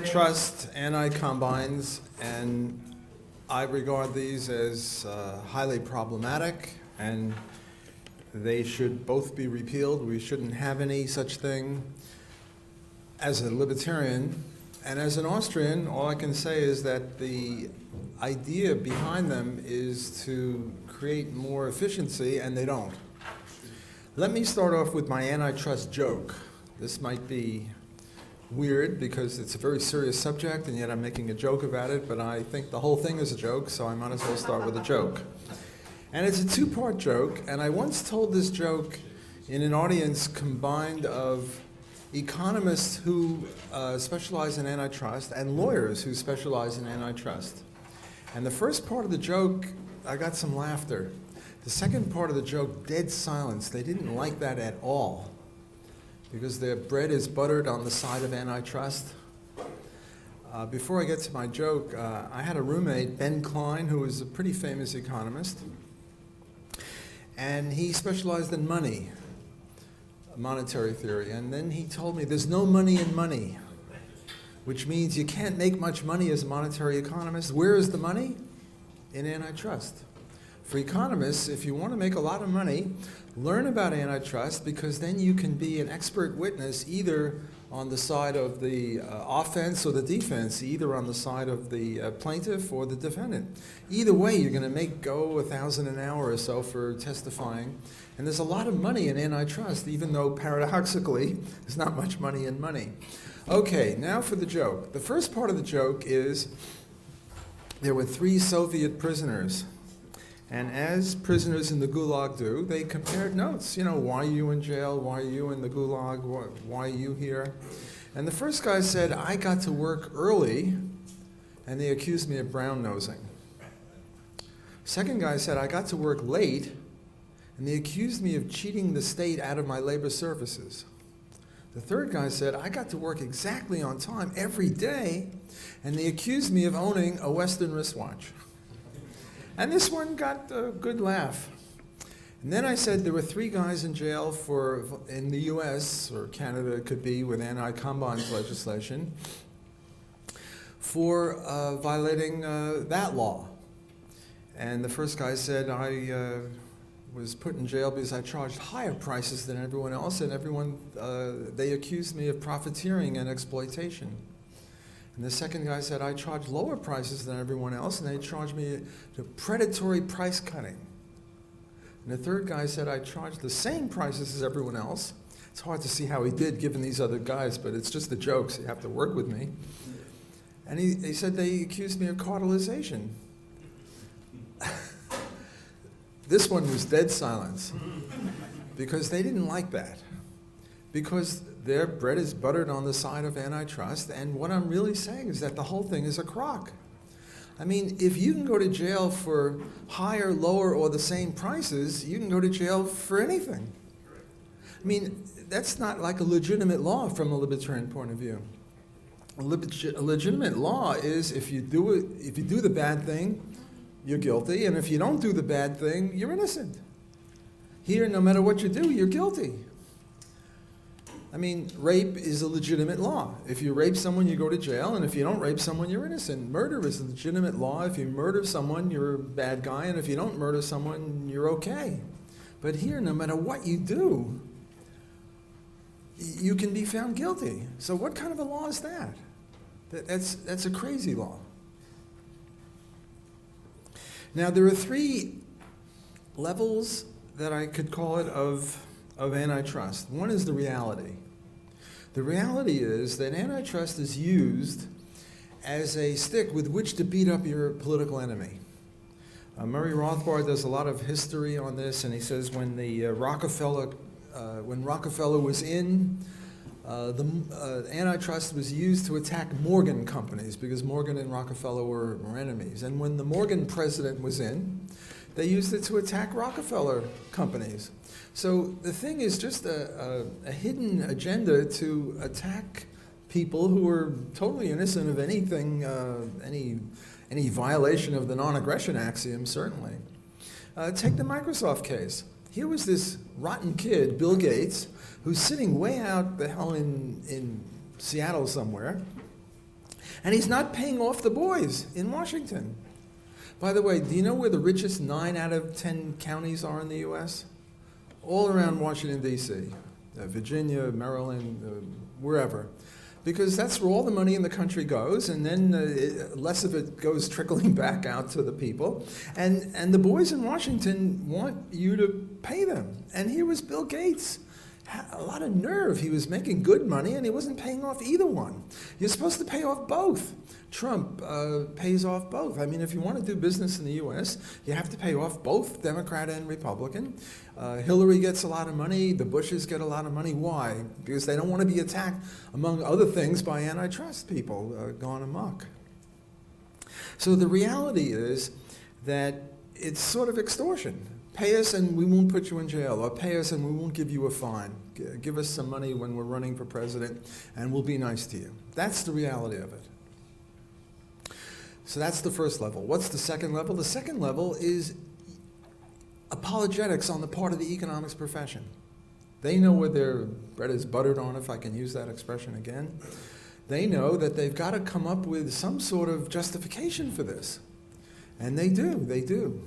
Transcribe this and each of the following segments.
antitrust, anti-combines, and I regard these as highly problematic, and they should both be repealed. We shouldn't have any such thing. As a libertarian and as an Austrian, all I can say is that the idea behind them is to create more efficiency, and they don't. Let me start off with my antitrust joke. This might be weird because it's a very serious subject, and yet I'm making a joke about it, but I think the whole thing is a joke, so I might as well start with a joke. And it's a two-part joke, and I once told this joke in an audience combined of economists who specialize in antitrust and lawyers who specialize in antitrust. And the first part of the joke, I got some laughter. The second part of the joke, dead silence. They didn't like that at all because their bread is buttered on the side of antitrust. Before I get to my joke, I had a roommate, Ben Klein, who was a pretty famous economist, and he specialized in money, monetary theory. And then he told me there's no money in money, which means you can't make much money as a monetary economist. Where is the money? In antitrust. For economists, if you want to make a lot of money, learn about antitrust, because then you can be an expert witness either on the side of the offense or the defense, either on the side of the plaintiff or the defendant. Either way, you're going to go $1,000 an hour or so for testifying. And there's a lot of money in antitrust, even though paradoxically, there's not much money in money. Okay, now for the joke. The first part of the joke is there were 3 Soviet prisoners. And as prisoners in the Gulag do, they compared notes. You know, why are you in jail? Why are you in the Gulag? Why are you here? And the first guy said, I got to work early, and they accused me of brown-nosing. Second guy said, I got to work late, and they accused me of cheating the state out of my labor services. The third guy said, I got to work exactly on time every day, and they accused me of owning a Western wristwatch. And this one got a good laugh. And then I said there were 3 guys in jail in the US, or Canada it could be, with anti-combines legislation, for violating that law. And the first guy said, I was put in jail because I charged higher prices than everyone else, and they accused me of profiteering and exploitation. And the second guy said, I charge lower prices than everyone else, and they charged me to predatory price cutting. And the third guy said, I charge the same prices as everyone else. It's hard to see how he did given these other guys, but it's just the jokes. You have to work with me. And he said they accused me of cartelization. This one was dead silence because they didn't like that. Because their bread is buttered on the side of antitrust, and what I'm really saying is that the whole thing is a crock. I mean, if you can go to jail for higher, lower, or the same prices, you can go to jail for anything. I mean, that's not like a legitimate law from a libertarian point of view. A legitimate law is if you do the bad thing, you're guilty, and if you don't do the bad thing, you're innocent. Here, no matter what you do, you're guilty. I mean, rape is a legitimate law. If you rape someone, you go to jail, and if you don't rape someone, you're innocent. Murder is a legitimate law. If you murder someone, you're a bad guy, and if you don't murder someone, you're okay. But here, no matter what you do, you can be found guilty. So what kind of a law is that? That's a crazy law. Now, there are 3 levels that I could call it of antitrust. One is the reality. The reality is that antitrust is used as a stick with which to beat up your political enemy. Murray Rothbard does a lot of history on this, and he says when Rockefeller was in, the antitrust was used to attack Morgan companies because Morgan and Rockefeller were enemies. And when the Morgan president was in, they used it to attack Rockefeller companies. So the thing is just a hidden agenda to attack people who are totally innocent of anything, any violation of the non-aggression axiom, certainly. Take the Microsoft case. Here was this rotten kid, Bill Gates, who's sitting way out the hell in Seattle somewhere. And he's not paying off the boys in Washington. By the way, do you know where the richest 9 out of 10 counties are in the U.S.? All around Washington, D.C., Virginia, Maryland, wherever. Because that's where all the money in the country goes, and then less of it goes trickling back out to the people. And the boys in Washington want you to pay them. And here was Bill Gates. A lot of nerve. He was making good money, and he wasn't paying off either one. You're supposed to pay off both. Trump pays off both. I mean, if you want to do business in the U.S., you have to pay off both Democrat and Republican. Hillary gets a lot of money. The Bushes get a lot of money. Why? Because they don't want to be attacked, among other things, by antitrust people gone amok. So the reality is that it's sort of extortion. Pay us and we won't put you in jail, or pay us and we won't give you a fine. Give us some money when we're running for president and we'll be nice to you. That's the reality of it. So that's the first level. What's the second level? The second level is apologetics on the part of the economics profession. They know where their bread is buttered on, if I can use that expression again. They know that they've got to come up with some sort of justification for this. And they do.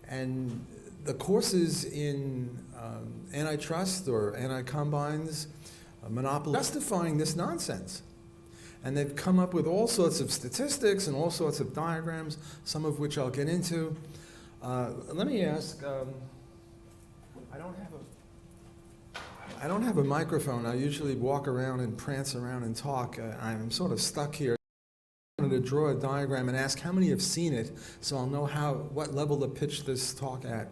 And the courses in antitrust or anti-combines, monopoly, justifying this nonsense. And they've come up with all sorts of statistics and all sorts of diagrams, some of which I'll get into. Let me ask, I don't have a microphone. I usually walk around and prance around and talk. I'm sort of stuck here. I wanted to draw a diagram and ask how many have seen it, so I'll know what level to pitch this talk at.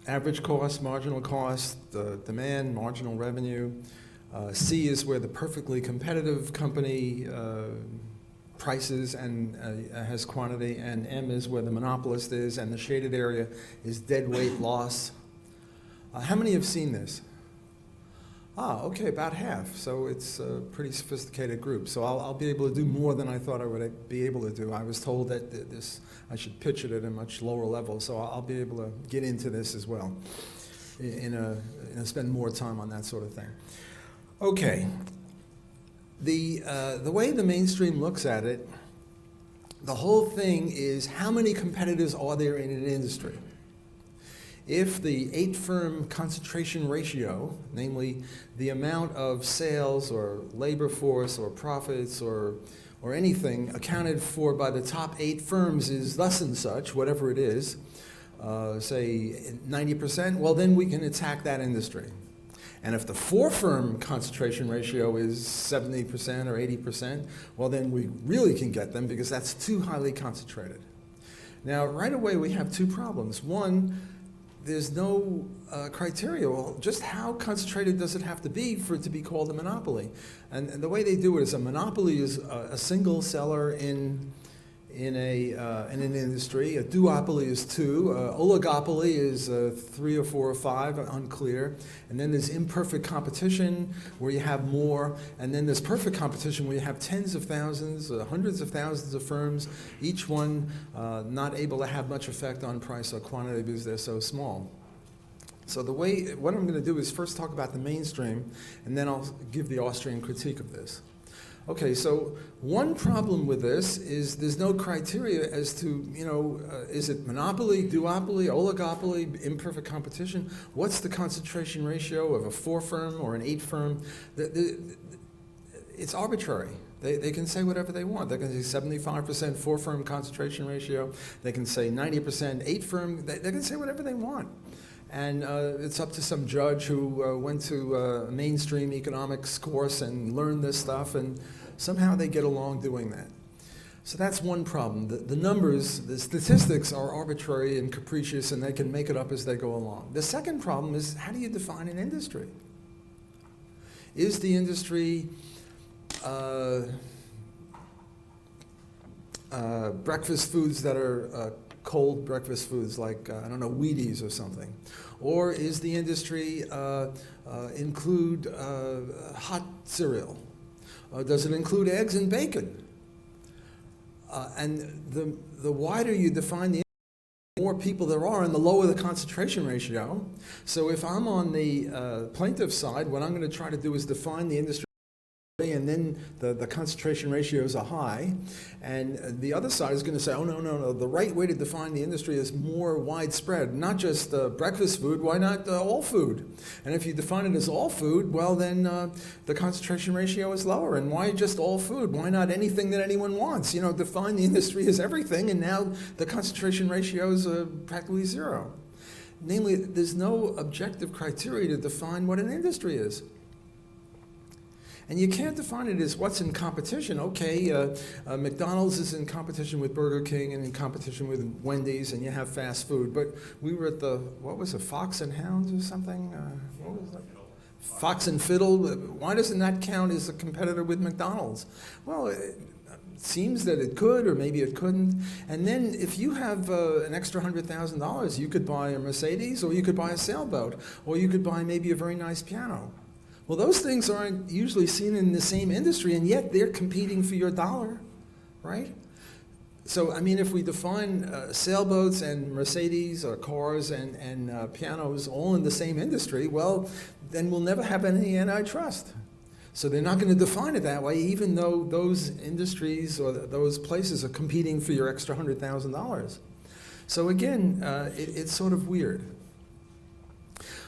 Average cost, marginal cost, demand, marginal revenue. C is where the perfectly competitive company prices and has quantity, and M is where the monopolist is, and the shaded area is dead weight loss. How many have seen this? Okay, about half. So it's a pretty sophisticated group. So I'll be able to do more than I thought I would be able to do. I was told that I should pitch it at a much lower level, so I'll be able to get into this as well, spend more time on that sort of thing. Okay, the way the mainstream looks at it, the whole thing is how many competitors are there in an industry? If the 8-firm concentration ratio, namely the amount of sales or labor force or profits or anything accounted for by the top 8 firms is thus and such, whatever it is, say 90%, well then we can attack that industry. And if the 4-firm concentration ratio is 70% or 80%, well then we really can get them because that's too highly concentrated. Now right away we have 2 problems. One, there's no criteria. Well, just how concentrated does it have to be for it to be called a monopoly? And the way they do it is a monopoly is a single seller in an industry. A duopoly is 2. Oligopoly is 3 or 4 or 5, unclear. And then there's imperfect competition where you have more. And then there's perfect competition where you have tens of thousands, hundreds of thousands of firms, each one not able to have much effect on price or quantity because they're so small. So what I'm going to do is first talk about the mainstream, and then I'll give the Austrian critique of this. Okay, so one problem with this is there's no criteria as to, is it monopoly, duopoly, oligopoly, imperfect competition? What's the concentration ratio of a 4-firm or an 8-firm? It's arbitrary. They can say whatever they want. They can say 75% 4-firm concentration ratio. They can say 90% 8-firm. They can say whatever they want. And it's up to some judge who went to a mainstream economics course and learned this stuff, and somehow they get along doing that. So that's one problem. The numbers, the statistics are arbitrary and capricious, and they can make it up as they go along. The second problem is, how do you define an industry? Is the industry breakfast foods that are cold breakfast foods like, I don't know, Wheaties or something? Or is the industry include hot cereal? Does it include eggs and bacon? And the wider you define the more people there are, and the lower the concentration ratio. So if I'm on the plaintiff side, what I'm going to try to do is define the industry, and then the concentration ratios are high. And the other side is going to say, oh, no, the right way to define the industry is more widespread, not just breakfast food, why not all food? And if you define it as all food, well, then the concentration ratio is lower. And why just all food? Why not anything that anyone wants? You know, define the industry as everything, and now the concentration ratios are practically zero. Namely, there's no objective criteria to define what an industry is. And you can't define it as what's in competition. Okay, McDonald's is in competition with Burger King and in competition with Wendy's, and you have fast food. But we were at the, what was it, Fox and Hounds or something? What was that? Fox and Fiddle. Why doesn't that count as a competitor with McDonald's? Well, it seems that it could, or maybe it couldn't. And then if you have an extra $100,000, you could buy a Mercedes, or you could buy a sailboat, or you could buy maybe a very nice piano. Well, those things aren't usually seen in the same industry, and yet they're competing for your dollar, right? So, I mean, if we define sailboats and Mercedes or cars and pianos all in the same industry, well, then we'll never have any antitrust. So they're not going to define it that way, even though those industries or those places are competing for your extra $100,000. So again, it's sort of weird.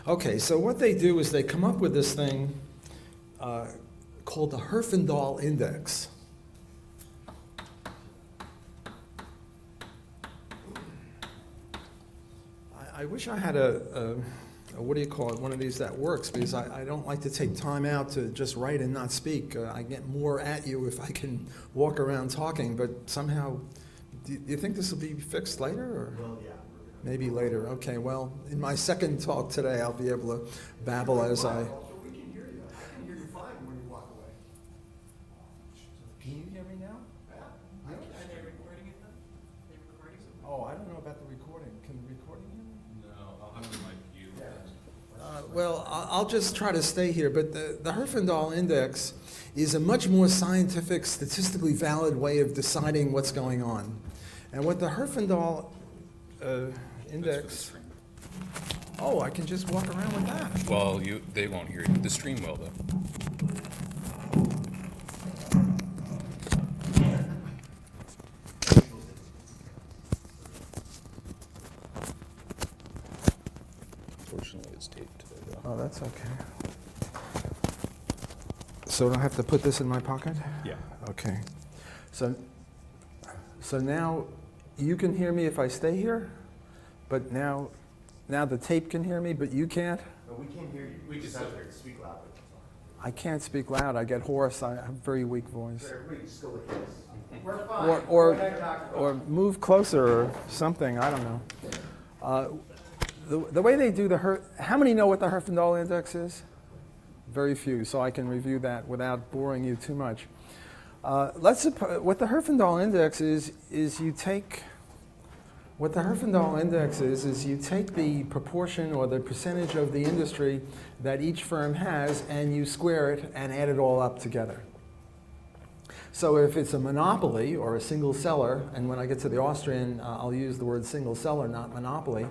Okay, so what they do is they come up with this thing called the Herfindahl Index. I wish I had a what do you call it, one of these that works, because I don't like to take time out to just write and not speak. I get more at you if I can walk around talking, but somehow, do you think this will be fixed later? Or? Well, yeah. Maybe later. Okay, well, in my second talk today, I'll be able to babble as I... We can hear you. I can hear you fine when you walk away. Can you hear me now? Yeah. Are they recording it then? Are they recording it? Oh, I don't know about the recording. Can the recording hear me? No, I'll have to mic you. Well, I'll just try to stay here, but the Herfindahl Index is a much more scientific, statistically valid way of deciding what's going on. And what the Herfindahl Index... Oh, I can just walk around with that. Well, they won't hear you. The stream will, though. Fortunately, it's taped today, though. Oh, that's okay. So do I have to put this in my pocket? Yeah. Okay. So now you can hear me if I stay here, but now the tape can hear me, but you can't? No, we can't hear you. We just have to speak loudly. I can't speak loud. I get hoarse. I have a very weak voice. Everybody just go like this. We're fine. Or move closer or something. I don't know. The way they do how many know what the Herfindahl Index is? Very few, so I can review that without boring you too much. Let's suppose what the Herfindahl Index is you take the proportion or the percentage of the industry that each firm has, and you square it and add it all up together. So if it's a monopoly or a single seller, and when I get to the Austrian, I'll use the word single seller, not monopoly,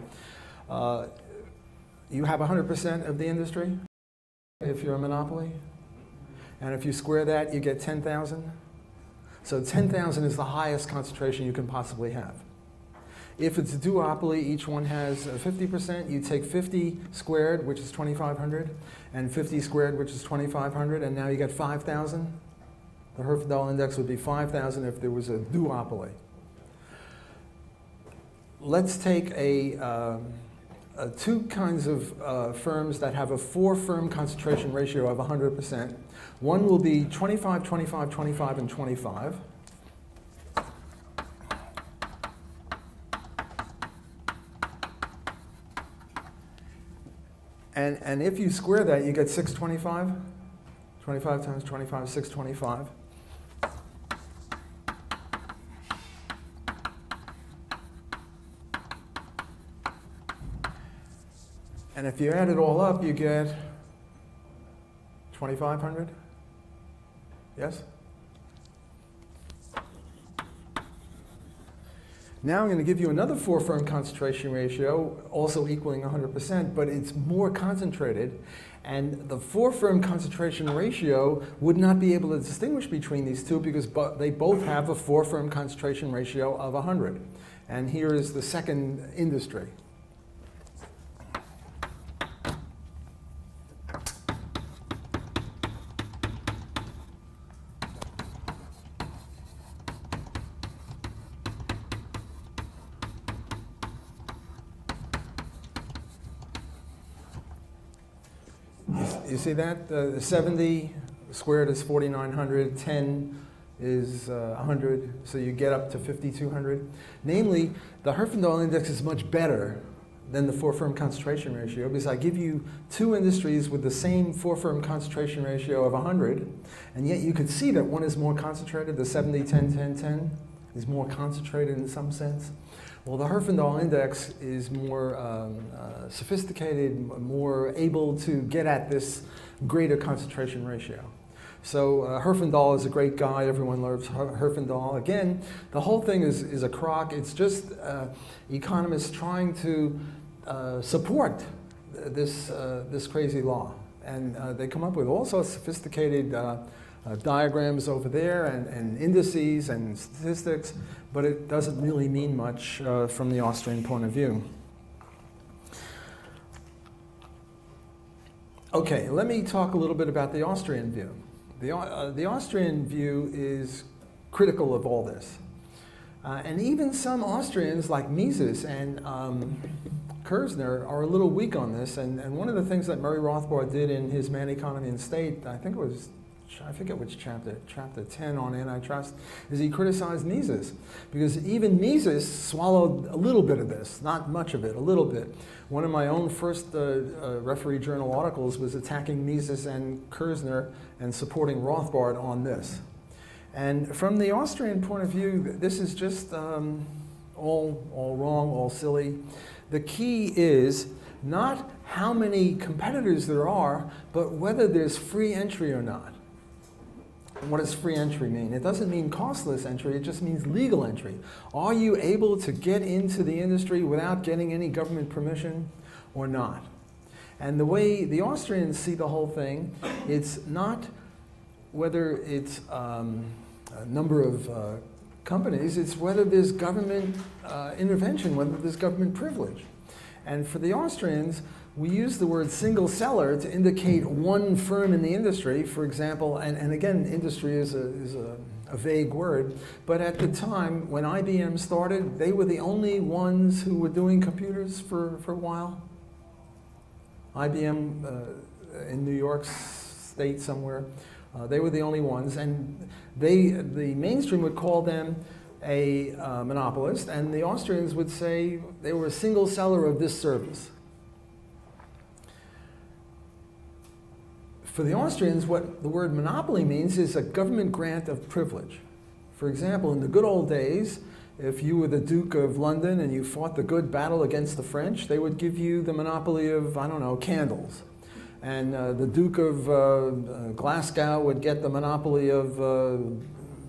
you have 100% of the industry if you're a monopoly. And if you square that, you get 10,000. So 10,000 is the highest concentration you can possibly have. If it's a duopoly, each one has 50%. You take 50 squared, which is 2,500, and 50 squared, which is 2,500, and now you get 5,000. The Herfindahl Index would be 5,000 if there was a duopoly. Let's take two kinds of firms that have a 4-firm concentration ratio of 100%. One will be 25, 25, 25, and 25. And if you square that, you get 625. 25 times 25 is 625. And if you add it all up, you get 2,500? Yes? Now I'm going to give you another four-firm concentration ratio, also equaling 100%, but it's more concentrated. And the four-firm concentration ratio would not be able to distinguish between these two because they both have a four-firm concentration ratio of 100. And here is the second industry. You see that? 70 squared is 4,900, 10 is 100, so you get up to 5,200. Namely, the Herfindahl index is much better than the four-firm concentration ratio because I give you two industries with the same four-firm concentration ratio of 100, and yet you could see that one is more concentrated, the 70, 10, 10, 10 is more concentrated in some sense. Well, the Herfindahl index is more sophisticated, more able to get at this greater concentration ratio. So Herfindahl is a great guy. Everyone loves Herfindahl. Again, the whole thing is a crock. It's just economists trying to support this crazy law. And they come up with all sorts of sophisticated diagrams over there and indices and statistics, but it doesn't really mean much from the Austrian point of view. Okay, let me talk a little bit about the Austrian view. The Austrian view is critical of all this. And even some Austrians like Mises and Kirzner are a little weak on this. And one of the things that Murray Rothbard did in his Man, Economy, and State, I forget which chapter 10 on antitrust, is he criticized Mises. Because even Mises swallowed a little bit of this, not much of it, a little bit. One of my own first Referee Journal articles was attacking Mises and Kirzner and supporting Rothbard on this. And from the Austrian point of view, this is just all wrong, all silly. The key is not how many competitors there are, but whether there's free entry or not. What does free entry mean? It doesn't mean costless entry, it just means legal entry. Are you able to get into the industry without getting any government permission or not? And the way the Austrians see the whole thing, it's not whether it's a number of companies, it's whether there's government intervention, whether there's government privilege. And for the Austrians, we use the word single seller to indicate one firm in the industry, for example, and again, industry is a vague word, but at the time when IBM started, they were the only ones who were doing computers for a while. IBM in New York State somewhere, they were the only ones, and the mainstream would call them a monopolist, and the Austrians would say they were a single seller of this service. For the Austrians, what the word monopoly means is a government grant of privilege. For example, in the good old days, if you were the Duke of London and you fought the good battle against the French, they would give you the monopoly of, I don't know, candles. And the Duke of Glasgow would get the monopoly of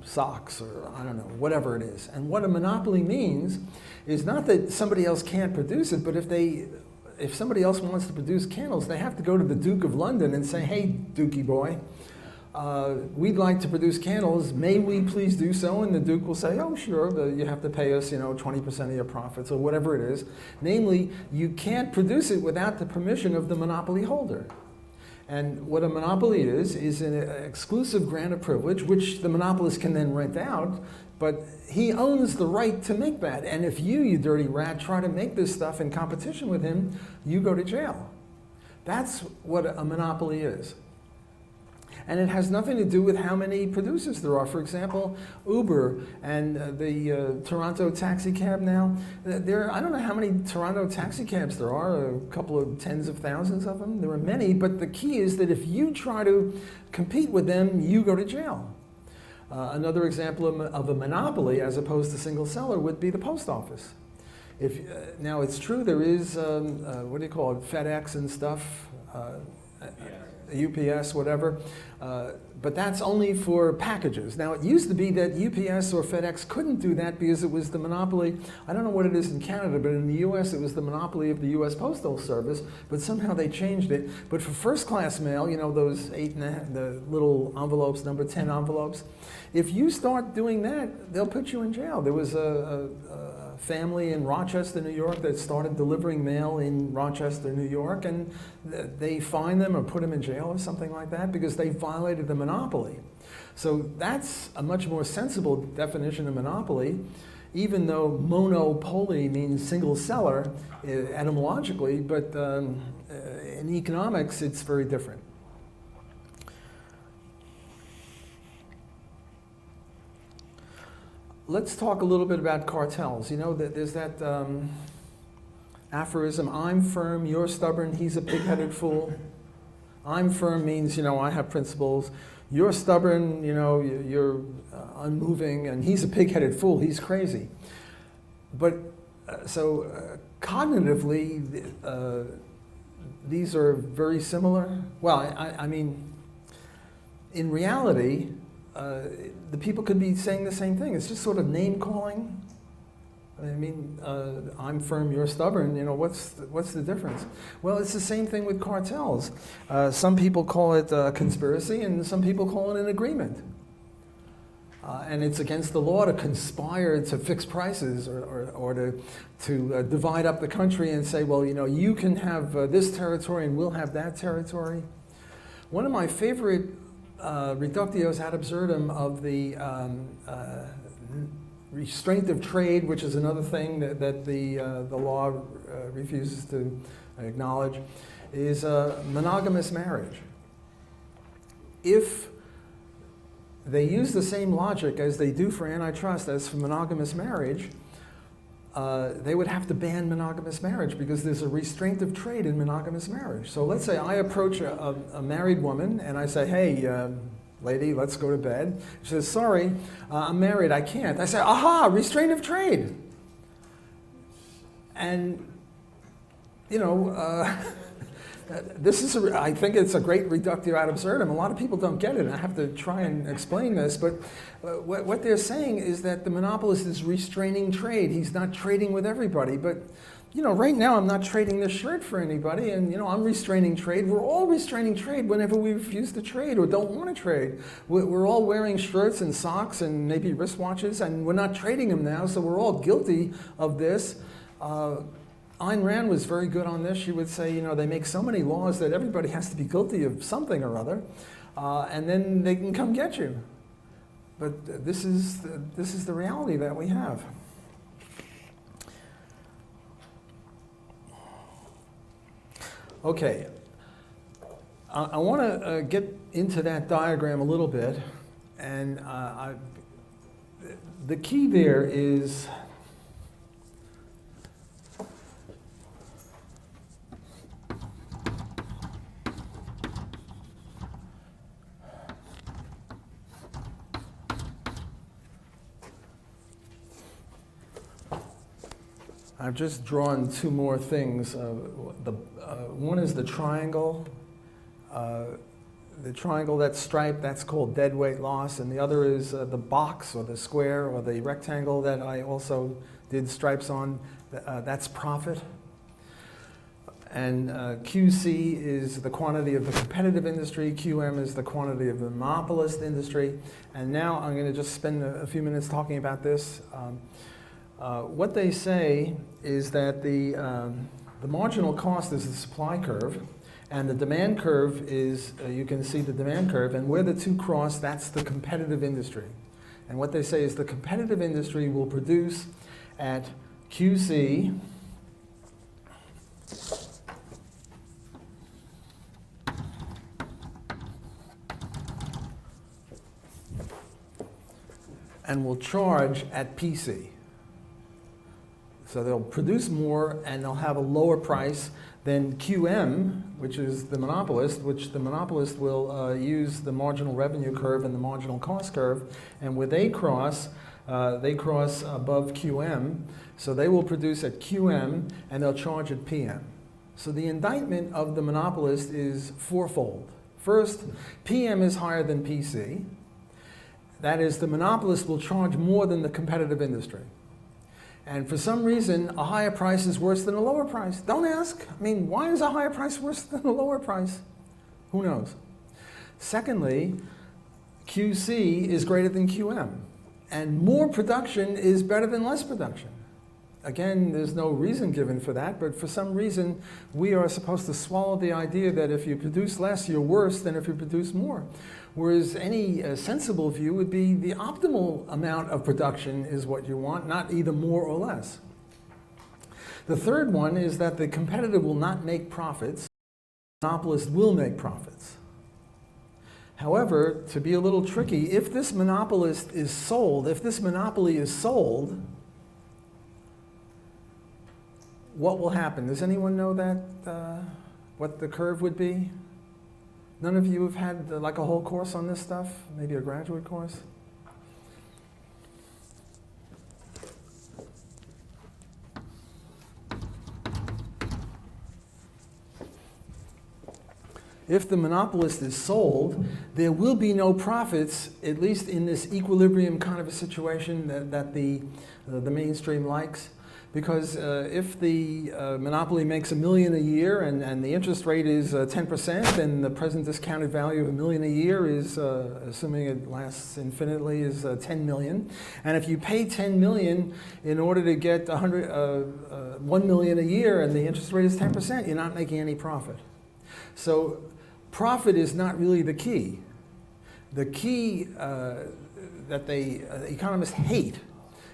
socks, or I don't know, whatever it is. And what a monopoly means is not that somebody else can't produce it, but if somebody else wants to produce candles, they have to go to the Duke of London and say, hey, Dukey boy, we'd like to produce candles. May we please do so? And the Duke will say, oh, sure, but you have to pay us, 20% of your profits, or whatever it is. Namely, you can't produce it without the permission of the monopoly holder. And what a monopoly is an exclusive grant of privilege, which the monopolist can then rent out, but he owns the right to make that. And if you dirty rat, try to make this stuff in competition with him, you go to jail. That's what a monopoly is. And it has nothing to do with how many producers there are. For example, Uber and the Toronto taxi cab now. I don't know how many Toronto taxi cabs there are, a couple of tens of thousands of them. There are many, but the key is that if you try to compete with them, you go to jail. Another example of a monopoly as opposed to single seller would be the post office. Now it's true there is, what do you call it, FedEx and stuff, UPS, whatever, but that's only for packages. Now it used to be that UPS or FedEx couldn't do that because it was the monopoly. I don't know what it is in Canada, but in the US it was the monopoly of the US Postal Service, but somehow they changed it. But for first class mail, you know, those the little envelopes, number 10 envelopes, if you start doing that, they'll put you in jail. There was a family in Rochester, New York that started delivering mail in Rochester, New York, and they fined them or put them in jail or something like that because they violated the monopoly. So that's a much more sensible definition of monopoly, even though monopoly means single seller etymologically, but in economics it's very different. Let's talk a little bit about cartels. You know, there's that aphorism, I'm firm, you're stubborn, he's a pig-headed fool. I'm firm means, you know, I have principles. You're stubborn, you know, you're unmoving, and he's a pig-headed fool, he's crazy. But cognitively, these are very similar. Well, I mean, in reality, the people could be saying the same thing. It's just sort of name calling. I mean, I'm firm, you're stubborn. You know, what's the difference? Well, it's the same thing with cartels. Some people call it a conspiracy, and some people call it an agreement. And it's against the law to conspire to fix prices or to divide up the country and say, well, you know, you can have this territory and we'll have that territory. One of my favorite reductios ad absurdum of the restraint of trade, which is another thing that the law refuses to acknowledge, is monogamous marriage. If they use the same logic as they do for antitrust as for monogamous marriage, they would have to ban monogamous marriage because there's a restraint of trade in monogamous marriage. So let's say I approach a married woman and I say, hey, lady, let's go to bed. She says, sorry, I'm married, I can't. I say, aha, restraint of trade. And, you know, I think it's a great reductio ad absurdum. A lot of people don't get it. I have to try and explain this, but what they're saying is that the monopolist is restraining trade. He's not trading with everybody, but you know, right now I'm not trading this shirt for anybody, and you know, I'm restraining trade. We're all restraining trade whenever we refuse to trade or don't want to trade. We're all wearing shirts and socks and maybe wristwatches, and we're not trading them now, so we're all guilty of this. Ayn Rand was very good on this. She would say, you know, they make so many laws that everybody has to be guilty of something or other, and then they can come get you. But this is the reality that we have. Okay, I want to get into that diagram a little bit, and the key there is I've just drawn two more things. One is the triangle. The triangle that's striped, that's called deadweight loss, and the other is the box or the square or the rectangle that I also did stripes on. That's profit. And QC is the quantity of the competitive industry. QM is the quantity of the monopolist industry. And now I'm going to just spend a few minutes talking about this. What they say is that the marginal cost is the supply curve, and the demand curve is, you can see the demand curve, and where the two cross, that's the competitive industry. And what they say is the competitive industry will produce at QC and will charge at PC. So they'll produce more and they'll have a lower price than QM, which is the monopolist, which the monopolist will use the marginal revenue curve and the marginal cost curve, and where they cross above QM, so they will produce at QM and they'll charge at PM. So the indictment of the monopolist is fourfold. First, PM is higher than PC. That is, the monopolist will charge more than the competitive industry. And for some reason, a higher price is worse than a lower price. Don't ask. I mean, why is a higher price worse than a lower price? Who knows? Secondly, QC is greater than QM. And more production is better than less production. Again, there's no reason given for that, but for some reason, we are supposed to swallow the idea that if you produce less, you're worse than if you produce more. Whereas any sensible view would be the optimal amount of production is what you want, not either more or less. The third one is that the competitor will not make profits, the monopolist will make profits. However, to be a little tricky, if this monopolist is sold, if this monopoly is sold, what will happen? Does anyone know that, what the curve would be? None of you have had like a whole course on this stuff? Maybe a graduate course? If the monopolist is sold, there will be no profits, at least in this equilibrium kind of a situation that the mainstream likes. Because if the monopoly makes $1 million a year and the interest rate is 10%, then the present discounted value of $1 million a year is, assuming it lasts infinitely, is 10 million. And if you pay 10 million in order to get 1 million a year and the interest rate is 10%, you're not making any profit. So profit is not really the key. The key that economists hate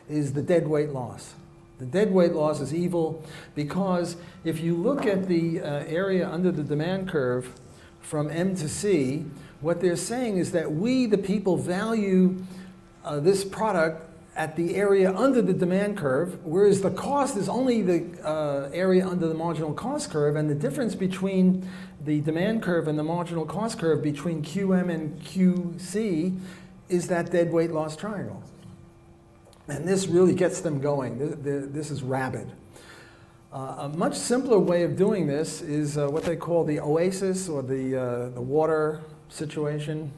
is the deadweight loss. The deadweight loss is evil because if you look at the area under the demand curve from M to C, what they're saying is that we, the people, value this product at the area under the demand curve, whereas the cost is only the area under the marginal cost curve, and the difference between the demand curve and the marginal cost curve between QM and QC is that deadweight loss triangle. And this really gets them going. This is rabid. A much simpler way of doing this is what they call the oasis or the water situation.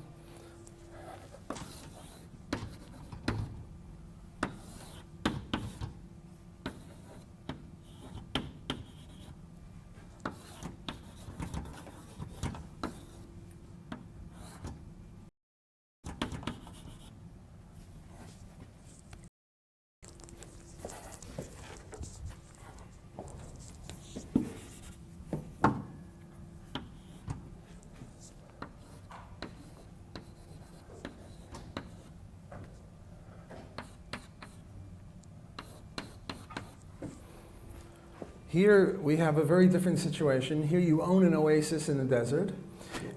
Here we have a very different situation. Here you own an oasis in the desert,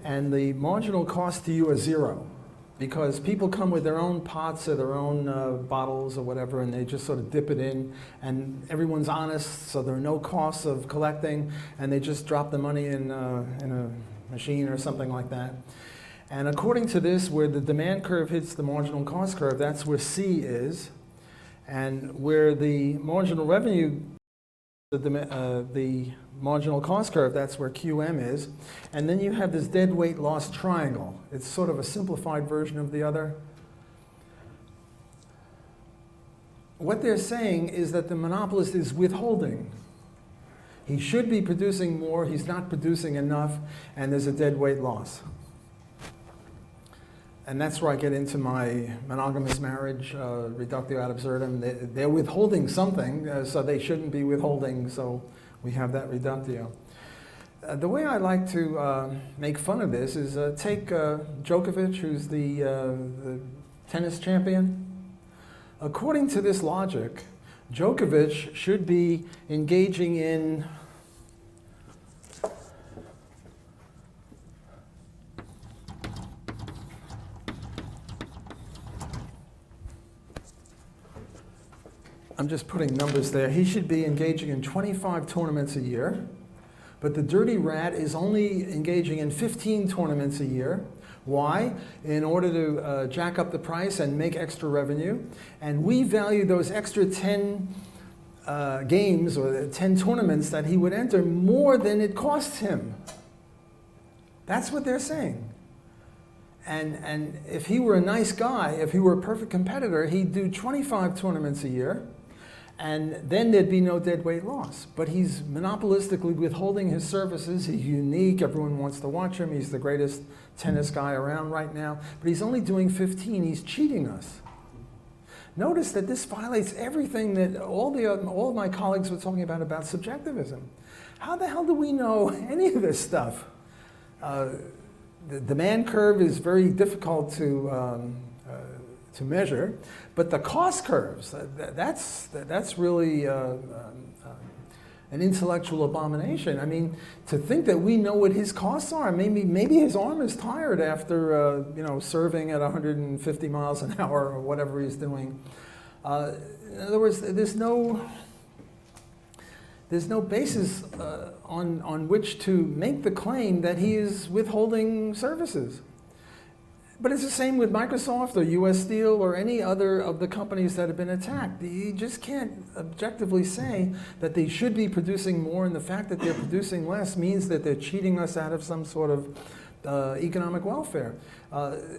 and the marginal cost to you is zero, because people come with their own pots or their own bottles or whatever, and they just sort of dip it in, and everyone's honest, so there are no costs of collecting, and they just drop the money in a machine or something like that. And according to this, where the demand curve hits the marginal cost curve, that's where C is, and where the marginal revenue the marginal cost curve, that's where QM is. And then you have this deadweight loss triangle. It's sort of a simplified version of the other. What they're saying is that the monopolist is withholding. He should be producing more, he's not producing enough, and there's a deadweight loss. And that's where I get into my monogamous marriage, reductio ad absurdum. They're withholding something, so they shouldn't be withholding, so we have that reductio. The way I like to make fun of this is take Djokovic, who's the tennis champion. According to this logic, Djokovic should be engaging in I'm just putting numbers there. He should be engaging in 25 tournaments a year, but the dirty rat is only engaging in 15 tournaments a year. Why? In order to jack up the price and make extra revenue. And we value those extra 10 games or 10 tournaments that he would enter more than it costs him. That's what they're saying. And if he were a nice guy, if he were a perfect competitor, he'd do 25 tournaments a year, and then there'd be no dead weight loss. But he's monopolistically withholding his services. He's unique. Everyone wants to watch him. He's the greatest tennis guy around right now. But he's only doing 15. He's cheating us. Notice that this violates everything that all of my colleagues were talking about subjectivism. How the hell do we know any of this stuff? The demand curve is very difficult to measure, but the cost curves, that's really an intellectual abomination. I mean, to think that we know what his costs are, maybe his arm is tired after serving at 150 miles an hour or whatever he's doing. In other words, there's no basis on which to make the claim that he is withholding services. But it's the same with Microsoft or US Steel or any other of the companies that have been attacked. You just can't objectively say that they should be producing more, and the fact that they're producing less means that they're cheating us out of some sort of economic welfare.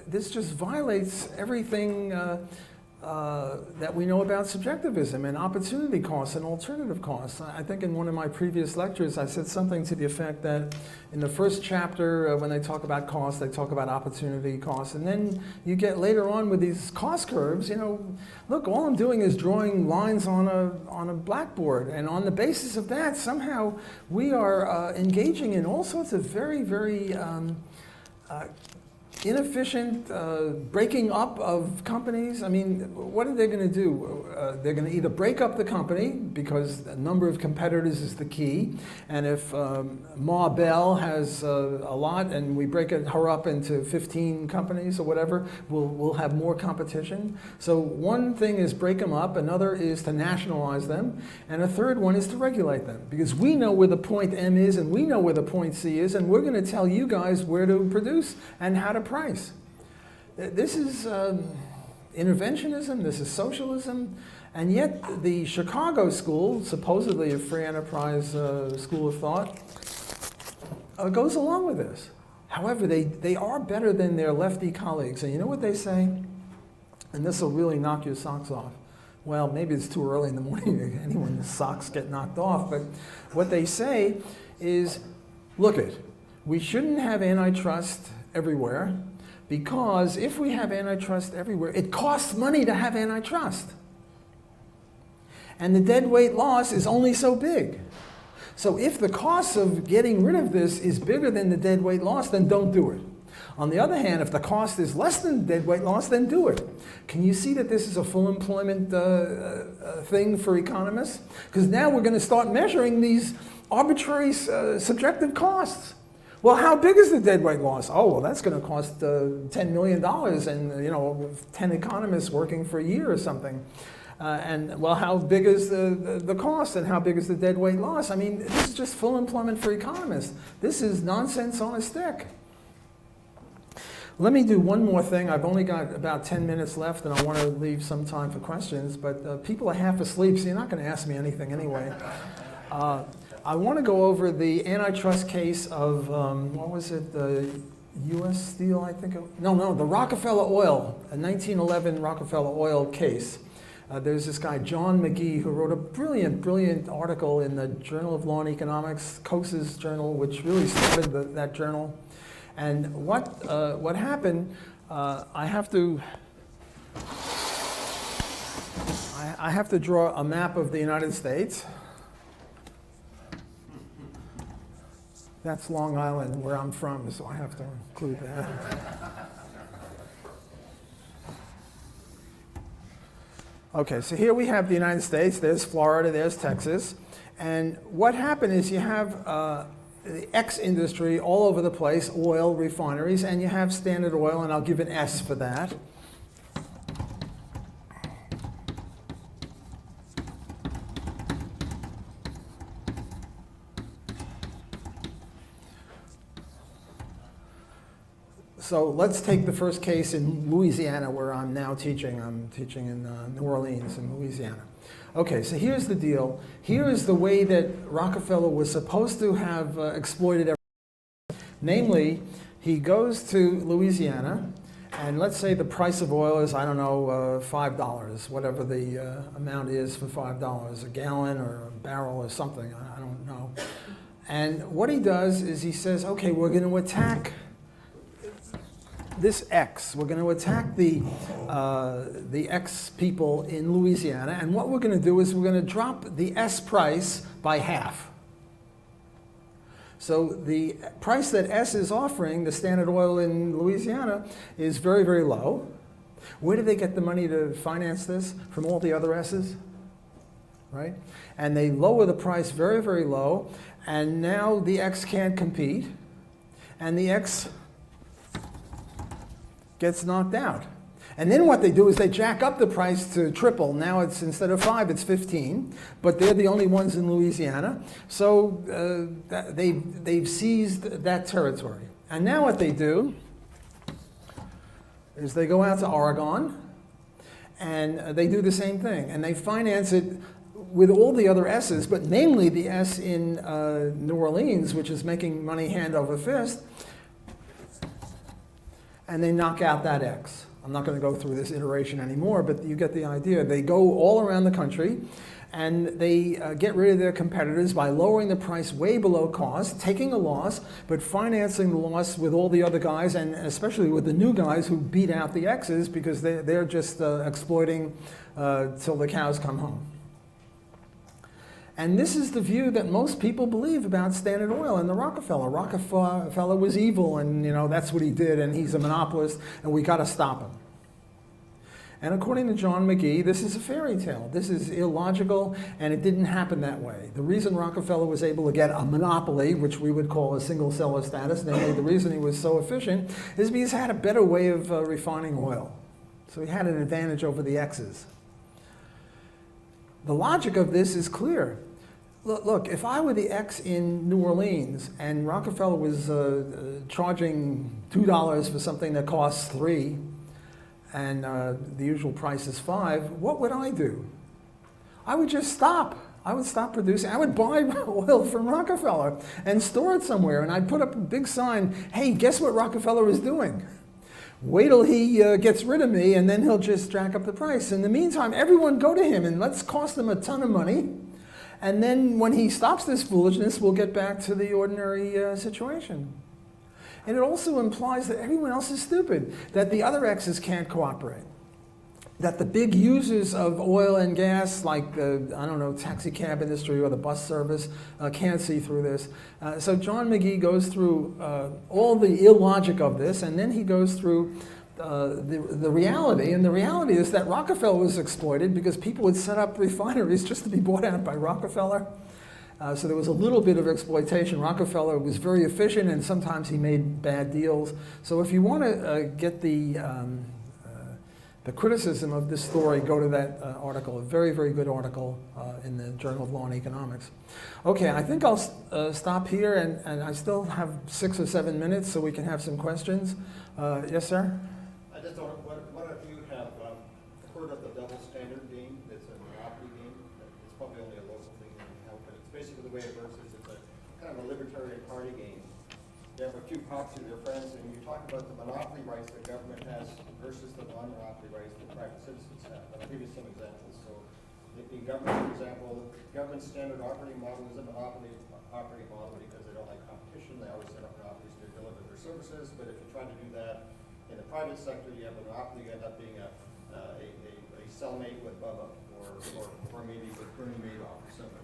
This just violates everything that we know about subjectivism and opportunity costs and alternative costs. I think in one of my previous lectures I said something to the effect that in the first chapter when they talk about costs, they talk about opportunity costs, and then you get later on with these cost curves, look, all I'm doing is drawing lines on a blackboard, and on the basis of that somehow we are engaging in all sorts of very, very inefficient breaking up of companies. I mean, what are they going to do? They're going to either break up the company because the number of competitors is the key, and if Ma Bell has a lot and we break her up into 15 companies or whatever, we'll have more competition. So one thing is break them up, another is to nationalize them, and a third one is to regulate them, because we know where the point M is and we know where the point C is, and we're going to tell you guys where to produce and how to price. This is interventionism, this is socialism, and yet the Chicago school, supposedly a free enterprise school of thought, goes along with this. However, they are better than their lefty colleagues, and you know what they say? And this will really knock your socks off. Well, maybe it's too early in the morning, anyone's socks get knocked off, but what they say is, look we shouldn't have antitrust everywhere, because if we have antitrust everywhere, it costs money to have antitrust. And the dead weight loss is only so big. So if the cost of getting rid of this is bigger than the dead weight loss, then don't do it. On the other hand, if the cost is less than dead weight loss, then do it. Can you see that this is a full employment thing for economists? Because now we're going to start measuring these arbitrary subjective costs. Well, how big is the dead weight loss? Oh, well, that's going to cost $10 million and 10 economists working for a year or something. And well, how big is the cost and how big is the dead weight loss? I mean, this is just full employment for economists. This is nonsense on a stick. Let me do one more thing. I've only got about 10 minutes left, and I want to leave some time for questions, but people are half asleep, so you're not going to ask me anything anyway. I want to go over the antitrust case of, what was it, the US Steel, I think? The Rockefeller Oil, a 1911 Rockefeller Oil case. There's this guy, John McGee, who wrote a brilliant article in the Journal of Law and Economics, Coase's journal, which really started that journal. And what happened, I have to draw a map of the United States. That's Long Island, where I'm from, so I have to include that. Okay, so here we have the United States. There's Florida, there's Texas. And what happened is you have the X industry all over the place, oil refineries, and you have Standard Oil, and I'll give an S for that. So let's take the first case in Louisiana where I'm now teaching. I'm teaching in New Orleans in Louisiana. Okay, so here's the deal. Here is the way that Rockefeller was supposed to have exploited everything. Namely, he goes to Louisiana, and let's say the price of oil is, I don't know, $5, whatever the amount is for $5, a gallon or a barrel or something, I don't know. And what he does is he says, okay, we're going to attack this X. We're going to attack the X people in Louisiana, and what we're going to do is we're going to drop the S price by half. So the price that S is offering, the Standard Oil in Louisiana, is very, very low. Where do they get the money to finance this? From all the other S's, right? And they lower the price very, very low, and now the X can't compete, and the X gets knocked out. And then what they do is they jack up the price to triple. Now it's, instead of 5, it's 15, but they're the only ones in Louisiana. So they've seized that territory. And now what they do is they go out to Oregon, and they do the same thing. And they finance it with all the other S's, but namely the S in New Orleans, which is making money hand over fist, and they knock out that X. I'm not going to go through this iteration anymore, but you get the idea. They go all around the country, and they get rid of their competitors by lowering the price way below cost, taking a loss, but financing the loss with all the other guys, and especially with the new guys who beat out the X's because they're just exploiting till the cows come home. And this is the view that most people believe about Standard Oil and the Rockefeller. Rockefeller was evil, and that's what he did, and he's a monopolist, and we got to stop him. And according to John McGee, this is a fairy tale. This is illogical, and it didn't happen that way. The reason Rockefeller was able to get a monopoly, which we would call a single seller status, namely the reason he was so efficient, is because he had a better way of refining oil. So he had an advantage over the X's. The logic of this is clear. Look, if I were the X in New Orleans and Rockefeller was charging $2 for something that costs $3 and the usual price is $5, what would I do? I would just stop. I would stop producing. I would buy oil from Rockefeller and store it somewhere, and I'd put up a big sign, hey, guess what Rockefeller is doing? Wait till he gets rid of me, and then he'll just jack up the price. In the meantime, everyone go to him, and let's cost him a ton of money. And then when he stops this foolishness, we'll get back to the ordinary situation. And it also implies that everyone else is stupid, that the other X's can't cooperate, that the big users of oil and gas, like the, I don't know, taxi cab industry or the bus service, can't see through this. So John McGee goes through all the illogic of this, and then he goes through the reality. And the reality is that Rockefeller was exploited because people would set up refineries just to be bought out by Rockefeller. So there was a little bit of exploitation. Rockefeller was very efficient, and sometimes he made bad deals. So if you want to get the criticism of this story, go to that article, a very, very good article in the Journal of Law and Economics. Okay, I think I'll stop here, and I still have 6 or 7 minutes, so we can have some questions. Yes, sir? I just don't know, what if you have heard of the double standard game? It's a monopoly game. It's probably only a local thing that can help, but it's basically the way it works is it's a kind of a libertarian party game. You have a few pops with your friends, and you talk about the monopoly rights the government has versus the non-monopoly rights that private citizens have. And I'll give you some examples. So, in government, for example, the government's standard operating model is a monopoly operating model because they don't like competition. They always set up monopolies to deliver their services. But if you try to do that in the private sector, you have a monopoly. You end up being a cellmate with Bubba, or maybe with Bernie Madoff or something.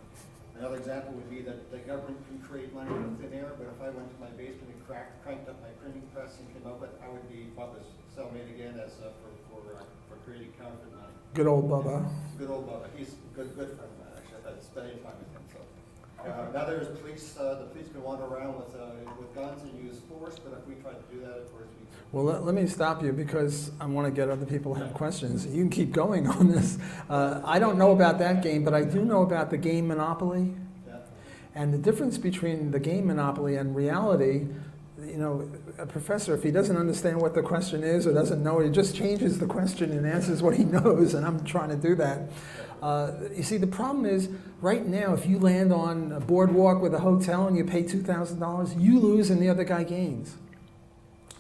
Another example would be that the government can create money from thin air, but if I went to my basement and cranked up my printing press and came up with, I would be Bubba's cellmate again as for creating counterfeit money. Good old Bubba. Good old Bubba. He's a good friend of mine, actually. I've had spending time with him. So. Now there's police. The police can wander around with guns and use force, but if we try to do that, of course we. Well, let me stop you because I want to get other people who have questions. You can keep going on this. I don't know about that game, but I do know about the game Monopoly. Yeah. And the difference between the game Monopoly and reality, you know, a professor, if he doesn't understand what the question is or doesn't know it, he just changes the question and answers what he knows, and I'm trying to do that. You see, the problem is, right now, if you land on a boardwalk with a hotel and you pay $2,000, you lose and the other guy gains.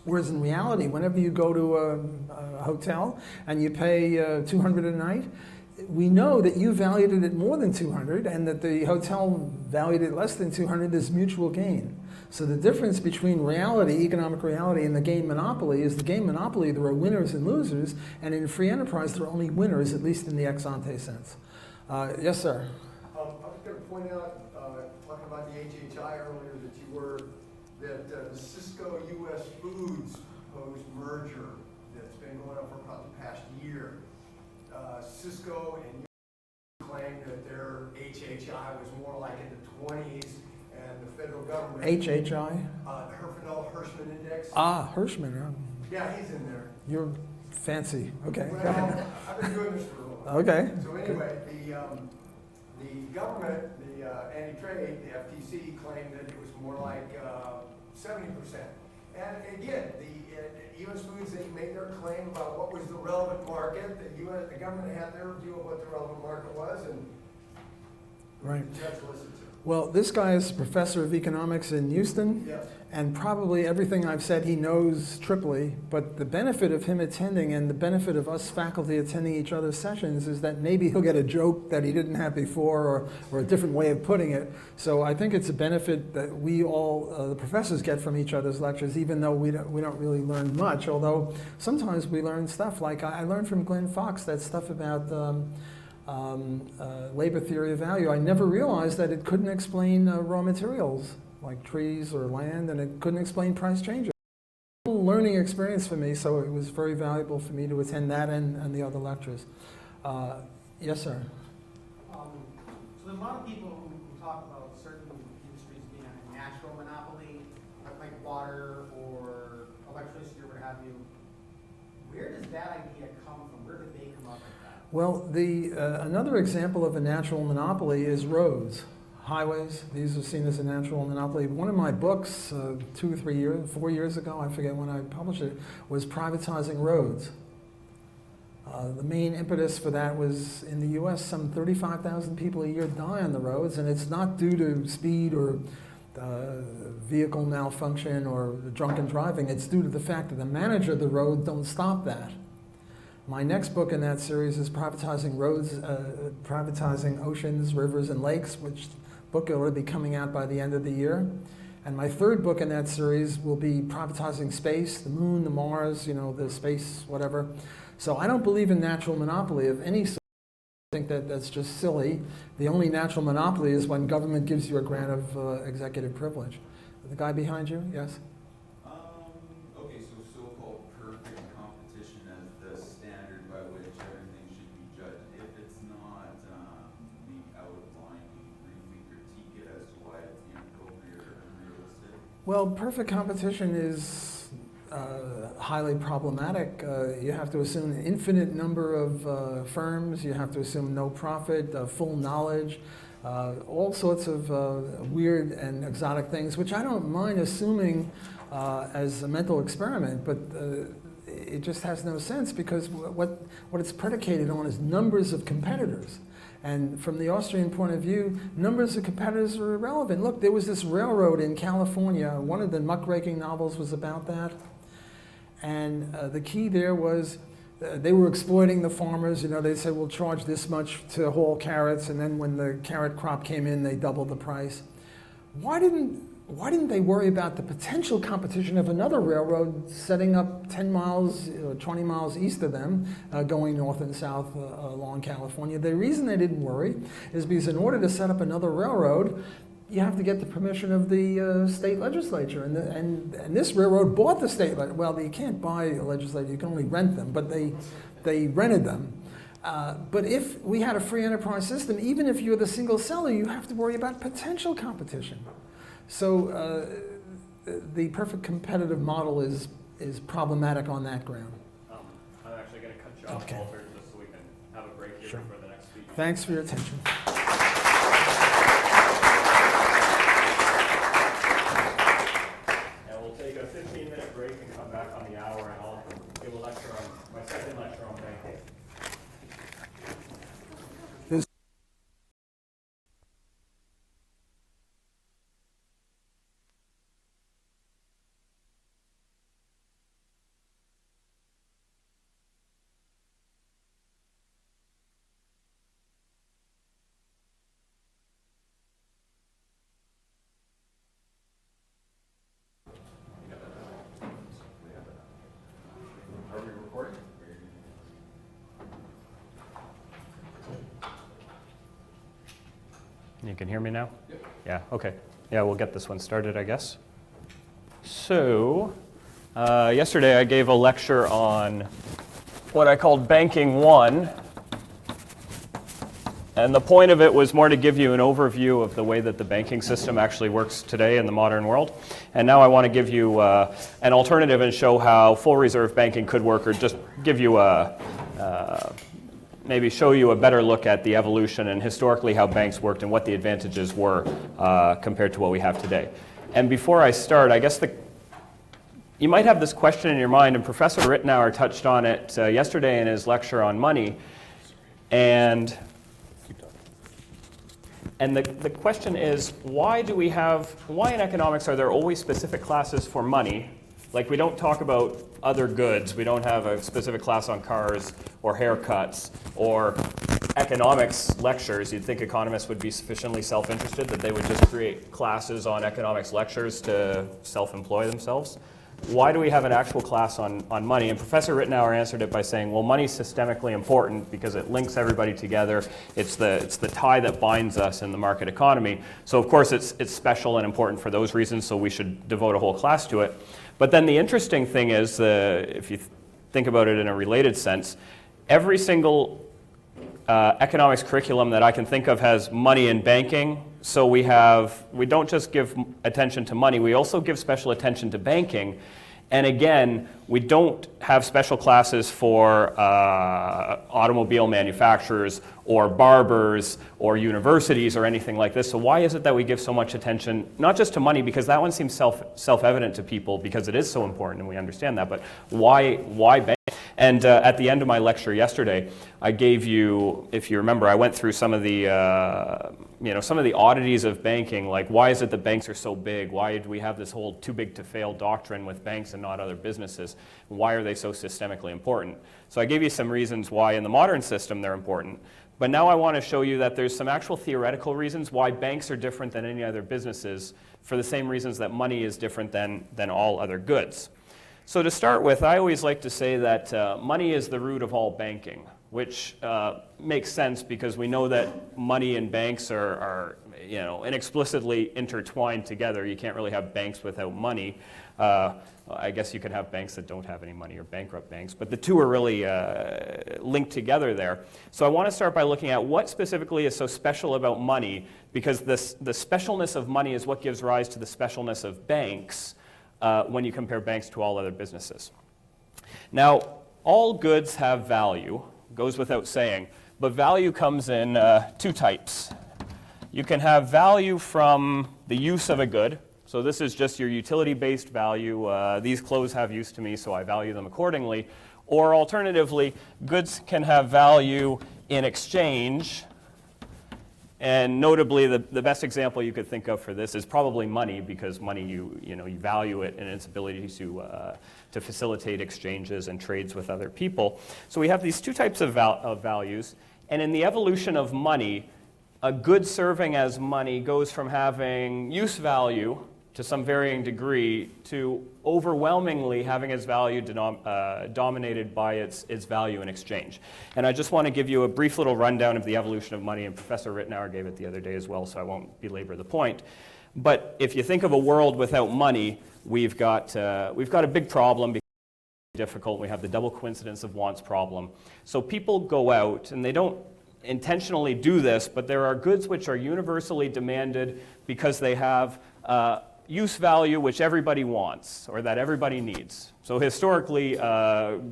Whereas in reality, whenever you go to a hotel and you pay $200 a night, we know that you valued it at more than $200 and that the hotel valued it less than $200. There's mutual gain. So the difference between reality, economic reality, and the game monopoly is the game monopoly, there are winners and losers, and in free enterprise, there are only winners, at least in the ex ante sense. Yes, sir? I was going to point out, talking about the HHI earlier, that the Cisco US Foods proposed merger that's been going on for about the past year. Cisco and claim that their HHI was more like in the 20s, and the federal government. HHI? Hirschman Index. Ah, Hirschman. Yeah, he's in there. You're fancy. Okay. Well, I've been doing this for a while. Okay. So anyway, the government, the anti-trade, the FTC claimed that it was more like 70%. And again, the U.S. Foods, they made their claim about what was the relevant market. The government had their view of what the relevant market was, and Right. the judge listened to it. Well, this guy is a professor of economics in Houston, Yes. and probably everything I've said he knows triply, but the benefit of him attending and the benefit of us faculty attending each other's sessions is that maybe he'll get a joke that he didn't have before or a different way of putting it. So I think it's a benefit that we all, the professors, get from each other's lectures, even though we don't really learn much, although sometimes we learn stuff. Like I learned from Glenn Fox that stuff about labor theory of value. I never realized that it couldn't explain raw materials like trees or land, and it couldn't explain price changes. It was a learning experience for me, so it was very valuable for me to attend that and the other lectures. Yes, sir. So there's a lot of people who talk about certain industries being a natural monopoly, like water or electricity or what have you. Where does that idea come from? Where did they come up with that? Well, another example of a natural monopoly is roads, highways. These are seen as a natural monopoly. One of my books, 2 or 3 years, 4 years ago, I forget when I published it, was privatizing roads. The main impetus for that was in the U.S., some 35,000 people a year die on the roads, and it's not due to speed or vehicle malfunction or drunken driving. It's due to the fact that the manager of the road don't stop that. My next book in that series is privatizing roads, privatizing oceans, rivers, and lakes, which book will be coming out by the end of the year. And my third book in that series will be privatizing space, the moon, the Mars, the space, whatever. So I don't believe in natural monopoly of any sort. I think that's just silly. The only natural monopoly is when government gives you a grant of executive privilege. The guy behind you, yes? Okay, so so-called perfect competition as the standard by which everything should be judged. If it's not maybe out of line, can you briefly critique it as to why it's inappropriate or unrealistic? Well, perfect competition is highly problematic. You have to assume an infinite number of firms. You have to assume no profit, full knowledge, all sorts of weird and exotic things, which I don't mind assuming as a mental experiment, but it just has no sense because what it's predicated on is numbers of competitors. And from the Austrian point of view, numbers of competitors are irrelevant. Look, there was this railroad in California. One of the muckraking novels was about that. And the key there was they were exploiting the farmers. They said, we'll charge this much to haul carrots. And then when the carrot crop came in, they doubled the price. Why didn't they worry about the potential competition of another railroad setting up 10 miles, 20 miles east of them, going north and south along California? The reason they didn't worry is because in order to set up another railroad, you have to get the permission of the state legislature. And this railroad bought the state legislature. Well, you can't buy a legislature, you can only rent them, but they rented them. But if we had a free enterprise system, even if you're the single seller, you have to worry about potential competition. So the perfect competitive model is problematic on that ground. I'm actually going to cut you off, Okay. Walter, just so we can have a break here Sure. before the next speaker. Thanks for your attention. And we'll take You can hear me now? Yep. Yeah, okay. Yeah, we'll get this one started, I guess. So, yesterday I gave a lecture on what I called Banking 1. And the point of it was more to give you an overview of the way that the banking system actually works today in the modern world. And now I want to give you an alternative and show how full reserve banking could work, or just give you maybe show you a better look at the evolution and historically how banks worked and what the advantages were compared to what we have today. And before I start, I guess you might have this question in your mind, and Professor Ritenour touched on it yesterday in his lecture on money. And the question is, why in economics are there always specific classes for money? Like, we don't talk about other goods. We don't have a specific class on cars or haircuts or economics lectures. You'd think economists would be sufficiently self-interested that they would just create classes on economics lectures to self-employ themselves. Why do we have an actual class on money? And Professor Ritenour answered it by saying, well, money's systemically important because it links everybody together. It's the tie that binds us in the market economy. So of course it's special and important for those reasons, so we should devote a whole class to it. But then the interesting thing is, if you think about it in a related sense, every single economics curriculum that I can think of has money and banking. So we don't just give attention to money, we also give special attention to banking. And again, we don't have special classes for automobile manufacturers or barbers or universities or anything like this. So why is it that we give so much attention, not just to money, because that one seems self-evident to people because it is so important and we understand that, but why banking? And at the end of my lecture yesterday, I gave you, if you remember, I went through some of the oddities of banking, like why is it that banks are so big? Why do we have this whole too big to fail doctrine with banks and not other businesses? Why are they so systemically important? So I gave you some reasons why in the modern system they're important. But now I want to show you that there's some actual theoretical reasons why banks are different than any other businesses for the same reasons that money is different than all other goods. So to start with, I always like to say that money is the root of all banking, which makes sense because we know that money and banks are inexplicably intertwined together. You can't really have banks without money. I guess you could have banks that don't have any money or bankrupt banks, but the two are really linked together there. So I want to start by looking at what specifically is so special about money, because the specialness of money is what gives rise to the specialness of banks when you compare banks to all other businesses. Now, all goods have value, goes without saying, but value comes in two types. You can have value from the use of a good. So this is just your utility-based value. These clothes have use to me, so I value them accordingly. Or alternatively, goods can have value in exchange. And notably, the best example you could think of for this is probably money, because money, you value it and its ability to facilitate exchanges and trades with other people. So we have these two types of values. And in the evolution of money, a good serving as money goes from having use value to some varying degree to overwhelmingly having its value dominated by its value in exchange. And I just want to give you a brief little rundown of the evolution of money, and Professor Ritenour gave it the other day as well, so I won't belabor the point. But if you think of a world without money, we've got a big problem because it's difficult. We have the double coincidence of wants problem. So people go out, and they don't intentionally do this, but there are goods which are universally demanded because they have use value which everybody wants or that everybody needs. So historically,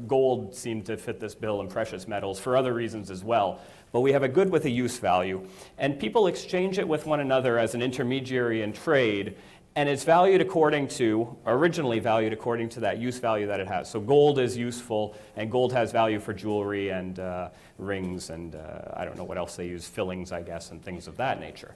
gold seemed to fit this bill and precious metals for other reasons as well. But we have a good with a use value, and people exchange it with one another as an intermediary in trade, and it's originally valued according to that use value that it has. So gold is useful, and gold has value for jewelry and rings and I don't know what else they use, fillings, I guess, and things of that nature.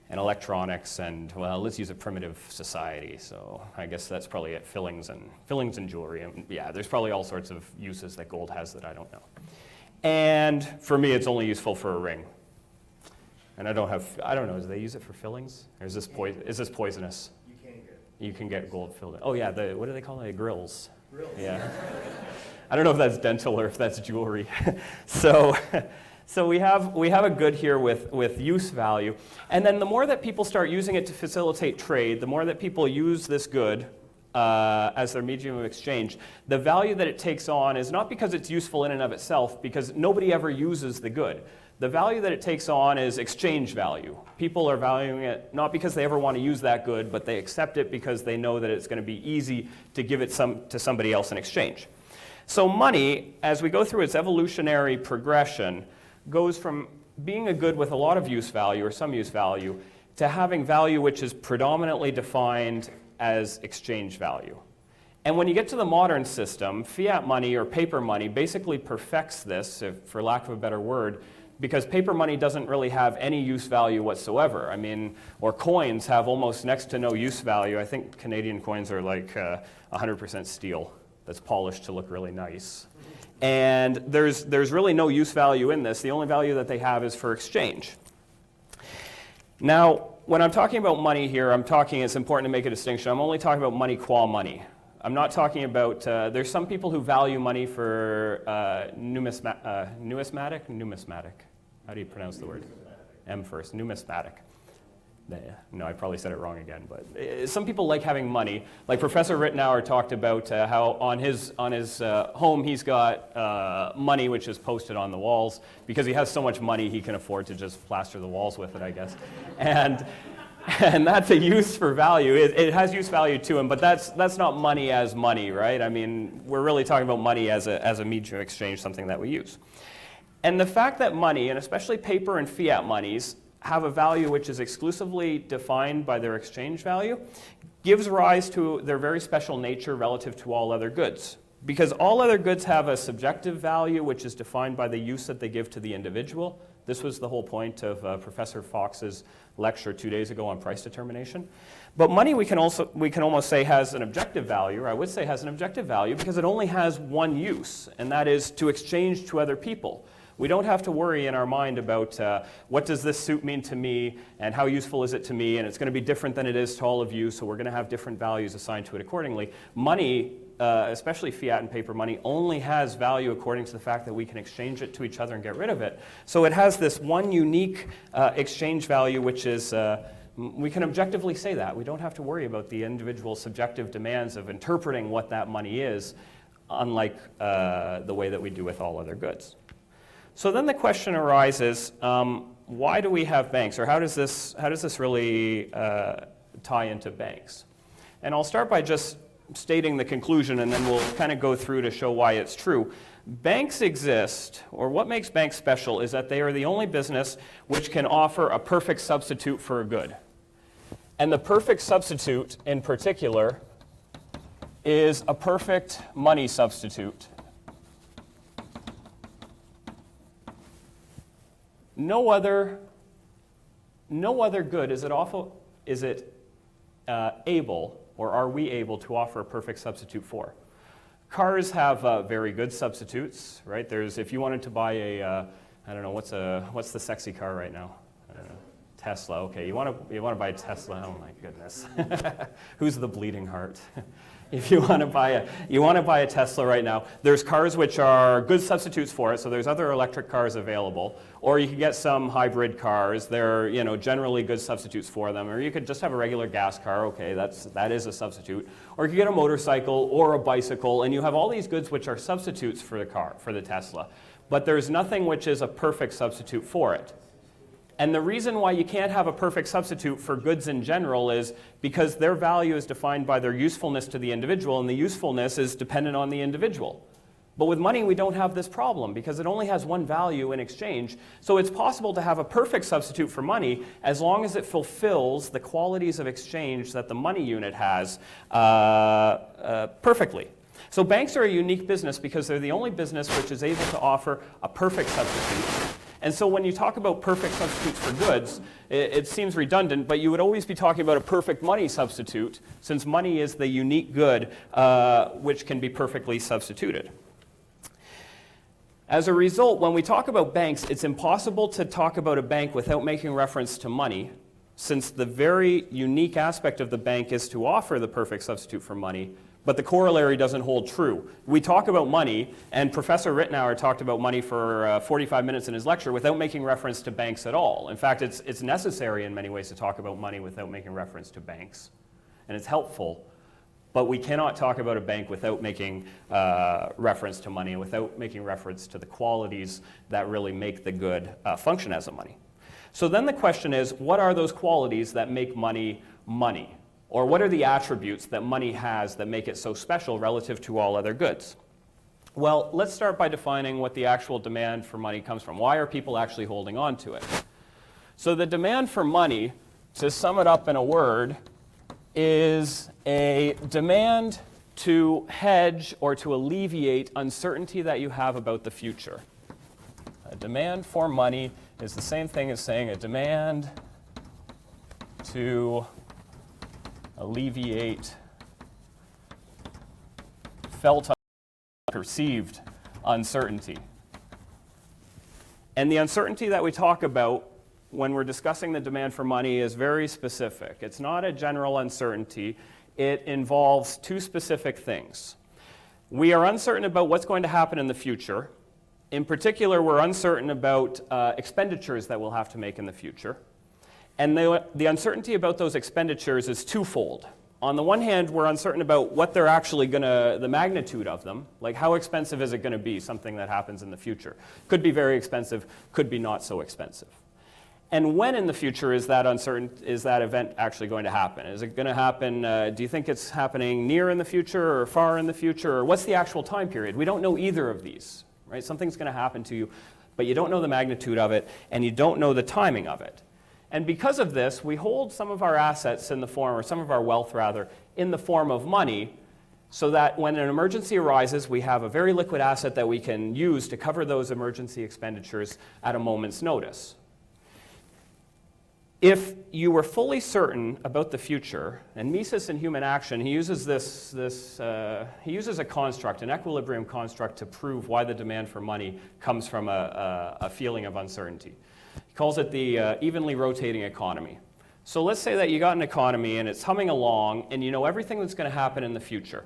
And electronics, and well, let's use a primitive society, so I guess that's probably it, fillings and jewelry. And yeah, there's probably all sorts of uses that gold has that I don't know. And for me, it's only useful for a ring. And I don't know, do they use it for fillings? Or is this poisonous? You can get gold filled. Oh yeah, what do they call it? Grills. Yeah. I don't know if that's dental or if that's jewelry. So So we have a good here with use value. And then the more that people start using it to facilitate trade, the more that people use this good as their medium of exchange, the value that it takes on is not because it's useful in and of itself, because nobody ever uses the good. The value that it takes on is exchange value. People are valuing it not because they ever want to use that good, but they accept it because they know that it's going to be easy to give it to somebody else in exchange. So money, as we go through its evolutionary progression, goes from being a good with a lot of use value or some use value to having value which is predominantly defined as exchange value. And when you get to the modern system, fiat money or paper money basically perfects this, for lack of a better word, because paper money doesn't really have any use value whatsoever. I mean, or coins have almost next to no use value. I think Canadian coins are like 100% steel that's polished to look really nice. And there's really no use value in this. The only value that they have is for exchange. Now, when I'm talking about money here, it's important to make a distinction. I'm only talking about money qua money. I'm not talking about, there's some people who value money for numismatic? How do you pronounce the word? M first, numismatic. No, I probably said it wrong again, but some people like having money. Like Professor Ritenour talked about how on his home he's got money which is posted on the walls. Because he has so much money, he can afford to just plaster the walls with it, I guess. And that's a use for value. It has use value to him, but that's not money as money, right? I mean, we're really talking about money as a medium of exchange, something that we use. And the fact that money, and especially paper and fiat monies, have a value which is exclusively defined by their exchange value gives rise to their very special nature relative to all other goods. Because all other goods have a subjective value which is defined by the use that they give to the individual. This was the whole point of Professor Fox's lecture 2 days ago on price determination. But money we can almost say has an objective value, or I would say has an objective value, because it only has one use, and that is to exchange to other people. We don't have to worry in our mind about what does this suit mean to me and how useful is it to me, and it's going to be different than it is to all of you, so we're going to have different values assigned to it accordingly. Money, especially fiat and paper money, only has value according to the fact that we can exchange it to each other and get rid of it. So it has this one unique exchange value, which is, we can objectively say that. We don't have to worry about the individual subjective demands of interpreting what that money is, unlike the way that we do with all other goods. So then the question arises, why do we have banks, or how does this really tie into banks? And I'll start by just stating the conclusion, and then we'll kind of go through to show why it's true. Banks exist, or what makes banks special is that they are the only business which can offer a perfect substitute for a good. And the perfect substitute in particular is a perfect money substitute. No other good is it able, or are we able to offer a perfect substitute for? Cars have very good substitutes, right? If you wanted to buy I don't know, what's the sexy car right now? I don't know. Tesla. Okay, you want to buy a Tesla? Oh my goodness, who's the bleeding heart? If you want to buy a Tesla right now, there's cars which are good substitutes for it. So there's other electric cars available, or you can get some hybrid cars. They're generally good substitutes for them. Or you could just have a regular gas car. Okay, that is a substitute. Or you can get a motorcycle or a bicycle, and you have all these goods which are substitutes for the Tesla. But there's nothing which is a perfect substitute for it. And the reason why you can't have a perfect substitute for goods in general is because their value is defined by their usefulness to the individual, and the usefulness is dependent on the individual. But with money, we don't have this problem because it only has one value in exchange. So it's possible to have a perfect substitute for money as long as it fulfills the qualities of exchange that the money unit has perfectly. So banks are a unique business because they're the only business which is able to offer a perfect substitute. And so when you talk about perfect substitutes for goods, it seems redundant, but you would always be talking about a perfect money substitute, since money is the unique good which can be perfectly substituted. As a result, when we talk about banks, it's impossible to talk about a bank without making reference to money, since the very unique aspect of the bank is to offer the perfect substitute for money, But the corollary doesn't hold true. We talk about money, and Professor Ritenour talked about money for 45 minutes in his lecture without making reference to banks at all. In fact, it's necessary in many ways to talk about money without making reference to banks. And it's helpful, but we cannot talk about a bank without making reference to money and without making reference to the qualities that really make the good function as a money. So then the question is, what are those qualities that make money money? Or what are the attributes that money has that make it so special relative to all other goods? Well, let's start by defining what the actual demand for money comes from. Why are people actually holding on to it? So the demand for money, to sum it up in a word, is a demand to hedge or to alleviate uncertainty that you have about the future. A demand for money is the same thing as saying a demand to alleviate felt perceived uncertainty. And the uncertainty that we talk about when we're discussing the demand for money is very specific. It's not a general uncertainty. It involves two specific things. We are uncertain about what's going to happen in the future. In particular, we're uncertain about expenditures that we'll have to make in the future. And the uncertainty about those expenditures is twofold. On the one hand, we're uncertain about what they're actually the magnitude of them, like how expensive is it going to be, something that happens in the future. Could be very expensive, could be not so expensive. And when in the future is that event actually going to happen? Is it going to happen, do you think it's happening near in the future or far in the future, or what's the actual time period? We don't know either of these, right? Something's going to happen to you, but you don't know the magnitude of it, and you don't know the timing of it. And because of this, we hold some of our assets in the form, or some of our wealth rather, in the form of money, so that when an emergency arises, we have a very liquid asset that we can use to cover those emergency expenditures at a moment's notice. If you were fully certain about the future, and Mises in Human Action, he uses he uses a construct, an equilibrium construct, to prove why the demand for money comes from a feeling of uncertainty. He calls it the evenly rotating economy. So let's say that you got an economy and it's humming along and you know everything that's going to happen in the future.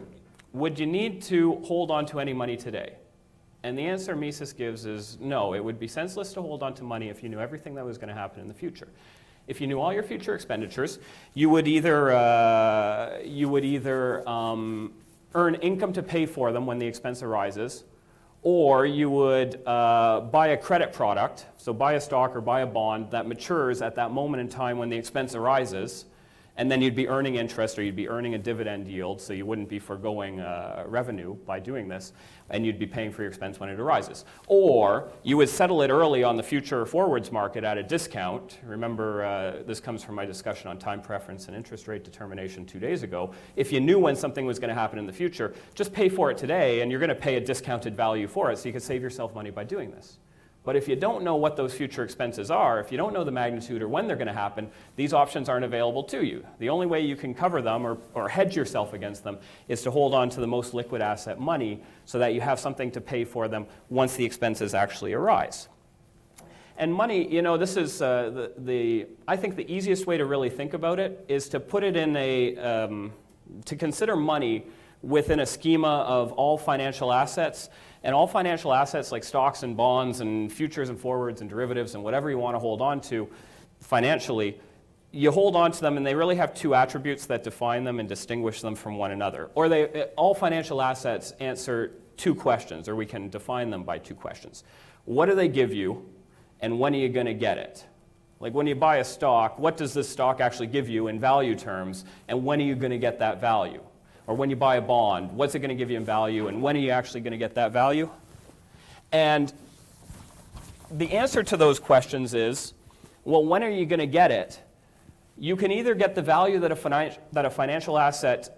Would you need to hold on to any money today? And the answer Mises gives is no. It would be senseless to hold on to money if you knew everything that was going to happen in the future. If you knew all your future expenditures, you would either earn income to pay for them when the expense arises, or you would buy a credit product, so buy a stock or buy a bond that matures at that moment in time when the expense arises, and then you'd be earning interest or you'd be earning a dividend yield, so you wouldn't be foregoing revenue by doing this, and you'd be paying for your expense when it arises. Or you would settle it early on the future forwards market at a discount. Remember, this comes from my discussion on time preference and interest rate determination 2 days ago. If you knew when something was going to happen in the future, just pay for it today, and you're going to pay a discounted value for it, so you can save yourself money by doing this. But if you don't know what those future expenses are, if you don't know the magnitude or when they're going to happen, these options aren't available to you. The only way you can cover them or hedge yourself against them is to hold on to the most liquid asset, money, so that you have something to pay for them once the expenses actually arise. And money, you know, this is I think the easiest way to really think about it is to put it in to consider money within a schema of all financial assets. And all financial assets like stocks and bonds and futures and forwards and derivatives and whatever you want to hold on to financially, you hold on to them and they really have two attributes that define them and distinguish them from one another. Or all financial assets answer two questions, or we can define them by two questions. What do they give you, and when are you going to get it? Like when you buy a stock, what does this stock actually give you in value terms, and when are you going to get that value? Or when you buy a bond, what's it going to give you in value, and when are you actually going to get that value? And the answer to those questions is, well, when are you going to get it? You can either get the value that a financial asset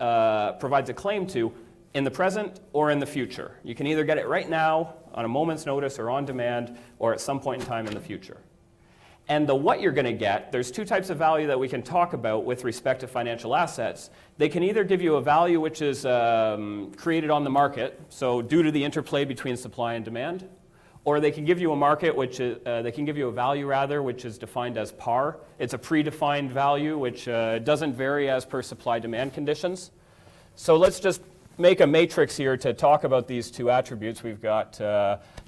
provides a claim to in the present or in the future. You can either get it right now, on a moment's notice, or on demand, or at some point in time in the future. And the what you're going to get, there's two types of value that we can talk about with respect to financial assets. They can either give you a value which is created on the market, so due to the interplay between supply and demand, or they can give you a market which is, they can give you a value rather, which is defined as par. It's a predefined value which doesn't vary as per supply-demand conditions. So let's just make a matrix here to talk about these two attributes. We've got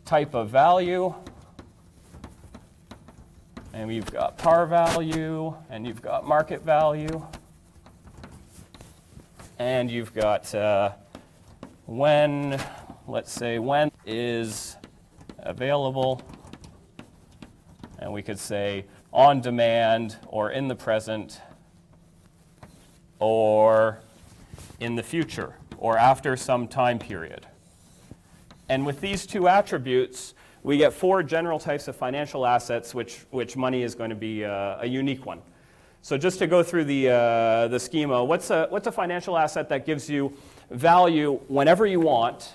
type of value, and we've got par value, and you've got market value, and you've got when, let's say, when is available, and we could say on demand, or in the present, or in the future, or after some time period. And with these two attributes, we get 4 general types of financial assets, which money is going to be a unique one. So just to go through the schema, what's a financial asset that gives you value whenever you want,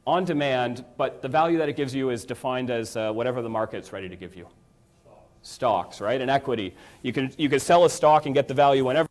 on demand, but the value that it gives you is defined as whatever the market's ready to give you? Stocks, right? An equity. You can sell a stock and get the value whenever.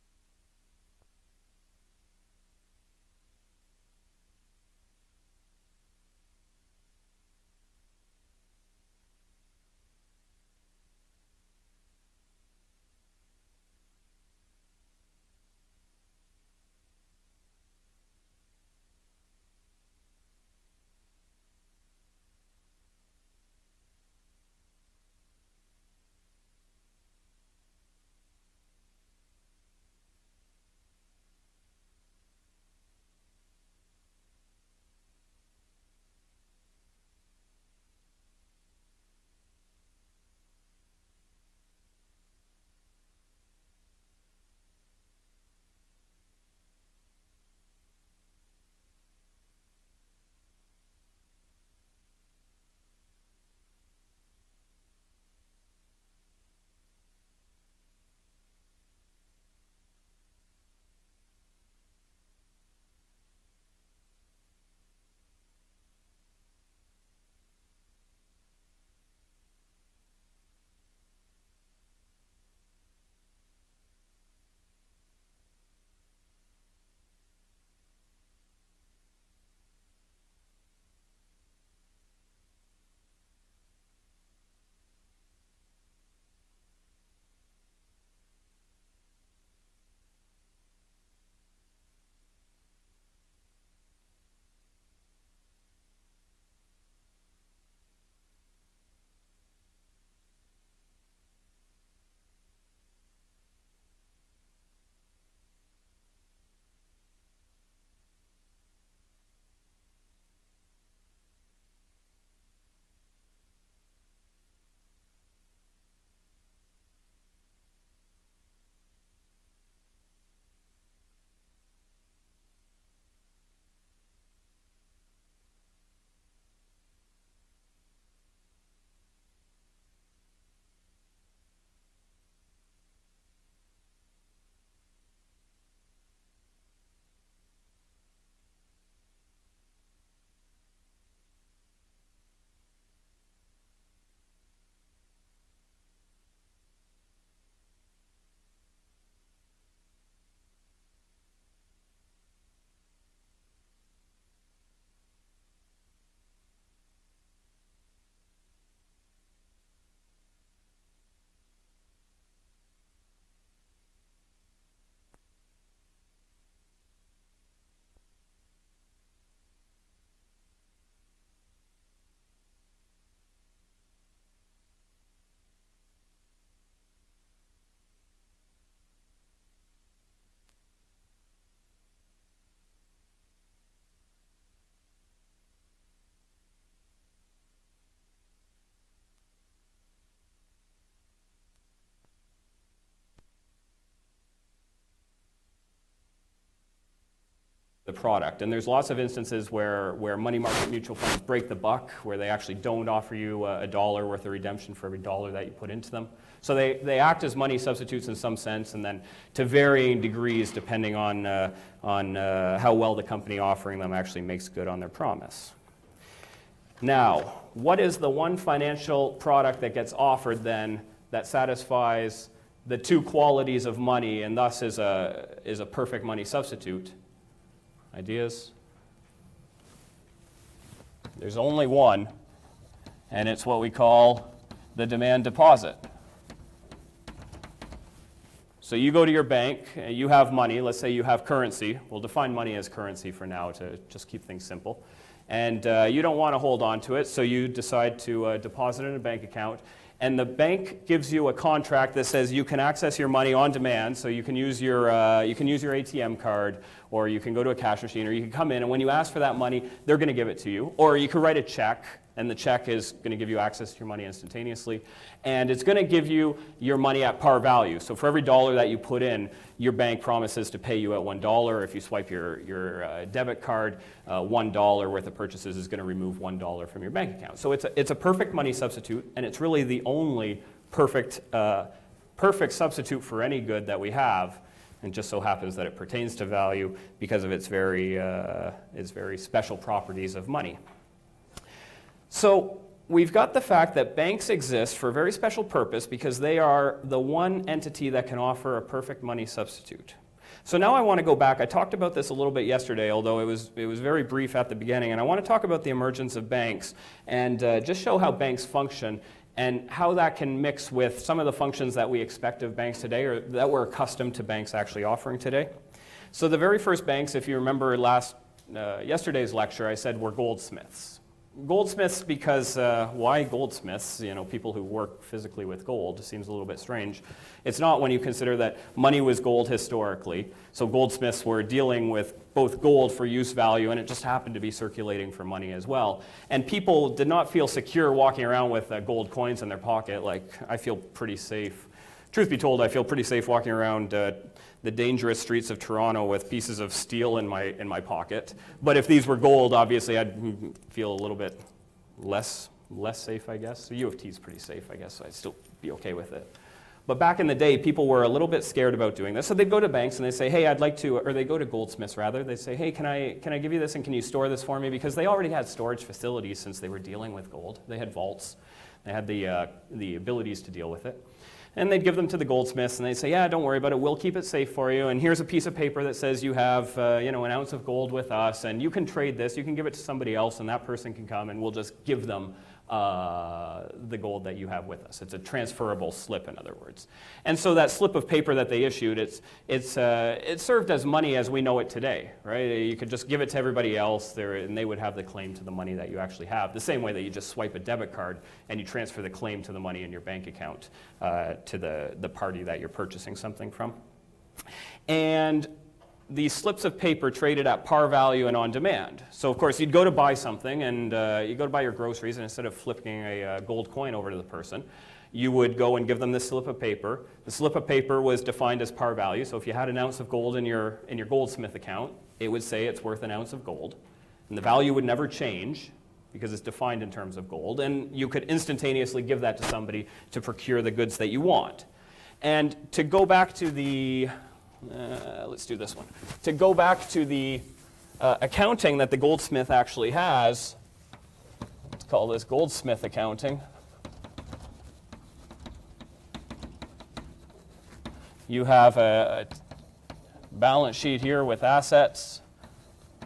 the product. And there's lots of instances where money market mutual funds break the buck, where they actually don't offer you $1 worth of redemption for every dollar that you put into them. So they act as money substitutes in some sense, and then to varying degrees depending on how well the company offering them actually makes good on their promise. Now, what is the one financial product that gets offered then that satisfies the two qualities of money and thus is a perfect money substitute? Ideas? There's only one, and it's what we call the demand deposit. So you go to your bank, you have money, let's say you have currency. We'll define money as currency for now to just keep things simple. And you don't want to hold on to it, so you decide to deposit it in a bank account. And the bank gives you a contract that says you can access your money on demand, so you can use your ATM card, or you can go to a cash machine, or you can come in, and when you ask for that money, they're going to give it to you. Or you can write a check, and the check is going to give you access to your money instantaneously. And it's going to give you your money at par value. So for every dollar that you put in, your bank promises to pay you at $1. If you swipe your debit card, $1 worth of purchases is going to remove $1 from your bank account. So it's a perfect money substitute, and it's really the only perfect substitute for any good that we have. And just so happens that it pertains to value because of its very special properties of money. So we've got the fact that banks exist for a very special purpose because they are the one entity that can offer a perfect money substitute. So now I want to go back. I talked about this a little bit yesterday, although it was very brief at the beginning, and I want to talk about the emergence of banks and just show how banks function and how that can mix with some of the functions that we expect of banks today or that we're accustomed to banks actually offering today. So the very first banks, if you remember yesterday's lecture, I said were goldsmiths. Goldsmiths because, why goldsmiths? You know, people who work physically with gold. Seems a little bit strange. It's not when you consider that money was gold historically. So goldsmiths were dealing with both gold for use value, and it just happened to be circulating for money as well. And people did not feel secure walking around with gold coins in their pocket. Like, I feel pretty safe. Truth be told, I feel pretty safe walking around the dangerous streets of Toronto with pieces of steel in my pocket. But if these were gold, obviously I'd feel a little bit less safe, I guess. So U of T is pretty safe, I guess, so I'd still be okay with it. But back in the day, people were a little bit scared about doing this. So they'd go to banks and they'd say, hey, I'd like to, or they go to goldsmiths rather. They'd say, hey, can I give you this and can you store this for me? Because they already had storage facilities since they were dealing with gold. They had vaults. They had the abilities to deal with it. And they'd give them to the goldsmiths, and they'd say, yeah, don't worry about it, we'll keep it safe for you, and here's a piece of paper that says you have an ounce of gold with us, and you can trade this, you can give it to somebody else, and that person can come, and we'll just give them the gold that you have with us. It's a transferable slip, in other words. And so that slip of paper that they issued, it served as money as we know it today, right? You could just give it to everybody else, and they would have the claim to the money that you actually have, the same way that you just swipe a debit card and you transfer the claim to the money in your bank account to the party that you're purchasing something from. And these slips of paper traded at par value and on demand. So of course you'd go to buy something and you go to buy your groceries, and instead of flipping a gold coin over to the person, you would go and give them this slip of paper. The slip of paper was defined as par value, so if you had an ounce of gold in your goldsmith account, it would say it's worth an ounce of gold. And the value would never change because it's defined in terms of gold, and you could instantaneously give that to somebody to procure the goods that you want. And to go back to the let's do this one. To go back to the accounting that the goldsmith actually has, let's call this goldsmith accounting. You have a balance sheet here with assets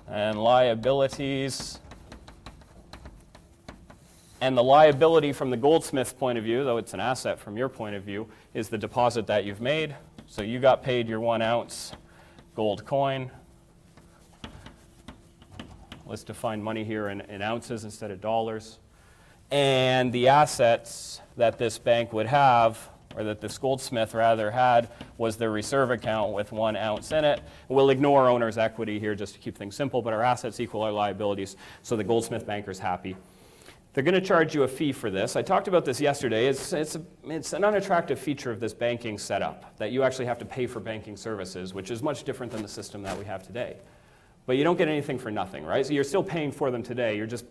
and liabilities. And the liability from the goldsmith's point of view, though it's an asset from your point of view, is the deposit that you've made. So you got paid your 1 ounce gold coin. Let's define money here in ounces instead of dollars. And the assets that this bank would have, or that this goldsmith rather had, was their reserve account with 1 ounce in it. We'll ignore owner's equity here just to keep things simple, but our assets equal our liabilities, so the goldsmith banker's happy. They're going to charge you a fee for this. I talked about this yesterday. It's an unattractive feature of this banking setup, that you actually have to pay for banking services, which is much different than the system that we have today. But you don't get anything for nothing, right? So you're still paying for them today. You're just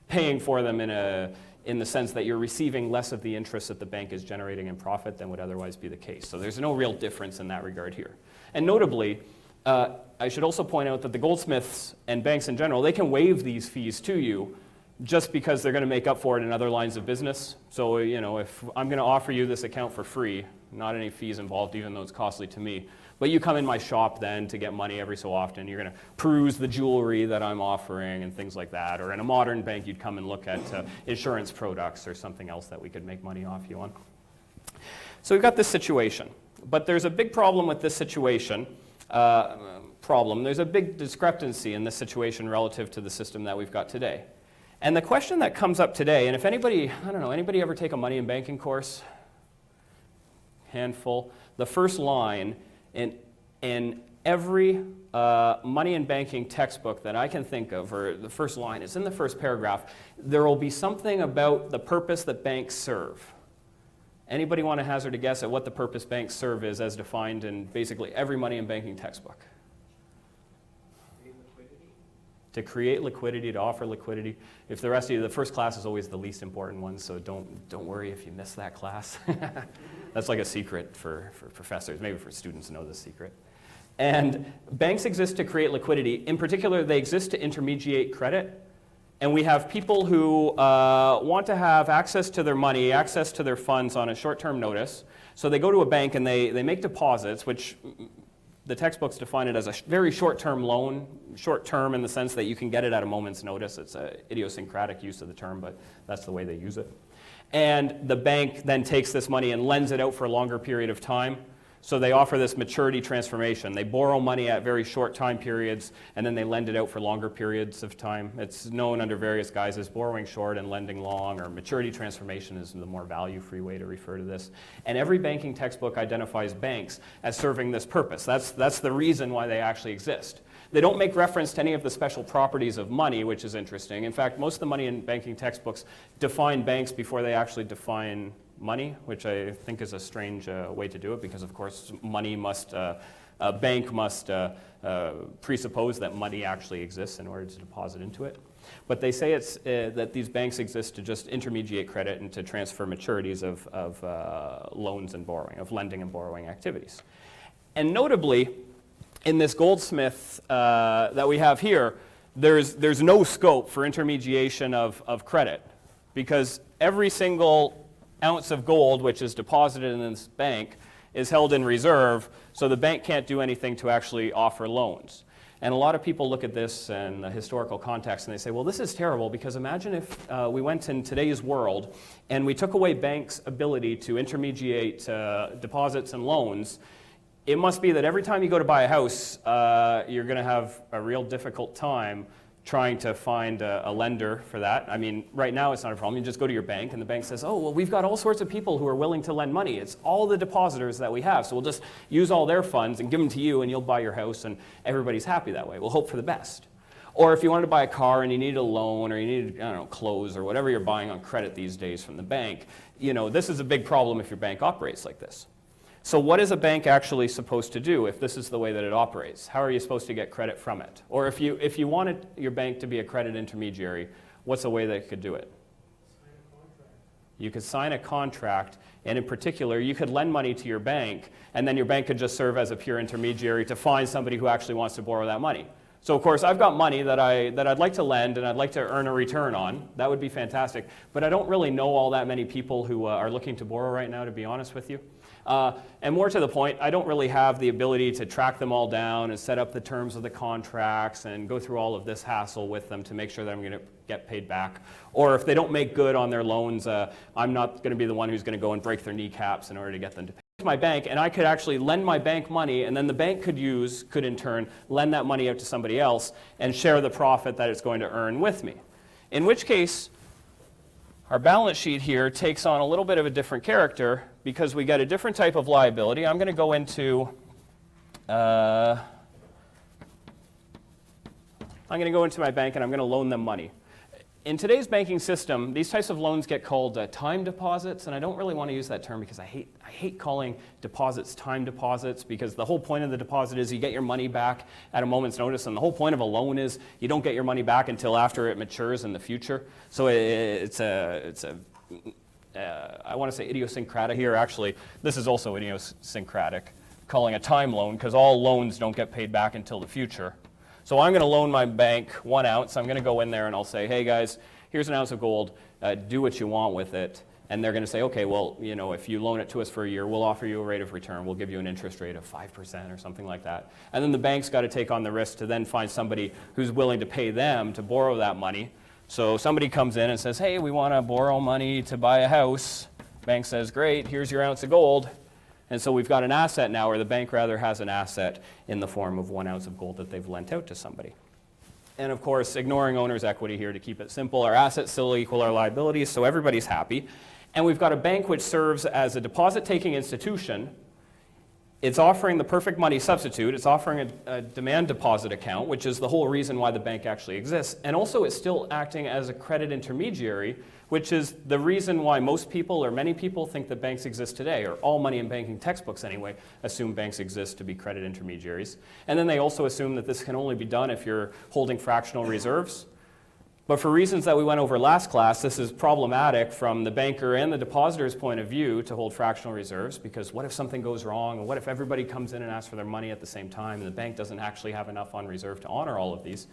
paying for them in the sense that you're receiving less of the interest that the bank is generating in profit than would otherwise be the case. So there's no real difference in that regard here. And notably, I should also point out that the goldsmiths and banks in general, they can waive these fees to you just because they're going to make up for it in other lines of business. So, if I'm going to offer you this account for free, not any fees involved, even though it's costly to me, but you come in my shop then to get money every so often, you're going to peruse the jewelry that I'm offering and things like that. Or in a modern bank, you'd come and look at insurance products or something else that we could make money off you on. So we've got this situation. But there's a big problem with this situation. There's a big discrepancy in this situation relative to the system that we've got today. And the question that comes up today, and if anybody, I don't know, anybody ever take a money and banking course? Handful. The first line in every money and banking textbook that I can think of, or the first line, it's in the first paragraph, there will be something about the purpose that banks serve. Anybody want to hazard a guess at what the purpose banks serve is as defined in basically every money and banking textbook? To create liquidity, to offer liquidity. If the rest of you, the first class is always the least important one, so don't worry if you miss that class. That's like a secret for professors. Maybe for students know this secret. And banks exist to create liquidity. In particular, they exist to intermediate credit. And we have people who want to have access to their money, access to their funds on a short-term notice. So they go to a bank and they make deposits, which the textbooks define it as a very short-term loan, short-term in the sense that you can get it at a moment's notice. It's an idiosyncratic use of the term, but that's the way they use it. And the bank then takes this money and lends it out for a longer period of time. So they offer this maturity transformation. They borrow money at very short time periods, and then they lend it out for longer periods of time. It's known under various guises, borrowing short and lending long, or maturity transformation is the more value-free way to refer to this. And every banking textbook identifies banks as serving this purpose. That's the reason why they actually exist. They don't make reference to any of the special properties of money, which is interesting. In fact, most of the money and banking textbooks define banks before they actually define money, which I think is a strange way to do it, because of course money must, a bank must presuppose that money actually exists in order to deposit into it. But they say it's that these banks exist to just intermediate credit and to transfer maturities of loans and borrowing, of lending and borrowing activities. And notably, in this goldsmith that we have here, there's no scope for intermediation of credit, because every single ounce of gold which is deposited in this bank is held in reserve, so the bank can't do anything to actually offer loans. And a lot of people look at this in the historical context and they say, well, this is terrible, because imagine if we went in today's world and we took away banks' ability to intermediate deposits and loans. It must be that every time you go to buy a house, you're going to have a real difficult time trying to find a lender for that. I mean, right now it's not a problem. You just go to your bank and the bank says, oh, well, we've got all sorts of people who are willing to lend money. It's all the depositors that we have. So we'll just use all their funds and give them to you and you'll buy your house and everybody's happy that way. We'll hope for the best. Or if you wanted to buy a car and you needed a loan or you needed, I don't know, clothes or whatever you're buying on credit these days from the bank, you know, this is a big problem if your bank operates like this. So what is a bank actually supposed to do if this is the way that it operates? How are you supposed to get credit from it? Or if you wanted your bank to be a credit intermediary, what's a way that it could do it? Sign a contract. You could sign a contract, and in particular, you could lend money to your bank, and then your bank could just serve as a pure intermediary to find somebody who actually wants to borrow that money. So of course, I've got money that I'd like to lend and I'd like to earn a return on. That would be fantastic. But I don't really know all that many people who are looking to borrow right now, to be honest with you. And more to the point, I don't really have the ability to track them all down and set up the terms of the contracts and go through all of this hassle with them to make sure that I'm going to get paid back. Or if they don't make good on their loans, I'm not going to be the one who's going to go and break their kneecaps in order to get them to pay my bank, and I could actually lend my bank money, and then the bank could in turn lend that money out to somebody else and share the profit that it's going to earn with me. In which case, our balance sheet here takes on a little bit of a different character because we get a different type of liability. I'm going to go into my bank and I'm going to loan them money. In today's banking system, these types of loans get called time deposits, and I don't really want to use that term because I hate calling deposits time deposits, because the whole point of the deposit is you get your money back at a moment's notice, and the whole point of a loan is you don't get your money back until after it matures in the future. So it's I want to say idiosyncratic here. Actually, this is also idiosyncratic, calling a time loan, because all loans don't get paid back until the future. So I'm going to loan my bank 1 ounce. I'm going to go in there and I'll say, hey guys, here's an ounce of gold. Do what you want with it. And they're going to say, okay, well, you know, if you loan it to us for a year, we'll offer you a rate of return. We'll give you an interest rate of 5% or something like that. And then the bank's got to take on the risk to then find somebody who's willing to pay them to borrow that money. So somebody comes in and says, hey, we want to borrow money to buy a house. Bank says, great, here's your ounce of gold. And so we've got an asset now, or the bank rather has an asset in the form of 1 ounce of gold that they've lent out to somebody. And of course, ignoring owner's equity here to keep it simple, our assets still equal our liabilities, so everybody's happy. And we've got a bank which serves as a deposit-taking institution. It's offering the perfect money substitute. It's offering a demand deposit account, which is the whole reason why the bank actually exists. And also it's still acting as a credit intermediary, which is the reason why most people, or many people, think that banks exist today, or all money and banking textbooks anyway, assume banks exist to be credit intermediaries. And then they also assume that this can only be done if you're holding fractional reserves. But for reasons that we went over last class, this is problematic from the banker and the depositor's point of view to hold fractional reserves, because what if something goes wrong, and what if everybody comes in and asks for their money at the same time, and the bank doesn't actually have enough on reserve to honor all of these?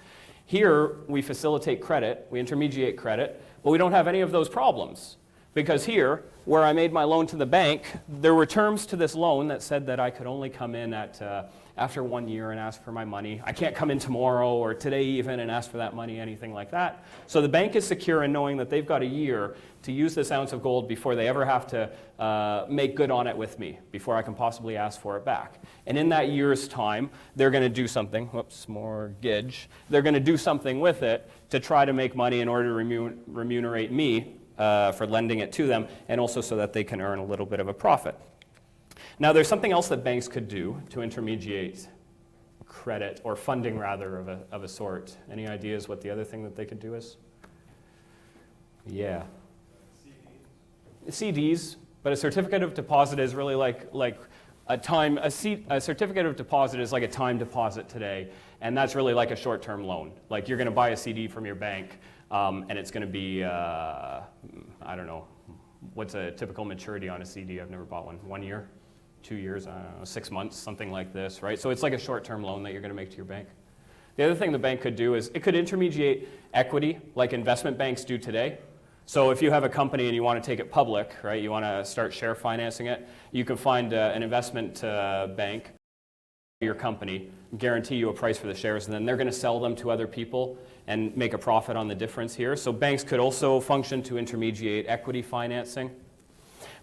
Here, we facilitate credit, we intermediate credit, but we don't have any of those problems. Because here, where I made my loan to the bank, there were terms to this loan that said that I could only come in after 1 year and ask for my money. I can't come in tomorrow or today even and ask for that money, anything like that. So the bank is secure in knowing that they've got a year to use this ounce of gold before they ever have to make good on it with me, before I can possibly ask for it back. And in that year's time, they're going to do something, mortgage, they're going to do something with it to try to make money in order to remunerate me for lending it to them, and also so that they can earn a little bit of a profit. Now, there's something else that banks could do to intermediate credit, or funding rather, of a sort. Any ideas what the other thing that they could do is? Yeah. CDs, but a certificate of deposit is really like a certificate of deposit is like a time deposit today, and that's really like a short-term loan. Like you're going to buy a CD from your bank, and it's going to be, I don't know, what's a typical maturity on a CD? I've never bought one. 1 year? 2 years, 6 months, something like this, right? So it's like a short-term loan that you're going to make to your bank. The other thing the bank could do is it could intermediate equity like investment banks do today. So if you have a company and you want to take it public, right, you want to start share financing it, you can find an investment bank, your company, guarantee you a price for the shares, and then they're going to sell them to other people and make a profit on the difference here. So banks could also function to intermediate equity financing.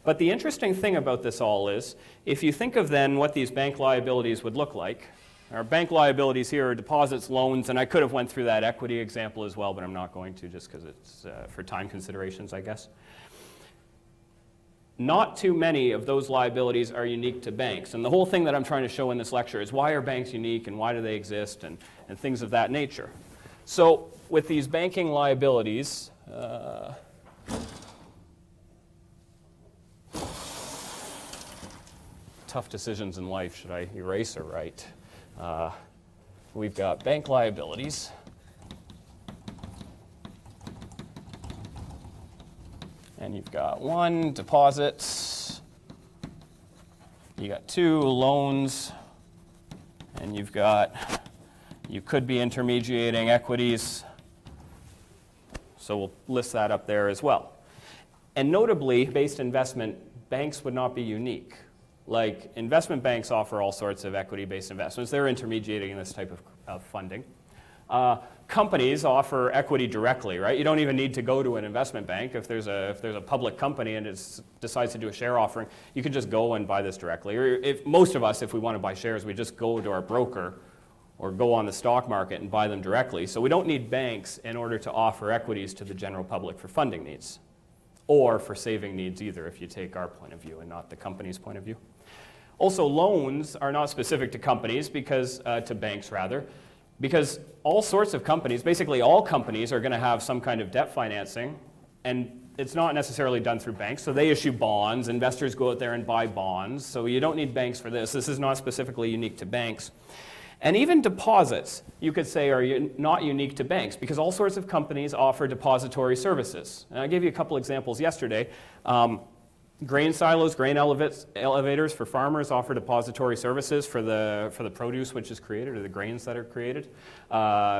But the interesting thing about this all is, if you think of then what these bank liabilities would look like, our bank liabilities here are deposits, loans, and I could have went through that equity example as well, but I'm not going to just because it's for time considerations, I guess. Not too many of those liabilities are unique to banks. And the whole thing that I'm trying to show in this lecture is why are banks unique and why do they exist and things of that nature. So with these banking liabilities, tough decisions in life, should I erase or write? We've got bank liabilities. And you've got 1, deposits. You got 2, loans. And you could be intermediating equities. So we'll list that up there as well. And notably, based investment, banks would not be unique. Like investment banks offer all sorts of equity-based investments. They're intermediating this type of funding. Companies offer equity directly, right? You don't even need to go to an investment bank. If there's a public company and it decides to do a share offering, you can just go and buy this directly. Or if most of us, if we want to buy shares, we just go to our broker or go on the stock market and buy them directly. So we don't need banks in order to offer equities to the general public for funding needs or for saving needs either, if you take our point of view and not the company's point of view. Also, loans are not specific to companies to banks rather, because all sorts of companies, basically all companies, are going to have some kind of debt financing, and it's not necessarily done through banks. So they issue bonds. Investors go out there and buy bonds. So you don't need banks for this. This is not specifically unique to banks. And even deposits, you could say, are not unique to banks, because all sorts of companies offer depository services. And I gave you a couple examples yesterday. Grain silos, grain elevators for farmers offer depository services for the produce which is created, or the grains that are created.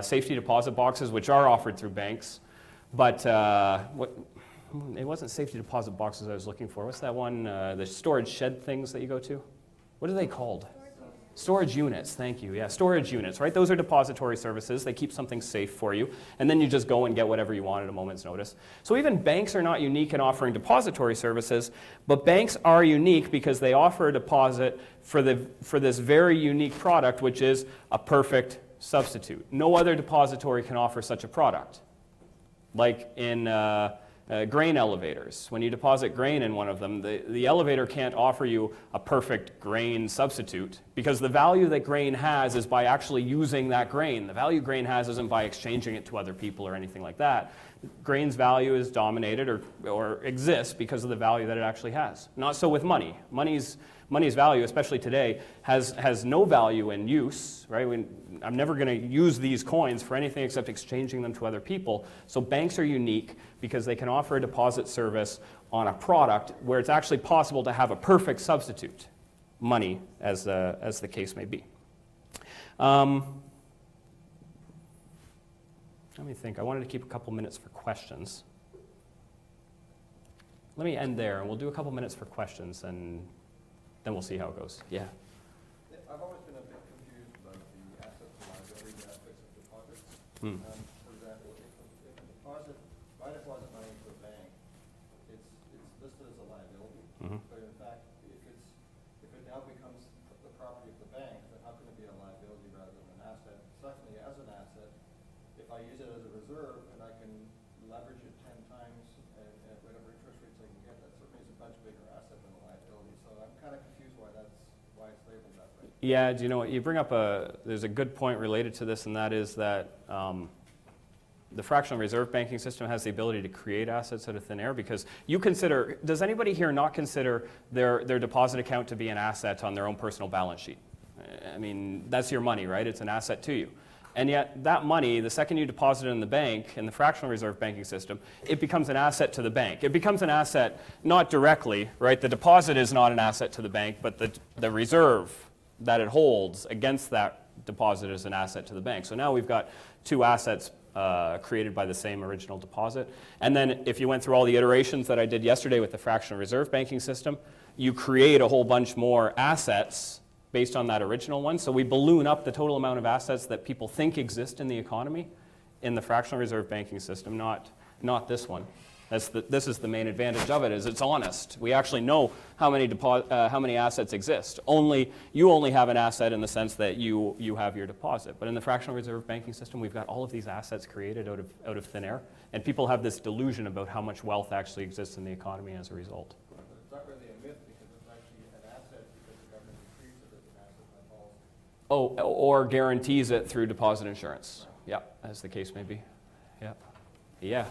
Safety deposit boxes, which are offered through banks. But it wasn't safety deposit boxes I was looking for. What's that one, the storage shed things that you go to? What are they called? Storage units, thank you. Yeah, storage units, right? Those are depository services. They keep something safe for you, and then you just go and get whatever you want at a moment's notice. So even banks are not unique in offering depository services, but banks are unique because they offer a deposit for this very unique product, which is a perfect substitute. No other depository can offer such a product. Like in grain elevators. When you deposit grain in one of them, the elevator can't offer you a perfect grain substitute because the value that grain has is by actually using that grain. The value grain has isn't by exchanging it to other people or anything like that. Grain's value is dominated or exists because of the value that it actually has. Not so with money. Money's value, especially today, has no value in use, right? I'm never going to use these coins for anything except exchanging them to other people. So banks are unique because they can offer a deposit service on a product where it's actually possible to have a perfect substitute, money, as the case may be. Let me think. I wanted to keep a couple minutes for questions. Let me end there, and we'll do a couple minutes for questions, and then we'll see how it goes. Yeah. I've always been a bit confused about the assets and liability aspects of deposits. Hmm. For example, if I deposit money into a bank, it's listed as a liability. Mhm. But in fact, if it now becomes the property of the bank, then how can it be a liability rather than an asset? Secondly, as an asset, if I use it as a reserve and I can leverage it 10 times at whatever interest rates I can get, that certainly is a much bigger asset than a liability. So I'm kind of confused why it's labeled that way. Yeah, do you know what? You bring up there's a good point related to this, and that is that the fractional reserve banking system has the ability to create assets out of thin air because does anybody here not consider their deposit account to be an asset on their own personal balance sheet? I mean, that's your money, right? It's an asset to you. And yet that money, the second you deposit it in the bank, in the fractional reserve banking system, it becomes an asset to the bank. It becomes an asset not directly, right? The deposit is not an asset to the bank, but the reserve that it holds against that deposit is an asset to the bank. So now we've got two assets created by the same original deposit. And then if you went through all the iterations that I did yesterday with the fractional reserve banking system, you create a whole bunch more assets based on that original one. So we balloon up the total amount of assets that people think exist in the economy in the fractional reserve banking system, not this one. This is the main advantage of it, is it's honest. We actually know how many assets exist. You only have an asset in the sense that you have your deposit. But in the fractional reserve banking system, we've got all of these assets created out of thin air. And people have this delusion about how much wealth actually exists in the economy as a result. But it's not really a myth because it's actually an asset because the government treats it as an asset by policy. Oh, or guarantees it through deposit insurance. Yeah, as the case may be. Yeah. Yeah.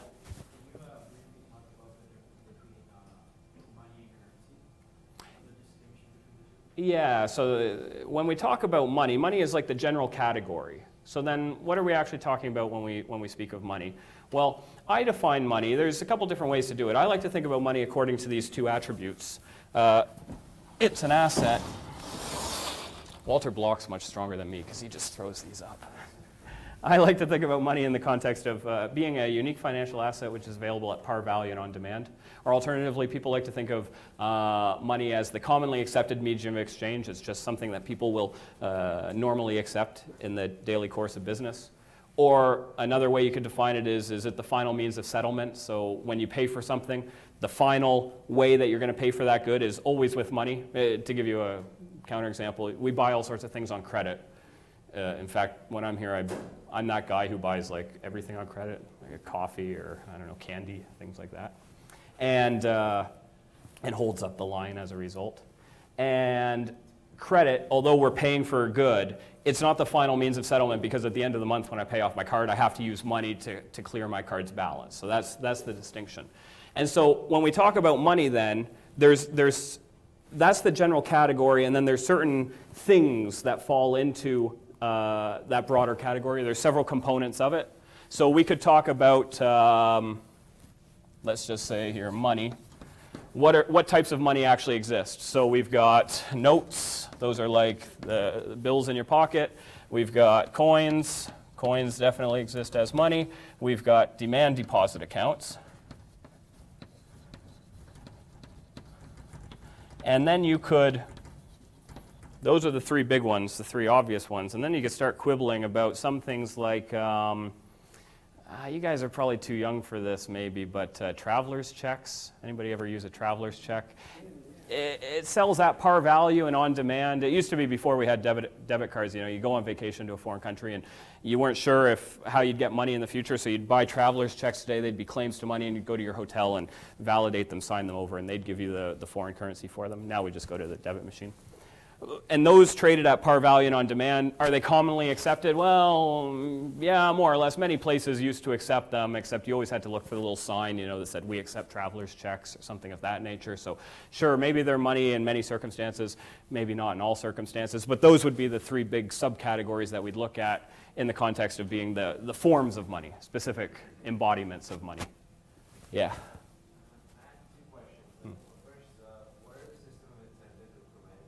Yeah, so when we talk about money, money is like the general category. So then what are we actually talking about when we speak of money? Well, I define money. There's a couple different ways to do it. I like to think about money according to these two attributes. It's an asset. Walter Block's much stronger than me because he just throws these up. I like to think about money in the context of being a unique financial asset which is available at par value and on demand. Or alternatively, people like to think of money as the commonly accepted medium of exchange. It's just something that people will normally accept in the daily course of business. Or another way you could define it is it the final means of settlement? So when you pay for something, the final way that you're going to pay for that good is always with money. To give you a counterexample, we buy all sorts of things on credit. In fact, when I'm here, I'm that guy who buys like everything on credit, like a coffee or, I don't know, candy, things like that. And holds up the line as a result. And credit, although we're paying for a good, it's not the final means of settlement because at the end of the month when I pay off my card, I have to use money to clear my card's balance. So that's the distinction. And so when we talk about money then, that's the general category, and then there's certain things that fall into that broader category. There's several components of it. So we could talk about, let's just say here, money. What types of money actually exist? So we've got notes. Those are like the bills in your pocket. We've got coins. Coins definitely exist as money. We've got demand deposit accounts. And then you could those are the three big ones, the three obvious ones. And then you can start quibbling about some things like, you guys are probably too young for this maybe, but traveler's checks. Anybody ever use a traveler's check? It sells at par value and on demand. It used to be before we had debit cards. You know, you go on vacation to a foreign country and you weren't sure how you'd get money in the future, so you'd buy traveler's checks today. They'd be claims to money, and you'd go to your hotel and validate them, sign them over, and they'd give you the foreign currency for them. Now we just go to the debit machine. And those traded at par value and on demand, are they commonly accepted? Well, yeah, more or less. Many places used to accept them, except you always had to look for the little sign, you know, that said, we accept traveler's checks or something of that nature. So sure, maybe they're money in many circumstances, maybe not in all circumstances, but those would be the three big subcategories that we'd look at in the context of being the forms of money, specific embodiments of money. Yeah. I have two questions. First, what are the system of incentives to prevent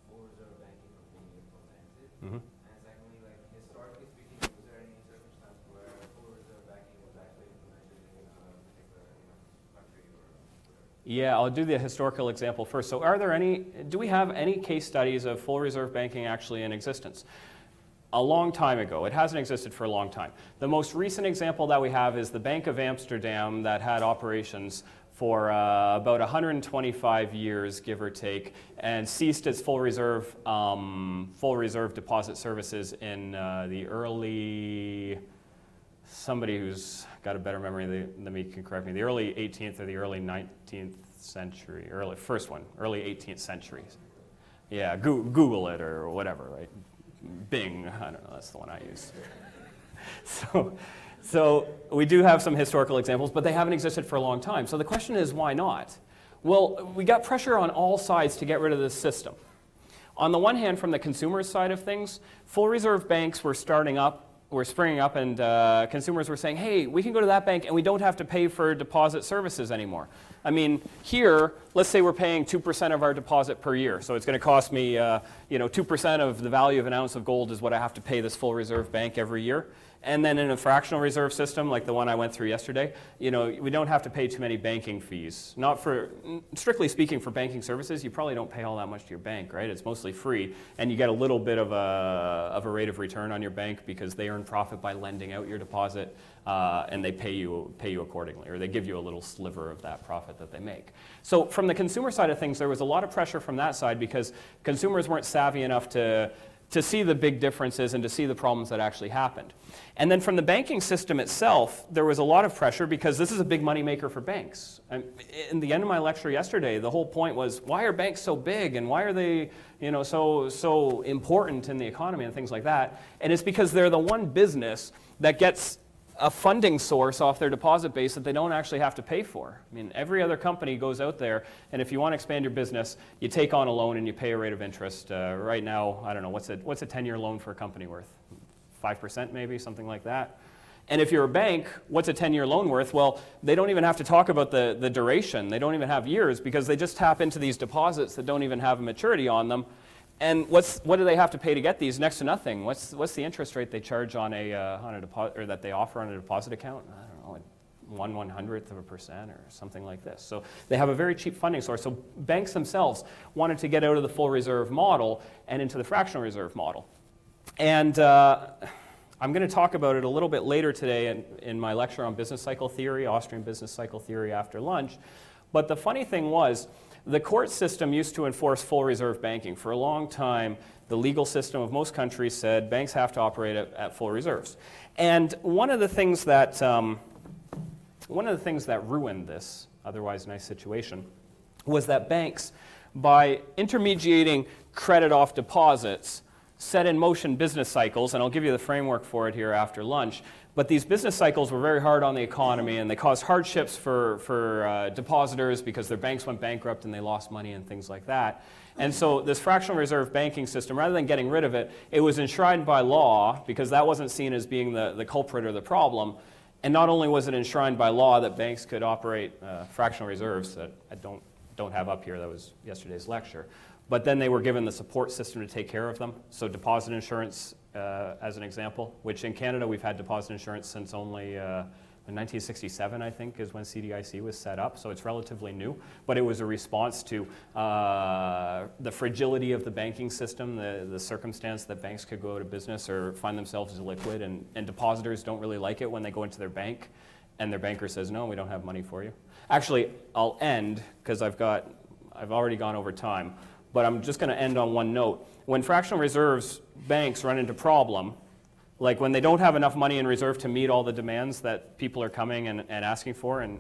full reserve banking from being implemented? Mm-hmm. And secondly, like historically speaking, was there any circumstance where full reserve banking was actually implemented in a particular country or whatever? Yeah, I'll do the historical example first. So do we have any case studies of full reserve banking actually in existence? A long time ago. It hasn't existed for a long time. The most recent example that we have is the Bank of Amsterdam that had operations for about 125 years, give or take, and ceased its full reserve deposit services in the early, somebody who's got a better memory than me can correct me, the early 18th or the early 19th century, early 18th century. Yeah, Google it or whatever, right? Bing, I don't know, that's the one I use. So we do have some historical examples, but they haven't existed for a long time. So the question is, why not? Well, we got pressure on all sides to get rid of this system. On the one hand, from the consumer side of things, full reserve banks were springing up, and consumers were saying, hey, we can go to that bank and we don't have to pay for deposit services anymore. I mean, here, let's say we're paying 2% of our deposit per year. So it's going to cost me, 2% of the value of an ounce of gold is what I have to pay this full reserve bank every year. And then in a fractional reserve system, like the one I went through yesterday, we don't have to pay too many banking fees. Strictly speaking, for banking services, you probably don't pay all that much to your bank, right? It's mostly free, and you get a little bit of a rate of return on your bank because they earn profit by lending out your deposit, and they pay you accordingly, or they give you a little sliver of that profit that they make. So from the consumer side of things, there was a lot of pressure from that side because consumers weren't savvy enough to see the big differences and to see the problems that actually happened. And then from the banking system itself, there was a lot of pressure because this is a big money maker for banks. In the end of my lecture yesterday, the whole point was, why are banks so big and why are they so important in the economy and things like that? And it's because they're the one business that gets a funding source off their deposit base that they don't actually have to pay for. I mean, every other company goes out there, and if you want to expand your business, you take on a loan and you pay a rate of interest. Right now, I don't know, what's a 10-year loan for a company worth? 5% maybe, something like that. And if you're a bank, what's a 10-year loan worth? Well, they don't even have to talk about the duration. They don't even have years because they just tap into these deposits that don't even have a maturity on them. And what do they have to pay to get these? Next to nothing. What's the interest rate they charge on a deposit, or that they offer on a deposit account? I don't know, 1/100% or something like this. So they have a very cheap funding source. So banks themselves wanted to get out of the full reserve model and into the fractional reserve model. And I'm going to talk about it a little bit later today in my lecture on business cycle theory, Austrian business cycle theory after lunch. But the funny thing was, the court system used to enforce full reserve banking. For a long time, the legal system of most countries said banks have to operate at full reserves. And one of the things that ruined this otherwise nice situation was that banks, by intermediating credit off deposits, set in motion business cycles, and I'll give you the framework for it here after lunch, but these business cycles were very hard on the economy, and they caused hardships for depositors because their banks went bankrupt and they lost money and things like that. And so this fractional reserve banking system, rather than getting rid of it, it was enshrined by law because that wasn't seen as being the culprit or the problem. And not only was it enshrined by law that banks could operate fractional reserves that I don't have up here, that was yesterday's lecture, but then they were given the support system to take care of them. So deposit insurance, as an example, which in Canada we've had deposit insurance since only In 1967, I think, is when CDIC was set up, so it's relatively new. But it was a response to the fragility of the banking system, the circumstance that banks could go out of business or find themselves illiquid, and depositors don't really like it when they go into their bank, and their banker says, no, we don't have money for you. Actually, I'll end, because I've already gone over time, but I'm just going to end on one note. When fractional reserves banks run into problem, like when they don't have enough money in reserve to meet all the demands that people are coming and asking for in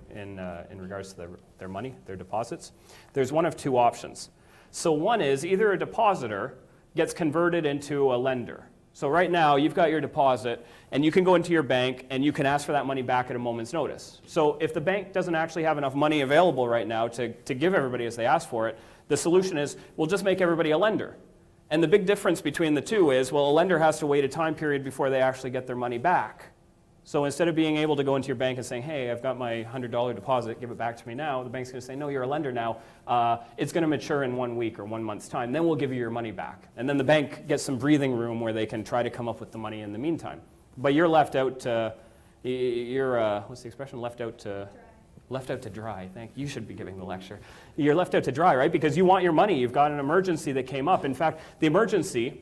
regards to their money, their deposits, there's one of two options. So one is either a depositor gets converted into a lender. So right now you've got your deposit and you can go into your bank and you can ask for that money back at a moment's notice. So if the bank doesn't actually have enough money available right now to give everybody as they ask for it, the solution is we'll just make everybody a lender. And the big difference between the two is, well, a lender has to wait a time period before they actually get their money back. So instead of being able to go into your bank and saying, hey, I've got my $100 deposit, give it back to me now, the bank's going to say, no, you're a lender now. It's going to mature in 1 week or 1 month's time. Then we'll give you your money back. And then the bank gets some breathing room where they can try to come up with the money in the meantime. But you're left out to, what's the expression, left out to dry. You should be giving the lecture. You're left out to dry, right? Because you want your money. You've got an emergency that came up. In fact, the emergency,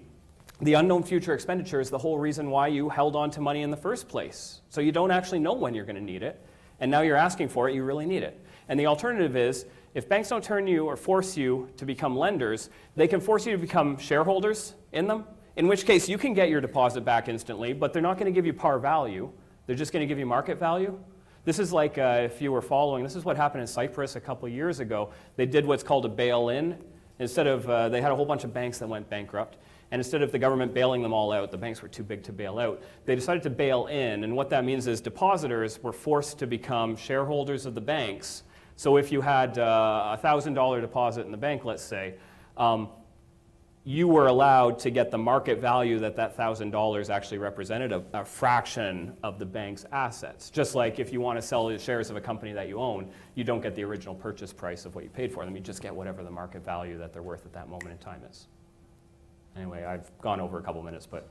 the unknown future expenditure, is the whole reason why you held on to money in the first place. So you don't actually know when you're going to need it. And now you're asking for it, you really need it. And the alternative is, if banks don't turn you or force you to become lenders, they can force you to become shareholders in them, in which case you can get your deposit back instantly, but they're not going to give you par value. They're just going to give you market value. This is like, if you were following, this is what happened in Cyprus a couple years ago. They did what's called a bail-in. Instead of, they had a whole bunch of banks that went bankrupt. And instead of the government bailing them all out, the banks were too big to bail out, they decided to bail in. And what that means is depositors were forced to become shareholders of the banks. So if you had a $1,000 deposit in the bank, let's say, you were allowed to get the market value that $1,000 actually represented, a fraction of the bank's assets. Just like if you want to sell the shares of a company that you own, you don't get the original purchase price of what you paid for them. You just get whatever the market value that they're worth at that moment in time is. Anyway, I've gone over a couple minutes, but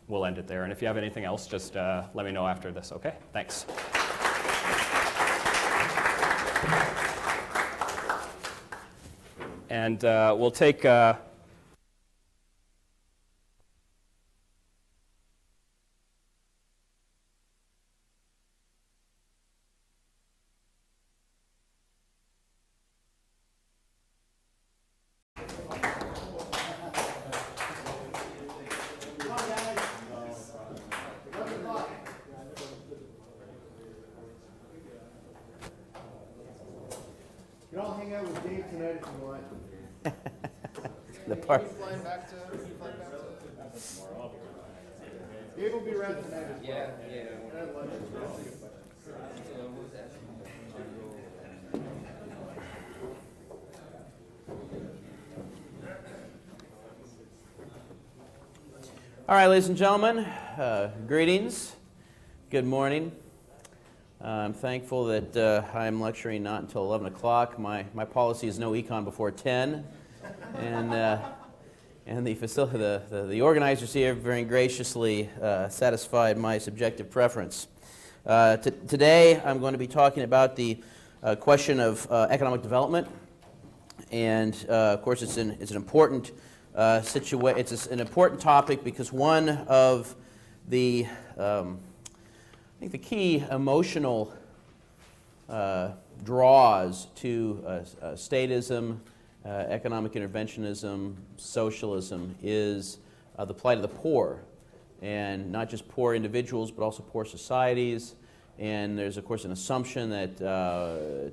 we'll end it there. And if you have anything else, just let me know after this, okay? Thanks. And we'll take... You can all hang out with Dave tonight if you want. The part. Dave will be around tonight as well. Yeah. And at lunch as well. All right, ladies and gentlemen, greetings. Good morning. I'm thankful that I'm lecturing not until 11 o'clock. My policy is no econ before 10. And the organizers here very graciously satisfied my subjective preference. Today I'm going to be talking about the question of economic development. And of course it's an important it's an important topic because one of the I think the key emotional draws to statism, economic interventionism, socialism is the plight of the poor, and not just poor individuals but also poor societies. And there's of course an assumption that to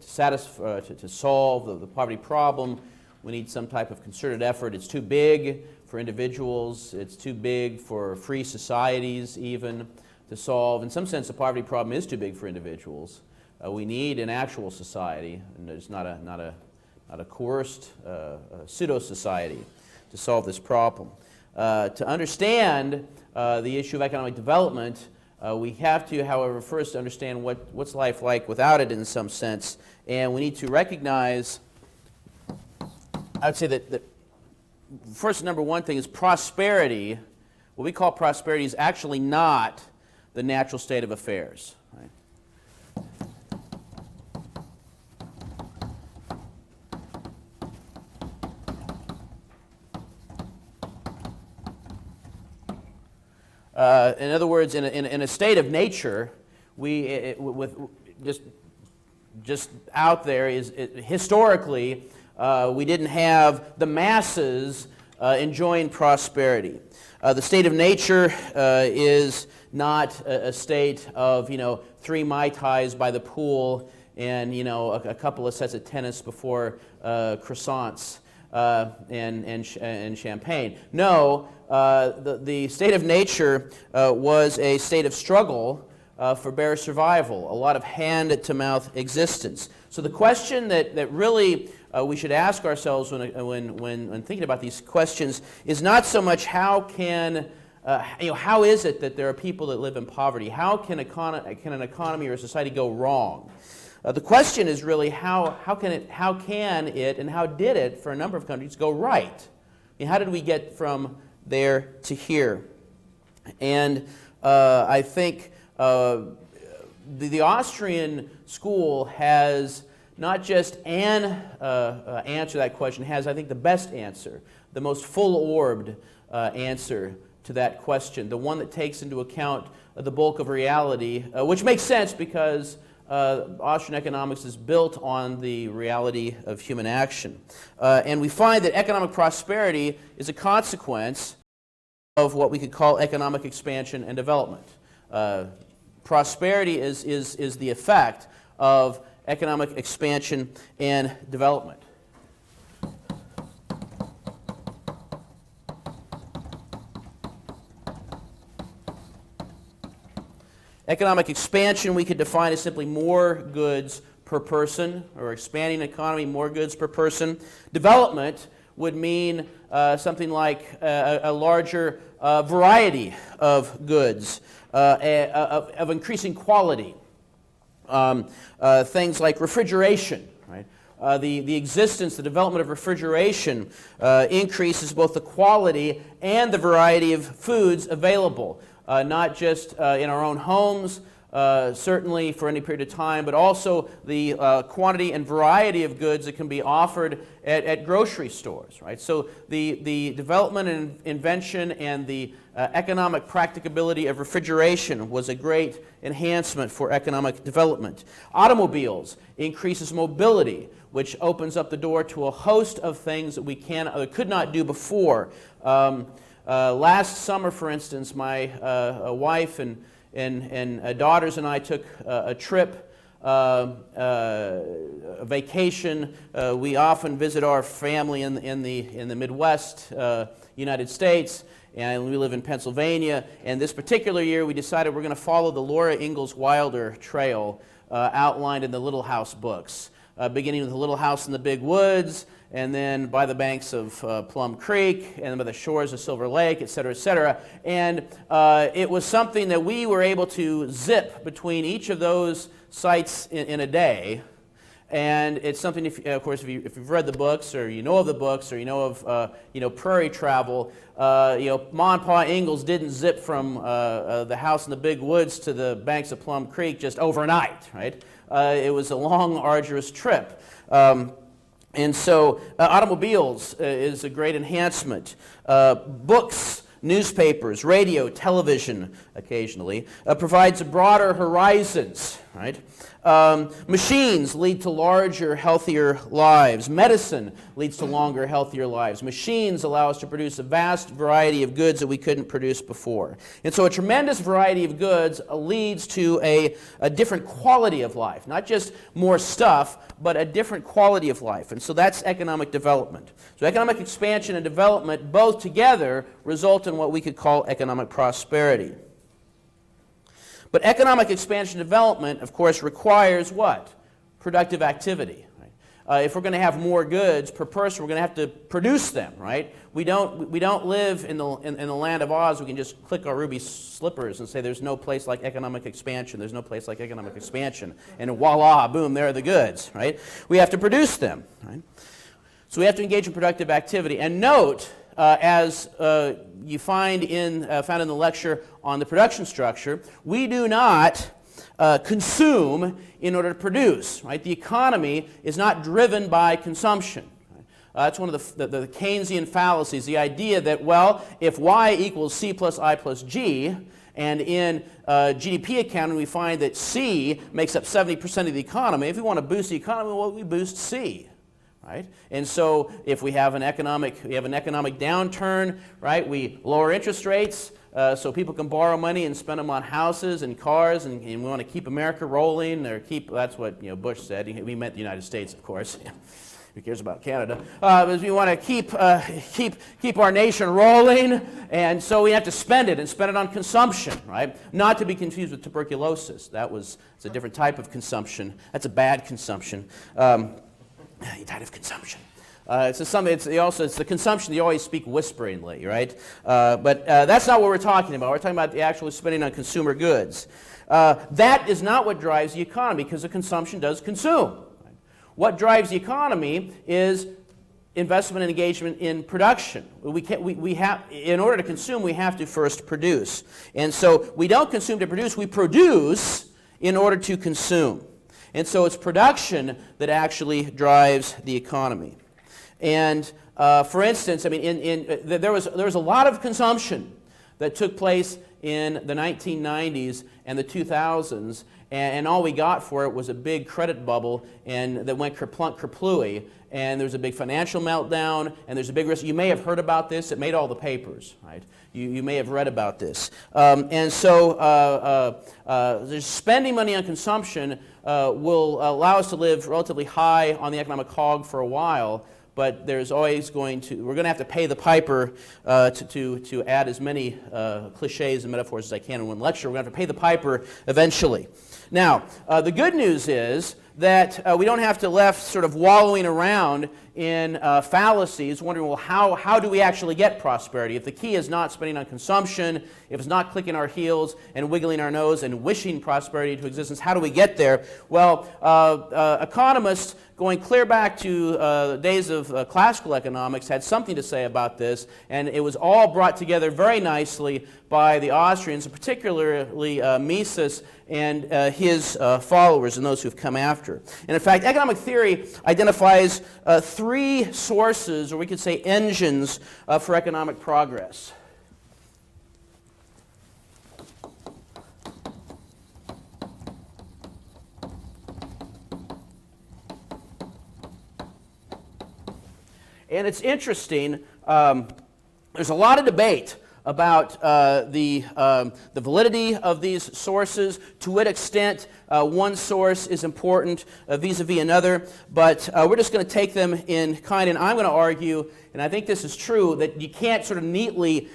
solve the poverty problem we need some type of concerted effort. It's too big for individuals, it's too big for free societies even to solve. In some sense, the poverty problem is too big for individuals. We need an actual society, and it's not a coerced pseudo-society to solve this problem. To understand the issue of economic development, we have to, however, first understand what's life like without it in some sense, and we need to recognize, I would say that first, number one thing is prosperity. What we call prosperity is actually not the natural state of affairs. Right? In other words, in a state of nature, just out there historically, we didn't have the masses enjoying prosperity. The state of nature is not a state of 3 Mai Tais by the pool and a couple of sets of tennis before croissants and champagne. No, the state of nature was a state of struggle for bare survival, a lot of hand-to-mouth existence. So the question that really we should ask ourselves when thinking about these questions is not so much how is it that there are people that live in poverty? How can an economy or a society go wrong? The question is really how can it and how did it for a number of countries go right? I mean, how did we get from there to here? And I think the Austrian school has not just an answer to that question, has, I think, the best answer, the most full-orbed answer to that question, the one that takes into account the bulk of reality, which makes sense because Austrian economics is built on the reality of human action. And we find that economic prosperity is a consequence of what we could call economic expansion and development. Prosperity is the effect of economic expansion and development. Economic expansion we could define as simply more goods per person, or expanding economy, more goods per person. Development would mean something like a larger variety of goods, of increasing quality. Things like refrigeration, right? The existence, the development of refrigeration increases both the quality and the variety of foods available. Not just in our own homes, certainly for any period of time, but also the quantity and variety of goods that can be offered at grocery stores, right? So the development and invention and the economic practicability of refrigeration was a great enhancement for economic development. Automobiles increases mobility, which opens up the door to a host of things that we could not do before. Last summer, for instance, my wife and daughters and I took a trip, a vacation. We often visit our family in the Midwest United States, and we live in Pennsylvania. And this particular year, we decided we're going to follow the Laura Ingalls Wilder trail outlined in the Little House books, beginning with the Little House in the Big Woods, and then by the banks of Plum Creek, and by the shores of Silver Lake, et cetera, et cetera. And it was something that we were able to zip between each of those sites in a day. And it's something, of course, if you've read the books, or you know of the books, or you know of prairie travel, Ma and Pa Ingalls didn't zip from the house in the Big Woods to the banks of Plum Creek just overnight, right? It was a long, arduous trip. And so automobiles is a great enhancement. Books, newspapers, radio, television occasionally provides broader horizons, right? Machines lead to larger, healthier lives. Medicine leads to longer, healthier lives. Machines allow us to produce a vast variety of goods that we couldn't produce before. And so a tremendous variety of goods leads to a different quality of life. Not just more stuff, but a different quality of life. And so that's economic development. So economic expansion and development both together result in what we could call economic prosperity. But economic expansion and development, of course, requires what? Productive activity. Right? If we're going to have more goods per person, we're going to have to produce them, right? We don't live in the land of Oz. We can just click our ruby slippers and say there's no place like economic expansion. There's no place like economic expansion. And voila, boom, there are the goods, right? We have to produce them, right? So we have to engage in productive activity. And note, as you found in the lecture on the production structure, we do not consume in order to produce. Right? The economy is not driven by consumption. That's one of the Keynesian fallacies, the idea that, well, if y equals c plus I plus g, and in GDP accounting we find that C makes up 70% of the economy, if we want to boost the economy, well, we boost C. Right? And so if we have an economic downturn, right, we lower interest rates so people can borrow money and spend them on houses and cars, and we want to keep America rolling, or that's what Bush said. We meant the United States, of course. Who cares about Canada? Because we want to keep our nation rolling, and so we have to spend it, and spend it on consumption, right? Not to be confused with tuberculosis. It's a different type of consumption. That's a bad consumption. He died of consumption. It's the consumption you always speak whisperingly, right? But that's not what we're talking about. We're talking about the actual spending on consumer goods. That is not what drives the economy, because the consumption does consume. What drives the economy is investment and engagement in production. In order to consume, we have to first produce. And so we don't consume to produce, we produce in order to consume. And so it's production that actually drives the economy. And for instance, I mean, there was a lot of consumption that took place in the 1990s and the 2000s, and all we got for it was a big credit bubble and that went kerplunk kerplooey, and there was a big financial meltdown, and there's a big risk. You may have heard about this. It made all the papers, right? You may have read about this. And so spending money on consumption will allow us to live relatively high on the economic hog for a while, but there's always we're going to have to pay the piper to add as many cliches and metaphors as I can in one lecture. We're going to have to pay the piper eventually. Now, the good news is that we don't have to left sort of wallowing around in fallacies, wondering, well, how do we actually get prosperity? If the key is not spending on consumption, if it's not clicking our heels and wiggling our nose and wishing prosperity into existence, how do we get there? Well, economists going clear back to the days of classical economics had something to say about this, and it was all brought together very nicely by the Austrians, particularly Mises and his followers and those who've come after. And in fact, economic theory identifies three sources, or we could say engines, for economic progress. And it's interesting, there's a lot of debate about the validity of these sources, to what extent one source is important vis-a-vis another, but we're just going to take them in kind, and I'm going to argue, and I think this is true, that you can't sort of neatly,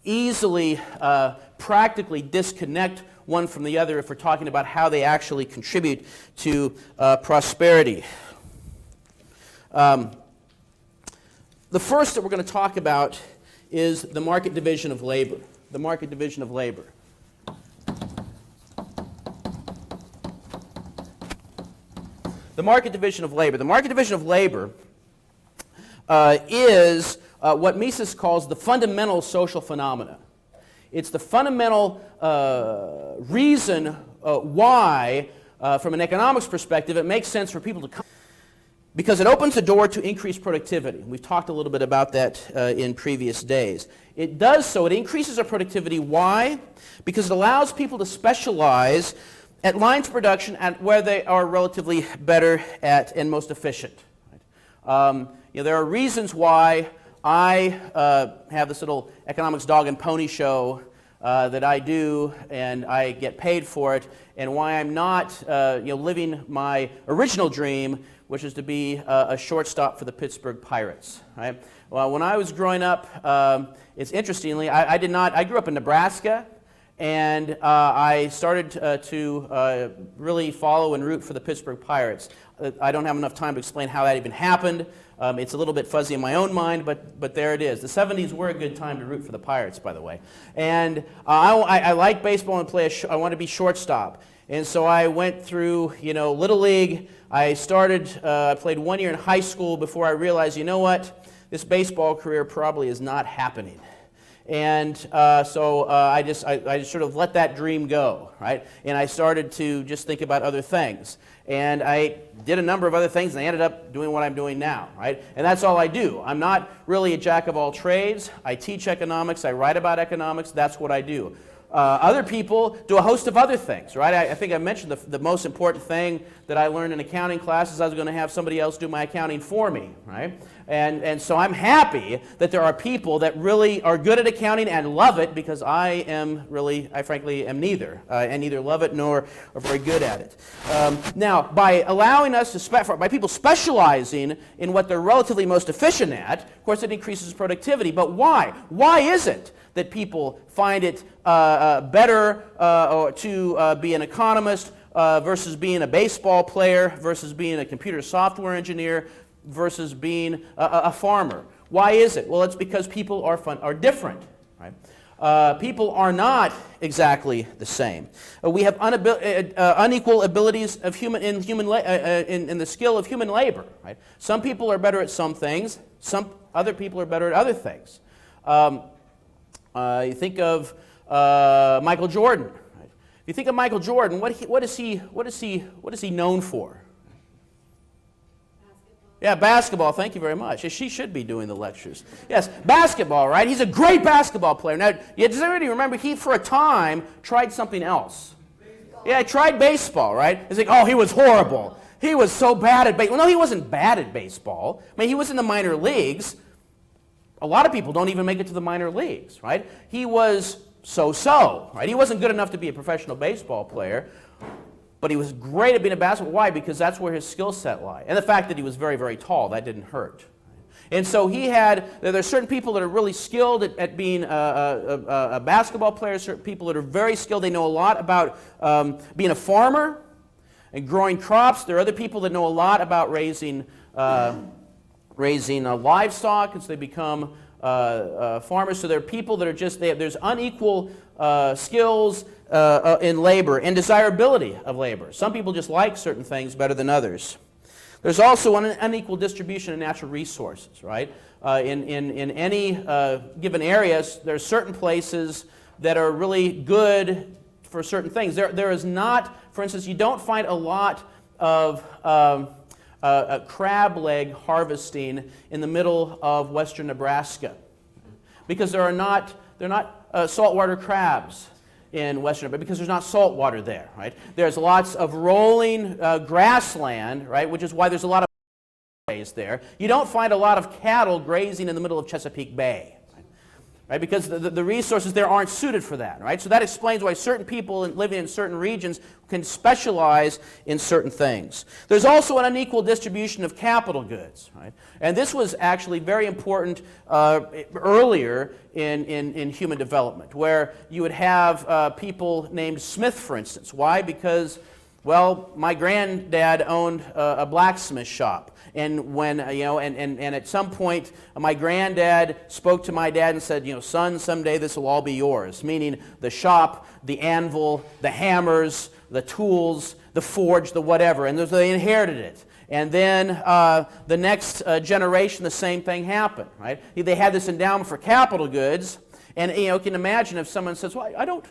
easily, practically disconnect one from the other if we're talking about how they actually contribute to prosperity. The first that we're going to talk about is the market division of labor. The market division of labor. The market division of labor. The market division of labor is what Mises calls the fundamental social phenomena. It's the fundamental reason why, from an economics perspective, it makes sense for people to come. Because it opens the door to increased productivity. We've talked a little bit about that in previous days. It does so, it increases our productivity. Why? Because it allows people to specialize at lines of production at where they are relatively better at and most efficient. There are reasons why I have this little economics dog and pony show that I do, and I get paid for it, and why I'm not living my original dream, which is to be a shortstop for the Pittsburgh Pirates. Right? Well, when I was growing up, it's interestingly, I grew up in Nebraska, and I started to really follow and root for the Pittsburgh Pirates. I don't have enough time to explain how that even happened. It's a little bit fuzzy in my own mind, but there it is. The 70s were a good time to root for the Pirates, by the way. And I like baseball and I want to be shortstop. And so I went through, Little League. I played 1 year in high school before I realized, you know what, this baseball career probably is not happening. And so I just sort of let that dream go, right? And I started to just think about other things. And I did a number of other things, and I ended up doing what I'm doing now, right? And that's all I do. I'm not really a jack of all trades. I teach economics. I write about economics. That's what I do. Other people do a host of other things, right? I think I mentioned the most important thing that I learned in accounting class is I was going to have somebody else do my accounting for me, right? And so I'm happy that there are people that really are good at accounting and love it, because I frankly am neither. I neither love it nor are very good at it. Now, by allowing us to, by people specializing in what they're relatively most efficient at, of course it increases productivity. But why? Why is it that people find it better to be an economist versus being a baseball player versus being a computer software engineer versus being a farmer? Why is it? Well, it's because people are different, right? People are not exactly the same. We have unequal abilities of in the skill of human labor, right? Some people are better at some things. Some other people are better at other things. You think of Michael Jordan. Right? If you think of Michael Jordan, what is he known for? Yeah, basketball. Thank you very much. She should be doing the lectures. Yes, basketball, right? He's a great basketball player. Now, does everybody remember he, for a time, tried something else? Baseball. Yeah, he tried baseball, right? It's like, oh, he was horrible. He was so bad at baseball. Well, no, he wasn't bad at baseball. I mean, he was in the minor leagues. A lot of people don't even make it to the minor leagues, right? He was so-so, right? He wasn't good enough to be a professional baseball player, but he was great at being a basketball. Why? Because that's where his skill set lied. And the fact that he was very, very tall, that didn't hurt. And so there's certain people that are really skilled at being a basketball player, certain people that are very skilled. They know a lot about being a farmer and growing crops. There are other people that know a lot about raising livestock, and so they become farmers. So there are people that are there's unequal skills in labor and desirability of labor. Some people just like certain things better than others. There's also an unequal distribution of natural resources, right? In any given areas, there are certain places that are really good for certain things. There is not, for instance, you don't find a lot of crab leg harvesting in the middle of western Nebraska, because they're not saltwater crabs in western Nebraska, because there's not salt water there, right? There's lots of rolling grassland, right, which is why there's a lot of raised there. You don't find a lot of cattle grazing in the middle of Chesapeake Bay, right? Because the resources there aren't suited for that, right? So that explains why certain people living in certain regions can specialize in certain things. There's also an unequal distribution of capital goods, right? And this was actually very important earlier in human development, where you would have people named Smith, for instance. Why? Because, well, my granddad owned a blacksmith shop. And when, and at some point, my granddad spoke to my dad and said, son, someday this will all be yours. Meaning the shop, the anvil, the hammers, the tools, the forge, the whatever. And they inherited it. And then the next generation, the same thing happened, right? They had this endowment for capital goods. And you can imagine if someone says, well, I don't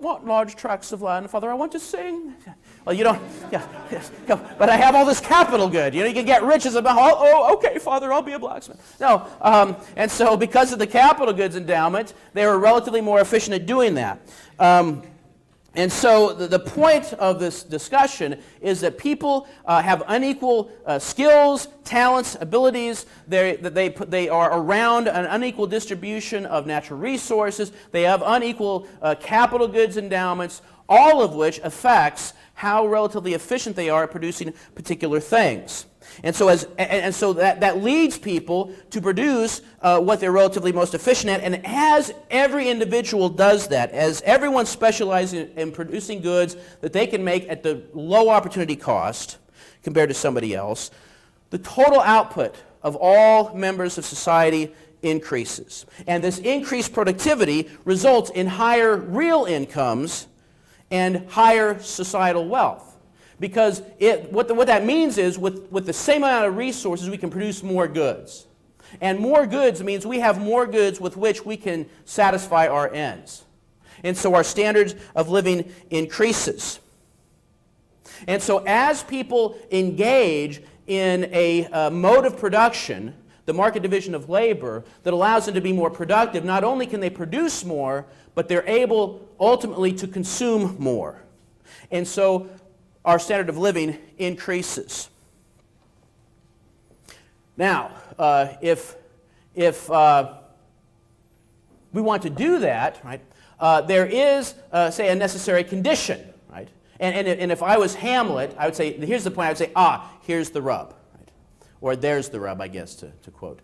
want large tracts of land, Father, I want to sing. Well, you don't, but I have all this capital good. You can get rich as a, okay, Father, I'll be a blacksmith. No, and so because of the capital goods endowment, they were relatively more efficient at doing that. And so the point of this discussion is that people have unequal skills, talents, abilities. They are around an unequal distribution of natural resources. They have unequal capital goods endowments, all of which affects how relatively efficient they are at producing particular things. And so that leads people to produce what they're relatively most efficient at. And as every individual does that, as everyone specializes in producing goods that they can make at the low opportunity cost compared to somebody else, the total output of all members of society increases. And this increased productivity results in higher real incomes and higher societal wealth. Because what that means is with the same amount of resources, we can produce more goods. And more goods means we have more goods with which we can satisfy our ends. And so our standards of living increases. And so as people engage in a mode of production, the market division of labor, that allows them to be more productive, not only can they produce more, but they're able ultimately to consume more. And so our standard of living increases. Now, if we want to do that, right, there is, say, a necessary condition, right? And if I was Hamlet, I would say, here's the point, I would say, here's the rub. Right? Or there's the rub, I guess, to quote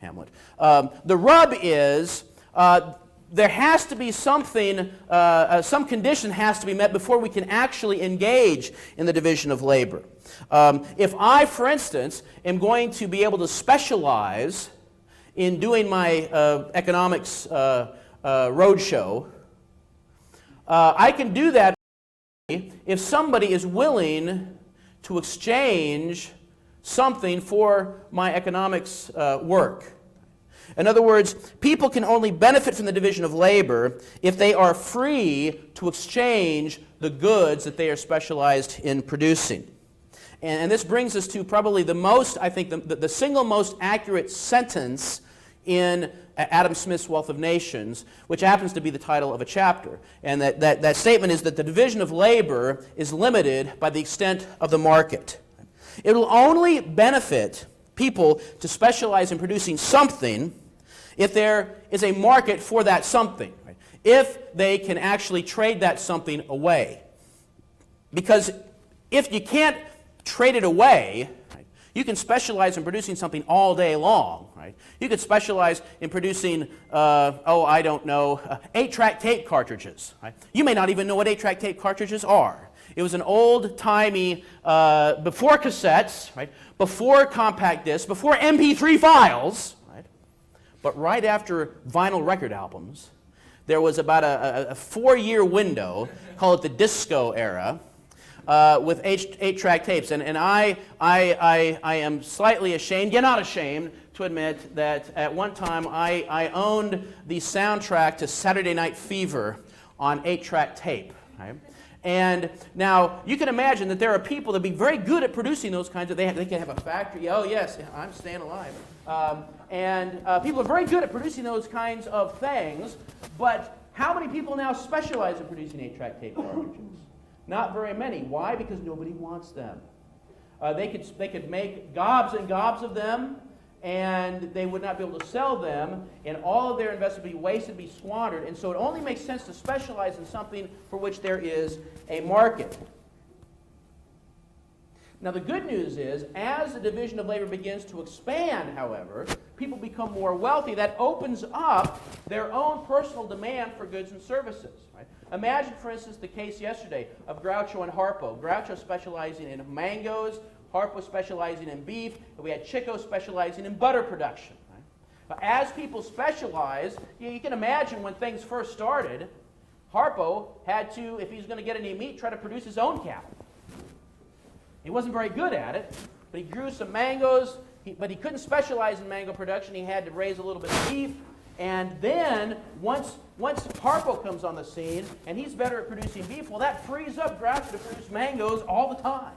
Hamlet. The rub is there has to be something, some condition has to be met before we can actually engage in the division of labor. If I, for instance, am going to be able to specialize in doing my economics roadshow, I can do that if somebody is willing to exchange something for my economics work. In other words, people can only benefit from the division of labor if they are free to exchange the goods that they are specialized in producing. And this brings us to probably the most, I think, the single most accurate sentence in Adam Smith's Wealth of Nations, which happens to be the title of a chapter. And that statement is that the division of labor is limited by the extent of the market. It will only benefit people to specialize in producing something if there is a market for that something, right? If they can actually trade that something away. Because if you can't trade it away, right, you can specialize in producing something all day long. Right? You could specialize in producing, 8-track tape cartridges. Right? You may not even know what 8-track tape cartridges are. It was an old-timey, before cassettes, right? Before compact discs, before MP3 files, right? But right after vinyl record albums, there was about a 4-year window, call it the disco era, with 8-track tapes. And I am slightly ashamed, yet not ashamed, to admit that at one time I owned the soundtrack to Saturday Night Fever on 8-track tape. Right? And now you can imagine that there are people that be very good at producing those kinds of, they can have a factory, oh yes, I'm staying alive. People are very good at producing those kinds of things, but how many people now specialize in producing 8-track tape cartridges? Not very many. Why? Because nobody wants them. They could make gobs and gobs of them, and they would not be able to sell them, and all of their investment would be wasted, be squandered. And so it only makes sense to specialize in something for which there is a market. Now the good news is, as the division of labor begins to expand, however, people become more wealthy. That opens up their own personal demand for goods and services. Right? Imagine, for instance, the case yesterday of Groucho and Harpo. Groucho specializing in mangoes, Harpo specializing in beef, and we had Chico specializing in butter production. Right? As people specialize, you can imagine when things first started, Harpo had to, if he was going to get any meat, try to produce his own cattle. He wasn't very good at it, but he grew some mangoes, but he couldn't specialize in mango production. He had to raise a little bit of beef. And then, once Harpo comes on the scene, and he's better at producing beef, well, that frees up Groucho to produce mangoes all the time.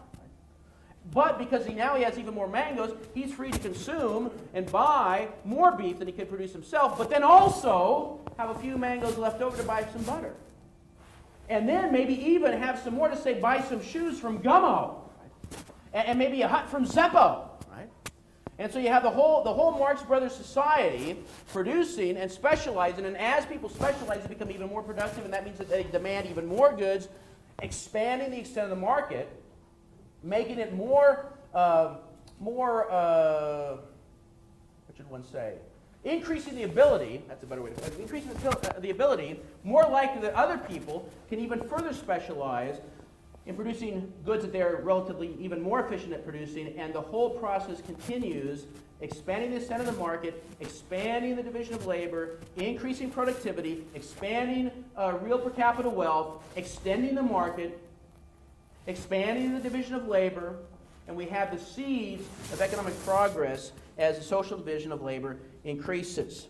But because now he has even more mangoes, he's free to consume and buy more beef than he could produce himself, but then also have a few mangoes left over to buy some butter. And then maybe even have some more to say, buy some shoes from Gummo. Right? And maybe a hut from Zeppo. Right? And so you have the whole Marx Brothers Society producing and specializing, and as people specialize, they become even more productive, and that means that they demand even more goods, expanding the extent of the market, making it more, what should one say? Increasing the ability, that's a better way to put it, increasing the ability, more likely that other people can even further specialize in producing goods that they're relatively even more efficient at producing, and the whole process continues, expanding the extent of the market, expanding the division of labor, increasing productivity, expanding real per capita wealth, extending the market, expanding the division of labor, and we have the seeds of economic progress as the social division of labor increases.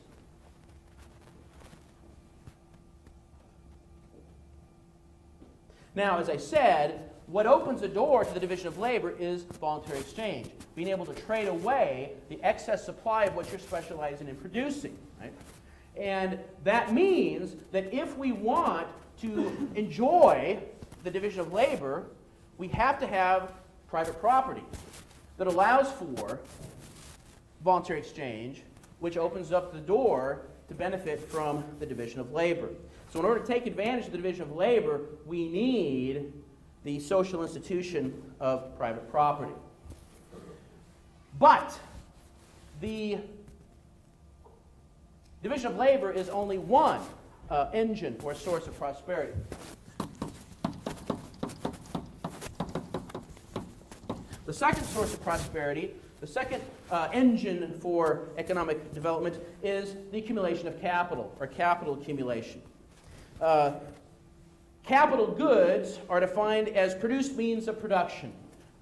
Now, as I said, what opens the door to the division of labor is voluntary exchange, being able to trade away the excess supply of what you're specializing in producing. Right? And that means that if we want to enjoy the division of labor, we have to have private property that allows for voluntary exchange, which opens up the door to benefit from the division of labor. So in order to take advantage of the division of labor, we need the social institution of private property. But the division of labor is only one engine or source of prosperity. The second source of prosperity, the second engine for economic development, is the accumulation of capital, or capital accumulation. Capital goods are defined as produced means of production.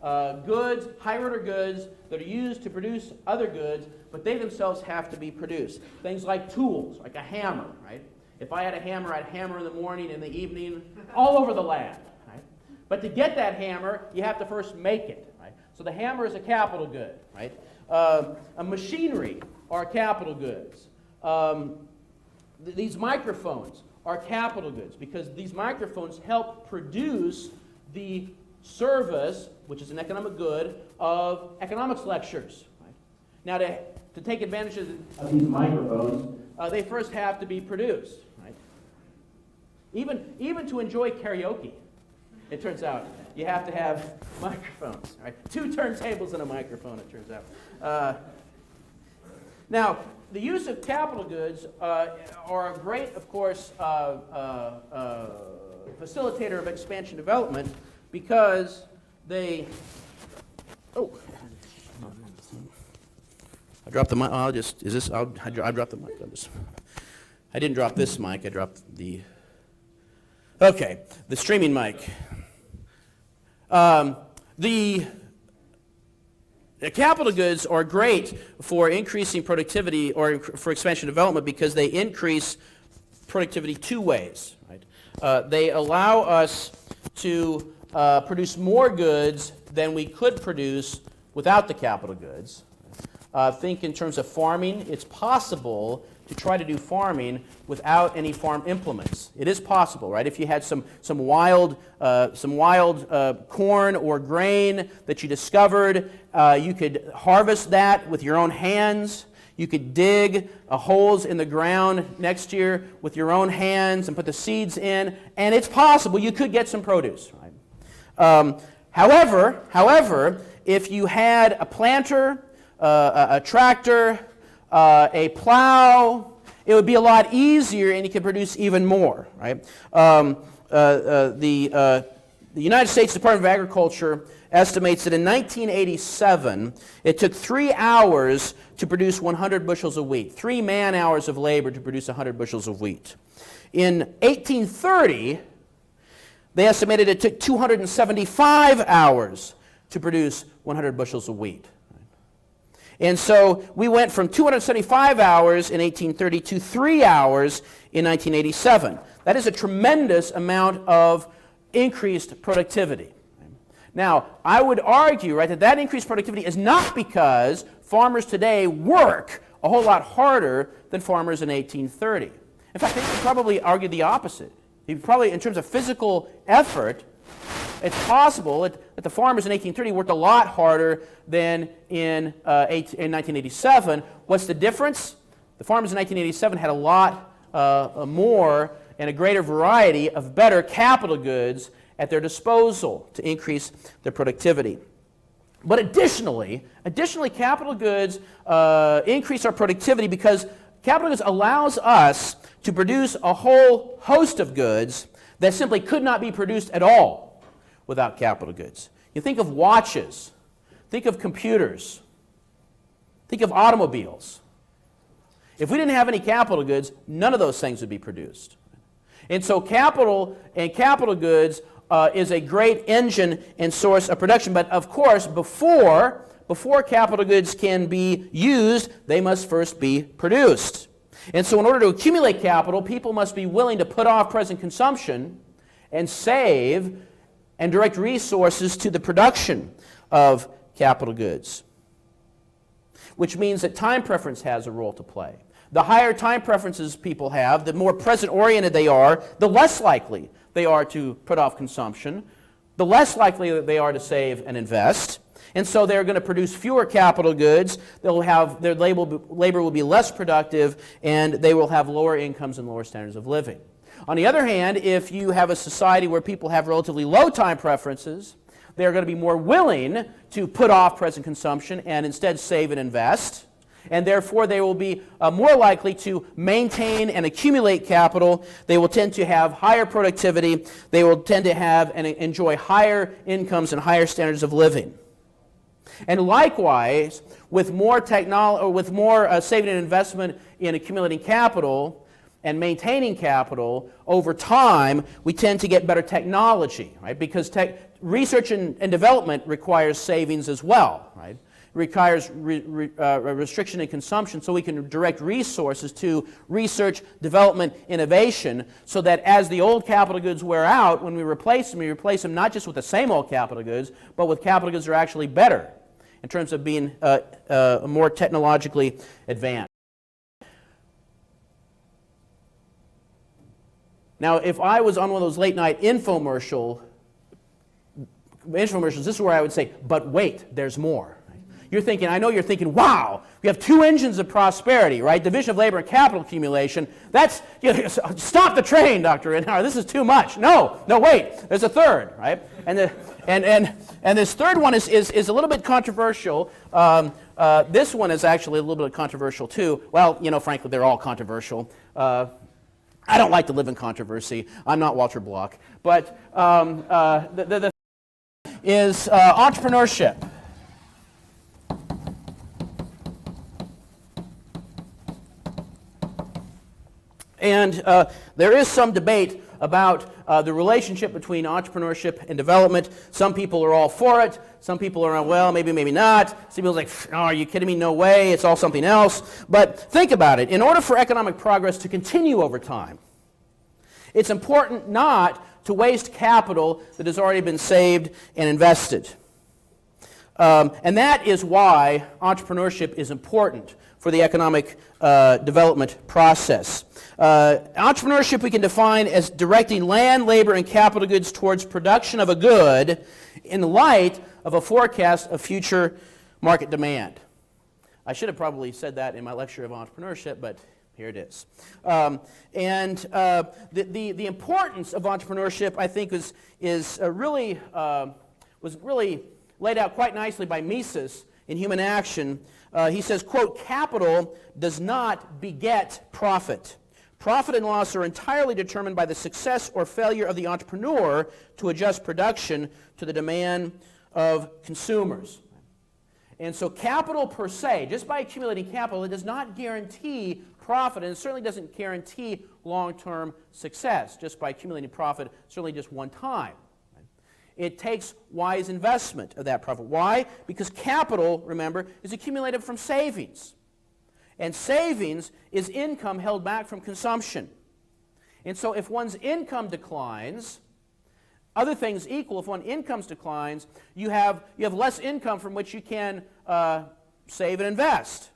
Goods, high-order goods that are used to produce other goods, but they themselves have to be produced. Things like tools, like a hammer, right? If I had a hammer, I'd hammer in the morning, in the evening, all over the land, right? But to get that hammer, you have to first make it, right? So the hammer is a capital good, right? A machinery are capital goods. These microphones are capital goods because these microphones help produce the service, which is an economic good, of economics lectures. Right? Now, to take advantage of these microphones, they first have to be produced. Right? Even to enjoy karaoke, it turns out, you have to have microphones. Right? 2 turntables and a microphone, it turns out. Now, the use of capital goods are a great, of course, facilitator of expansion development because they. Oh, I dropped the mic. I'll just. Is this? I dropped the mic. I didn't drop this mic. I dropped the. Okay, the streaming mic. The capital goods are great for increasing productivity or for expansion development because they increase productivity 2 ways. Right? They allow us to produce more goods than we could produce without the capital goods. Think in terms of farming. It's possible to try to do farming without any farm implements. It is possible, right? If you had some wild corn or grain that you discovered, you could harvest that with your own hands. You could dig holes in the ground next year with your own hands and put the seeds in, and it's possible you could get some produce. Right? However, if you had a planter, a tractor, a plow, it would be a lot easier and you could produce even more. Right? The United States Department of Agriculture estimates that in 1987, it took 3 hours to produce 100 bushels of wheat, 3 man-hours of labor to produce 100 bushels of wheat. In 1830, they estimated it took 275 hours to produce 100 bushels of wheat. And so we went from 275 hours in 1830 to 3 hours in 1987. That is a tremendous amount of increased productivity. Now, I would argue, right, that increased productivity is not because farmers today work a whole lot harder than farmers in 1830. In fact, they could probably argue the opposite. Probably, in terms of physical effort, it's possible that the farmers in 1830 worked a lot harder than in 1987. What's the difference? The farmers in 1987 had a lot more and a greater variety of better capital goods at their disposal to increase their productivity. But additionally, capital goods increase our productivity because capital goods allows us to produce a whole host of goods that simply could not be produced at all without capital goods. You think of watches, think of computers, think of automobiles. If we didn't have any capital goods, none of those things would be produced. And so capital and capital goods is a great engine and source of production. But of course, before before capital goods can be used, they must first be produced. And so in order to accumulate capital, people must be willing to put off present consumption and save and direct resources to the production of capital goods, which means that time preference has a role to play. The higher time preferences people have, the more present-oriented they are, the less likely they are to put off consumption, the less likely that they are to save and invest. And so they're going to produce fewer capital goods, their labor will be less productive, and they will have lower incomes and lower standards of living. On the other hand, if you have a society where people have relatively low time preferences, they're going to be more willing to put off present consumption and instead save and invest. And therefore, they will be more likely to maintain and accumulate capital. They will tend to have higher productivity. They will tend to have and enjoy higher incomes and higher standards of living. And likewise, with more saving and investment in accumulating capital and maintaining capital, over time, we tend to get better technology, right? Because research and development requires savings as well, right? It requires restriction in consumption, so we can direct resources to research, development, innovation, so that as the old capital goods wear out, when we replace them not just with the same old capital goods, but with capital goods that are actually better in terms of being more technologically advanced. Now, if I was on one of those late-night infomercials, this is where I would say, but wait, there's more. I know you're thinking, wow, we have two engines of prosperity, right? Division of labor and capital accumulation. Stop the train, Dr. Ritenour. This is too much. No, wait, there's a third, right? And this third one is a little bit controversial. This one is actually a little bit controversial too. Well, frankly, they're all controversial. I don't like to live in controversy. I'm not Walter Block. But the is entrepreneurship. And there is some debate about the relationship between entrepreneurship and development. Some people are all for it. Some people are, well, maybe not. Some people are like, oh, are you kidding me? No way. It's all something else. But think about it. In order for economic progress to continue over time, it's important not to waste capital that has already been saved and invested. And that is why entrepreneurship is important for the economic development process. Entrepreneurship we can define as directing land, labor, and capital goods towards production of a good in light of a forecast of future market demand. I should have probably said that in my lecture of entrepreneurship, but here it is. The importance of entrepreneurship, I think, was really laid out quite nicely by Mises in Human Action. He says, quote, capital does not beget profit. Profit and loss are entirely determined by the success or failure of the entrepreneur to adjust production to the demand of consumers. And so capital per se, just by accumulating capital, it does not guarantee profit, and it certainly doesn't guarantee long-term success just by accumulating profit, certainly just one time. It takes wise investment of that profit. Why? Because capital, remember, is accumulated from savings. And savings is income held back from consumption. And so if one's income declines, other things equal, if one's income declines, you have less income from which you can save and invest.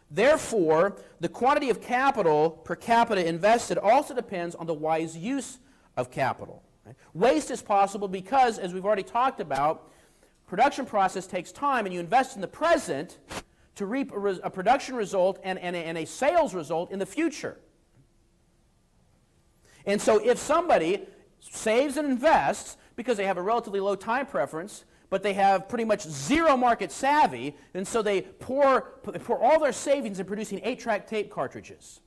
Therefore, the quantity of capital per capita invested also depends on the wise use of capital. Waste is possible because, as we've already talked about, production process takes time, and you invest in the present to reap a production result and a sales result in the future. And so if somebody saves and invests because they have a relatively low time preference, but they have pretty much zero market savvy, and so they pour all their savings in producing 8-track tape cartridges.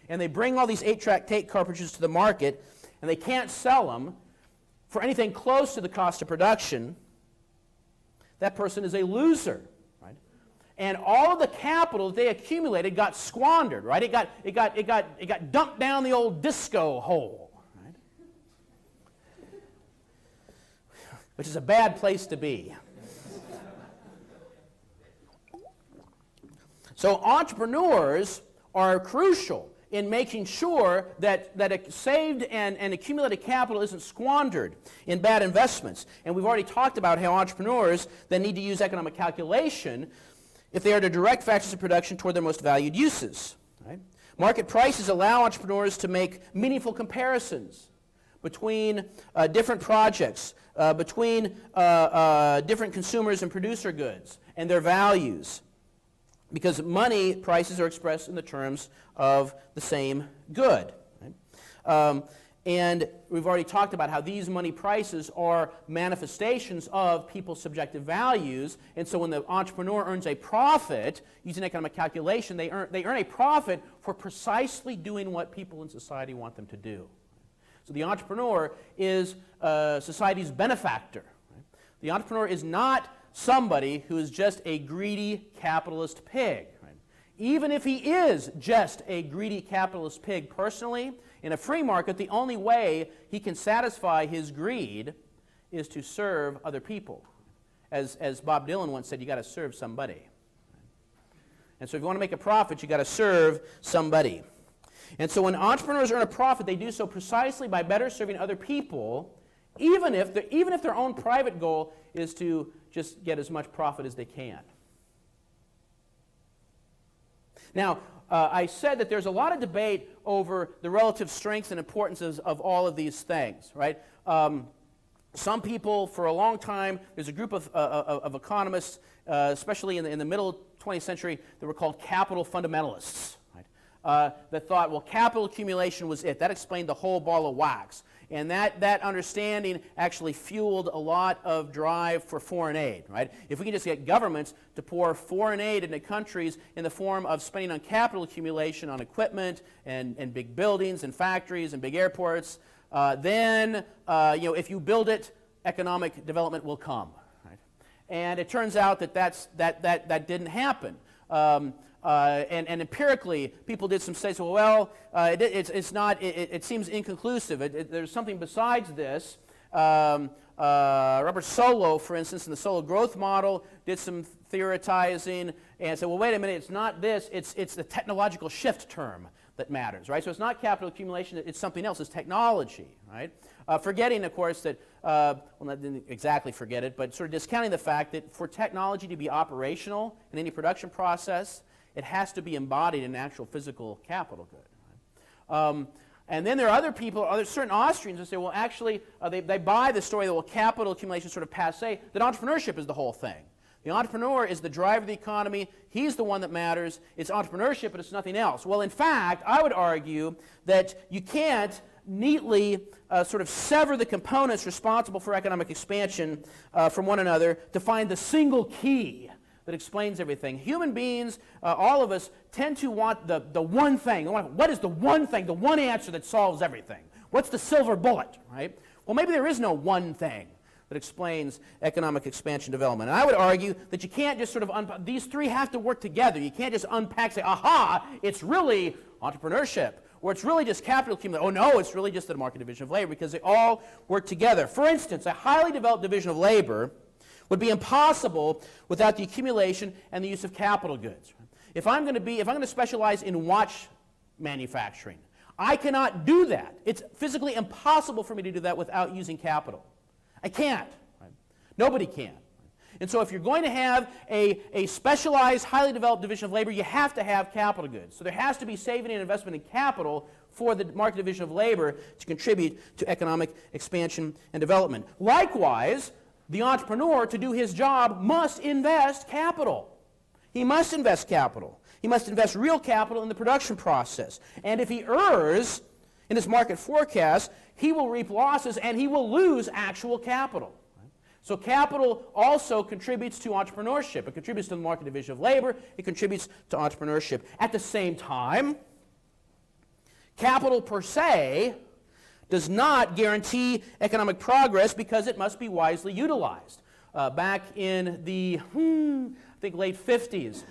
And they bring all these 8-track tape cartridges to the market, and they can't sell them for anything close to the cost of production. That person is a loser, right? And all of the capital that they accumulated got squandered, right? It got dumped down the old disco hole, right? Which is a bad place to be. So entrepreneurs are crucial in making sure that a saved and accumulated capital isn't squandered in bad investments. And we've already talked about how entrepreneurs then need to use economic calculation if they are to direct factors of production toward their most valued uses. Right? Market prices allow entrepreneurs to make meaningful comparisons between different projects, between different consumers and producer goods and their values, because money prices are expressed in the terms of the same good. Right? And we've already talked about how these money prices are manifestations of people's subjective values. And so when the entrepreneur earns a profit, using economic calculation, they earn a profit for precisely doing what people in society want them to do. So the entrepreneur is society's benefactor. Right? The entrepreneur is not somebody who is just a greedy capitalist pig. Right? Even if he is just a greedy capitalist pig personally, in a free market, the only way he can satisfy his greed is to serve other people. As Bob Dylan once said, you got to serve somebody. And so if you want to make a profit, you got to serve somebody. And so when entrepreneurs earn a profit, they do so precisely by better serving other people, even if their own private goal is to just get as much profit as they can. Now, I said that there's a lot of debate over the relative strengths and importances of all of these things, right? Some people, for a long time, there's a group of economists, especially in the middle 20th century, that were called capital fundamentalists, right? That thought, well, capital accumulation was it. That explained the whole ball of wax. And that understanding actually fueled a lot of drive for foreign aid, right? If we can just get governments to pour foreign aid into countries in the form of spending on capital accumulation, on equipment, and big buildings, and factories, and big airports, then, if you build it, economic development will come, right? And it turns out that didn't happen. And empirically, people did some studies. It seems inconclusive. There's something besides this. Robert Solow, for instance, in the Solow growth model, did some theoretizing and said, well, wait a minute, it's not this, it's the technological shift term that matters, right? So it's not capital accumulation, it's something else, it's technology, right? Forgetting, of course, that, not didn't exactly forget it, but sort of discounting the fact that for technology to be operational in any production process, it has to be embodied in actual physical capital good. Right? And then there are other people, certain Austrians who say, well, actually, they buy the story that, well, capital accumulation is sort of passé, that entrepreneurship is the whole thing. The entrepreneur is the driver of the economy. He's the one that matters. It's entrepreneurship, but it's nothing else. Well, in fact, I would argue that you can't neatly sort of sever the components responsible for economic expansion from one another to find the single key that explains everything. Human beings, all of us, tend to want the one thing. What is the one thing, the one answer that solves everything? What's the silver bullet, right? Well, maybe there is no one thing that explains economic expansion development. And I would argue that you can't just sort of these three have to work together. You can't just unpack, say, aha, it's really entrepreneurship, or it's really just capital accumulation. Oh, no, it's really just the market division of labor, because they all work together. For instance, a highly developed division of labor would be impossible without the accumulation and the use of capital goods. If I'm going to specialize in watch manufacturing, I cannot do that. It's physically impossible for me to do that without using capital. I can't. Right? Nobody can. And so if you're going to have a specialized, highly developed division of labor, you have to have capital goods. So there has to be saving and investment in capital for the market division of labor to contribute to economic expansion and development. Likewise, the entrepreneur, to do his job, must invest capital. He must invest capital. He must invest real capital in the production process. And if he errs in his market forecast, he will reap losses and he will lose actual capital. So capital also contributes to entrepreneurship. It contributes to the market division of labor. It contributes to entrepreneurship. At the same time, capital per se does not guarantee economic progress because it must be wisely utilized. Back in the, I think, late 50s,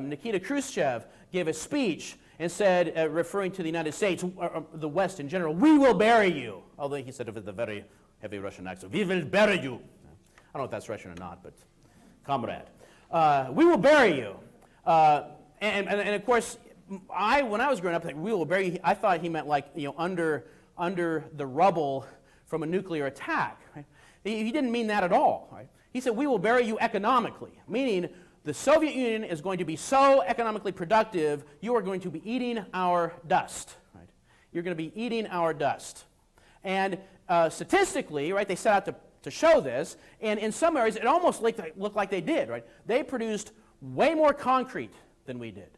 Nikita Khrushchev gave a speech and said, referring to the United States, the West in general, we will bury you. Although he said it with a very heavy Russian accent, we will bury you. I don't know if that's Russian or not, but comrade. We will bury you. And of course, when I was growing up, like, we will bury, I thought he meant like, under the rubble from a nuclear attack. Right? He didn't mean that at all. Right? He said, we will bury you economically, meaning the Soviet Union is going to be so economically productive, you are going to be eating our dust. Right? You're going to be eating our dust. And statistically, right, they set out to show this, and in some areas it almost looked like they did. Right? They produced way more concrete than we did,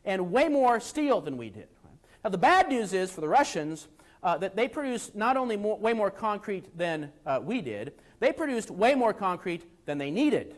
and way more steel than we did. Right? Now the bad news is for the Russians that they produced not only way more concrete than we did, they produced way more concrete than they needed.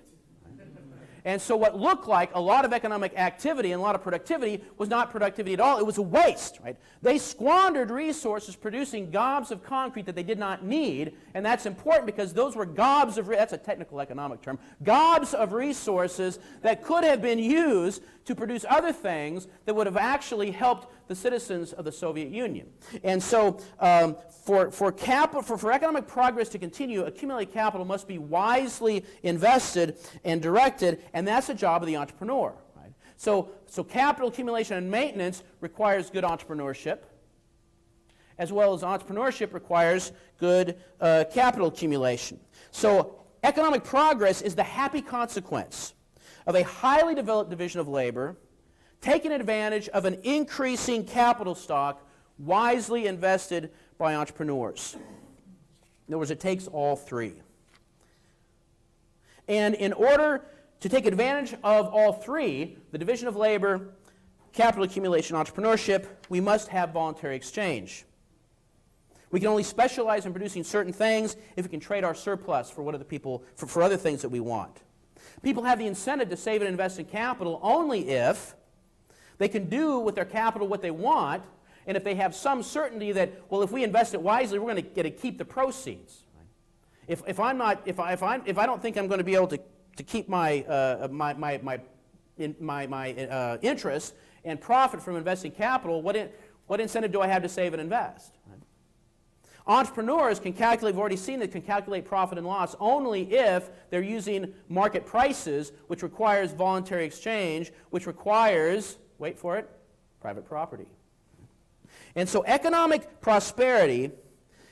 And so what looked like a lot of economic activity and a lot of productivity was not productivity at all. It was a waste. Right? They squandered resources producing gobs of concrete that they did not need, and that's important because those were gobs of, that's a technical economic term, gobs of resources that could have been used to produce other things that would have actually helped the citizens of the Soviet Union. And so for economic progress to continue, accumulated capital must be wisely invested and directed, and that's the job of the entrepreneur. Right? So capital accumulation and maintenance requires good entrepreneurship, as well as entrepreneurship requires good capital accumulation. So economic progress is the happy consequence of a highly developed division of labor taking advantage of an increasing capital stock wisely invested by entrepreneurs. In other words, it takes all three. And in order to take advantage of all three, the division of labor, capital accumulation, entrepreneurship, we must have voluntary exchange. We can only specialize in producing certain things if we can trade our surplus for what other people, for other things that we want. People have the incentive to save and invest in capital only if they can do with their capital what they want, and if they have some certainty that, well, if we invest it wisely, we're going to get to keep the proceeds. If I don't think I'm going to be able to keep my interest and profit from investing capital, what incentive do I have to save and invest? Right? Entrepreneurs can calculate, we've already seen that, can calculate profit and loss only if they're using market prices, which requires voluntary exchange, which requires, wait for it, private property. And so economic prosperity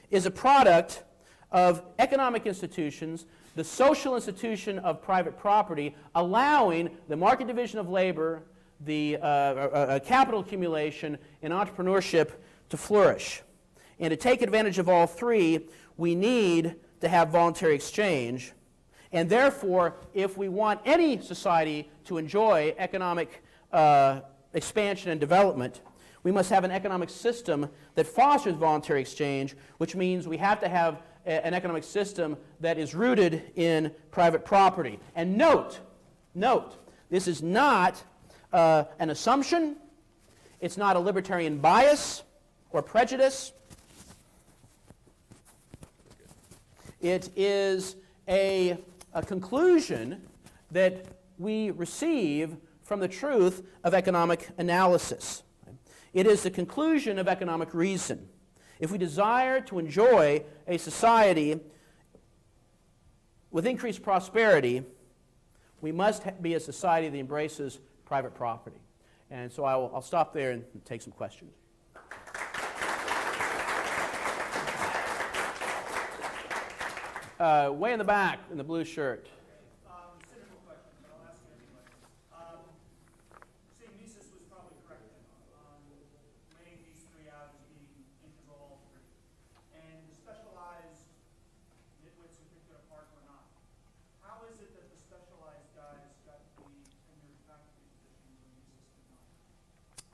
is a product of economic institutions, the social institution of private property, allowing the market division of labor, the capital accumulation, and entrepreneurship to flourish. And to take advantage of all three, we need to have voluntary exchange. And therefore, if we want any society to enjoy economic expansion and development, we must have an economic system that fosters voluntary exchange, which means we have to have an economic system that is rooted in private property. And note, this is not an assumption. It's not a libertarian bias or prejudice. It is a conclusion that we receive from the truth of economic analysis. It is the conclusion of economic reason. If we desire to enjoy a society with increased prosperity, we must be a society that embraces private property. And so I'll stop there and take some questions. Way in the back, in the blue shirt. Cynical question, but I'll ask it anyway. Saying Mises was probably correct laying these three out as being integral all three. And the specialized nitwits who picked it apart were not. How is it that the specialized guys got the tenured faculty positions when Mises did not?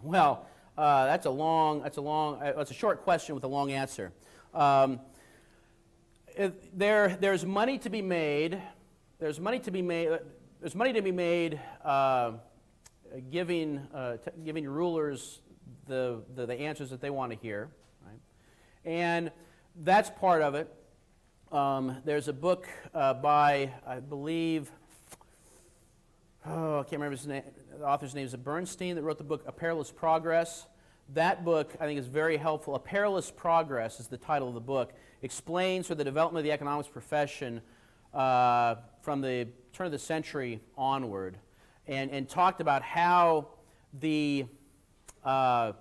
Well, that's a short question with a long answer. There's money to be made. There's money to be made giving rulers the answers that they want to hear, right? And that's part of it. There's a book by, I believe, I can't remember his name. The author's name is Bernstein, that wrote the book A Perilous Progress. That book, I think, is very helpful. A Perilous Progress is the title of the book. Explains for the development of the economics profession from the turn of the century onward, and talked about how the World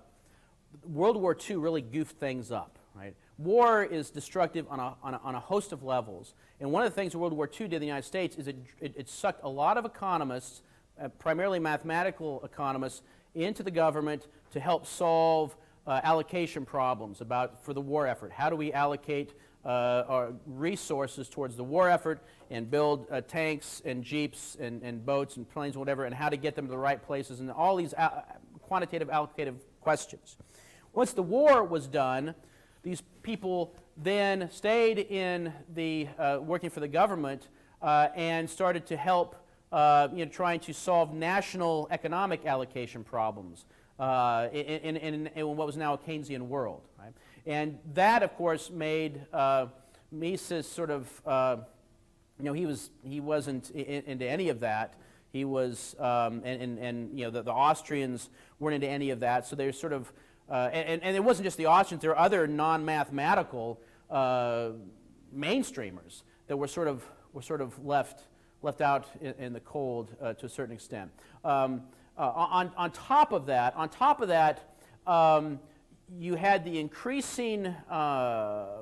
War II really goofed things up, right? War is destructive on a host of levels. And one of the things World War II did in the United States is it sucked a lot of economists, primarily mathematical economists, into the government to help solve allocation problems for the war effort. How do we allocate our resources towards the war effort and build tanks and jeeps and boats and planes and whatever, and how to get them to the right places, and all these quantitative allocative questions. Once the war was done, these people then stayed in the working for the government and started to help trying to solve national economic allocation problems in what was now a Keynesian world. Right? And that, of course, made Mises sort of, he wasn't into any of that. He was, the Austrians weren't into any of that. So they're sort of, and it wasn't just the Austrians. There were other non-mathematical mainstreamers that were sort of left out in the cold to a certain extent. On top of that, you had the increasing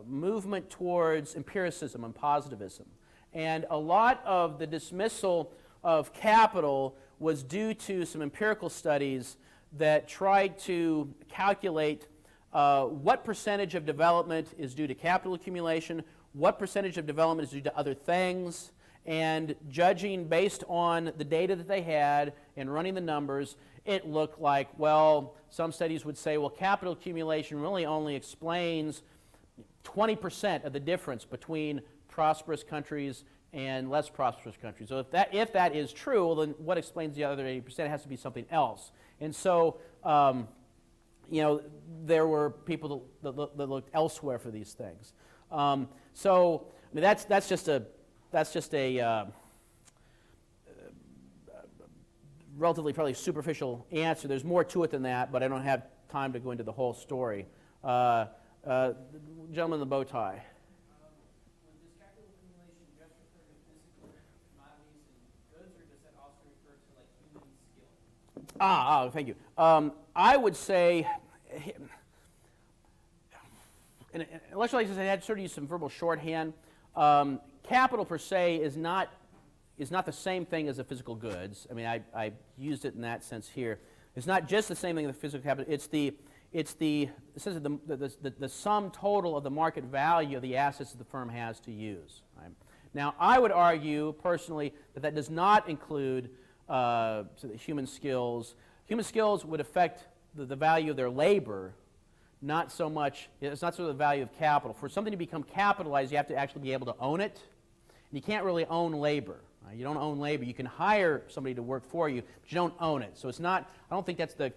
movement towards empiricism and positivism. And a lot of the dismissal of capital was due to some empirical studies that tried to calculate what percentage of development is due to capital accumulation, what percentage of development is due to other things, and judging based on the data that they had and running the numbers, it looked like, well, some studies would say, well, capital accumulation really only explains 20% of the difference between prosperous countries and less prosperous countries. So if that is true, well, then what explains the other 80%? It has to be something else. And so, there were people that looked elsewhere for these things. So I mean, that's just a relatively probably superficial answer. There's more to it than that, but I don't have time to go into the whole story. Gentleman in the bow tie. Does capital accumulation just refer to physical commodities and goods, or does that also refer to like human skill? Thank you. I would say, in intellectual exercise, I had sort of used some verbal shorthand. Capital per se is not the same thing as the physical goods. I mean, I used it in that sense here. It's not just the same thing as the physical capital. It's the sum total of the market value of the assets that the firm has to use. Right? Now, I would argue personally that does not include human skills. Human skills would affect the value of their labor, not so much. It's not sort of the value of capital. For something to become capitalized, you have to actually be able to own it. And you can't really own labor. Right? You don't own labor. You can hire somebody to work for you, but you don't own it. So it's not. I don't think that's the.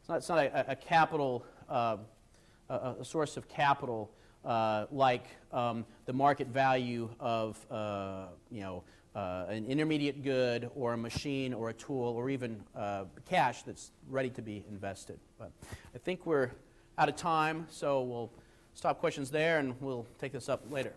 It's not a capital, a source of capital like the market value of an intermediate good or a machine or a tool or even cash that's ready to be invested. But I think we're out of time, so we'll stop questions there and we'll take this up later.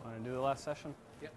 Want to do the last session? Yep.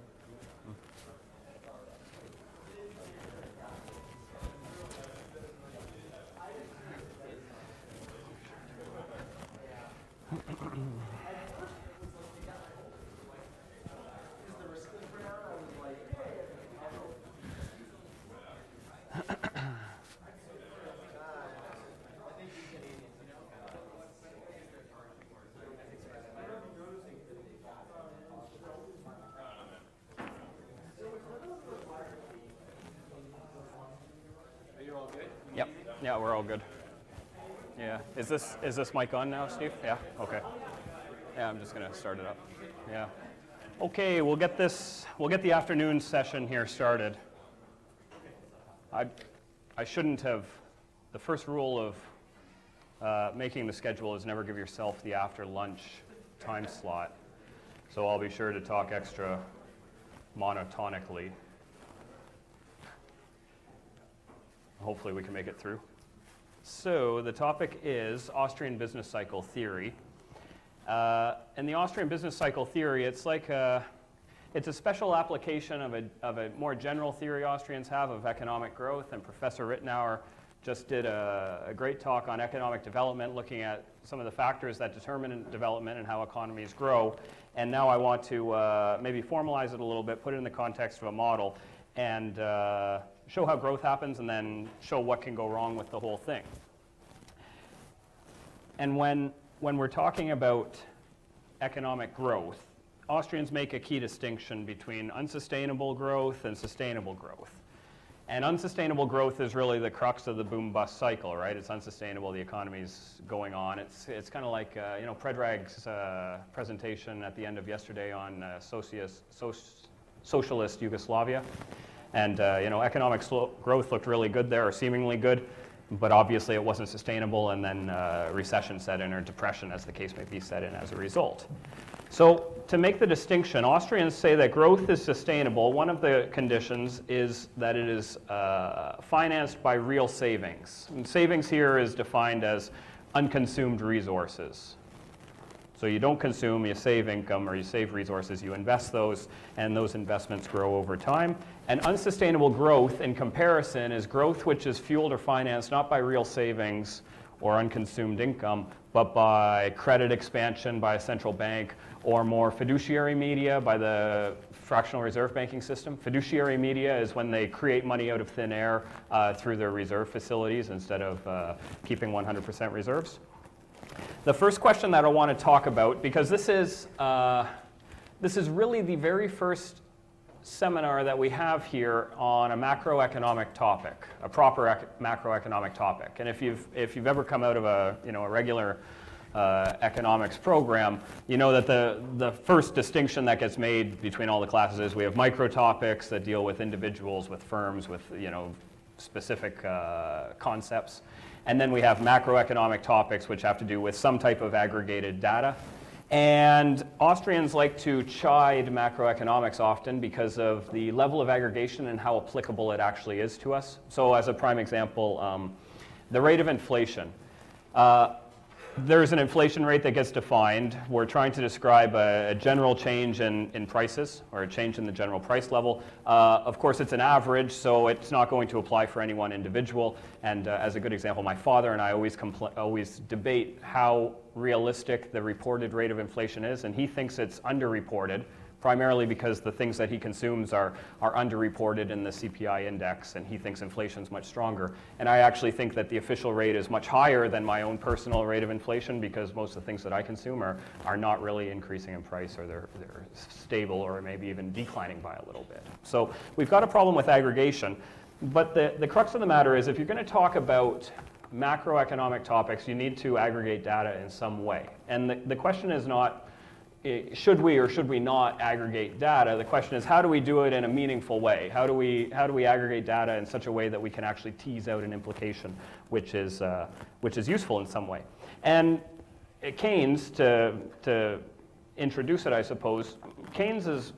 Yeah, we're all good. Yeah. Is this mic on now, Steve? Yeah. Okay. Yeah, I'm just gonna start it up. Yeah. Okay, we'll get the afternoon session here started. I shouldn't have. The first rule of making the schedule is never give yourself the after lunch time slot. So I'll be sure to talk extra monotonically. Hopefully we can make it through. So the topic is Austrian business cycle theory. And the Austrian business cycle theory, it's a special application of a more general theory Austrians have of economic growth, and Professor Ritenour just did a great talk on economic development, looking at some of the factors that determine development and how economies grow. And now I want to maybe formalize it a little bit, put it in the context of a model, and show how growth happens, and then show what can go wrong with the whole thing. And when we're talking about economic growth, Austrians make a key distinction between unsustainable growth and sustainable growth. And unsustainable growth is really the crux of the boom-bust cycle, right? It's unsustainable, the economy's going on. It's kind of like, Predrag's presentation at the end of yesterday on socialist Yugoslavia. And, economic growth looked really good there, or seemingly good, but obviously it wasn't sustainable, and then recession set in, or depression, as the case may be, set in as a result. So to make the distinction, Austrians say that growth is sustainable. One of the conditions is that it is financed by real savings. And savings here is defined as unconsumed resources. So you don't consume, you save income, or you save resources, you invest those, and those investments grow over time. And unsustainable growth, in comparison, is growth which is fueled or financed not by real savings or unconsumed income, but by credit expansion by a central bank, or more fiduciary media by the fractional reserve banking system. Fiduciary media is when they create money out of thin air through their reserve facilities instead of keeping 100% reserves. The first question that I want to talk about, because this is really the very first seminar that we have here on a macroeconomic topic, a proper macroeconomic topic. And if you've ever come out of a regular economics program, you know that the first distinction that gets made between all the classes is we have micro topics that deal with individuals, with firms, with specific concepts. And then we have macroeconomic topics which have to do with some type of aggregated data. And Austrians like to chide macroeconomics often because of the level of aggregation and how applicable it actually is to us. So as a prime example, the rate of inflation. There's an inflation rate that gets defined. We're trying to describe a general change in prices, or a change in the general price level. Of course, it's an average, so it's not going to apply for any one individual. And as a good example, my father and I always debate how realistic the reported rate of inflation is, and he thinks it's underreported, primarily because the things that he consumes are underreported in the CPI index, and he thinks inflation's much stronger. And I actually think that the official rate is much higher than my own personal rate of inflation, because most of the things that I consume are not really increasing in price, or they're stable, or maybe even declining by a little bit. So we've got a problem with aggregation, but the crux of the matter is if you're going to talk about macroeconomic topics, you need to aggregate data in some way. And the question is not, should we or should we not aggregate data? The question is, how do we do it in a meaningful way? How do we aggregate data in such a way that we can actually tease out an implication which is useful in some way? And Keynes, to introduce it, I suppose, Keynes is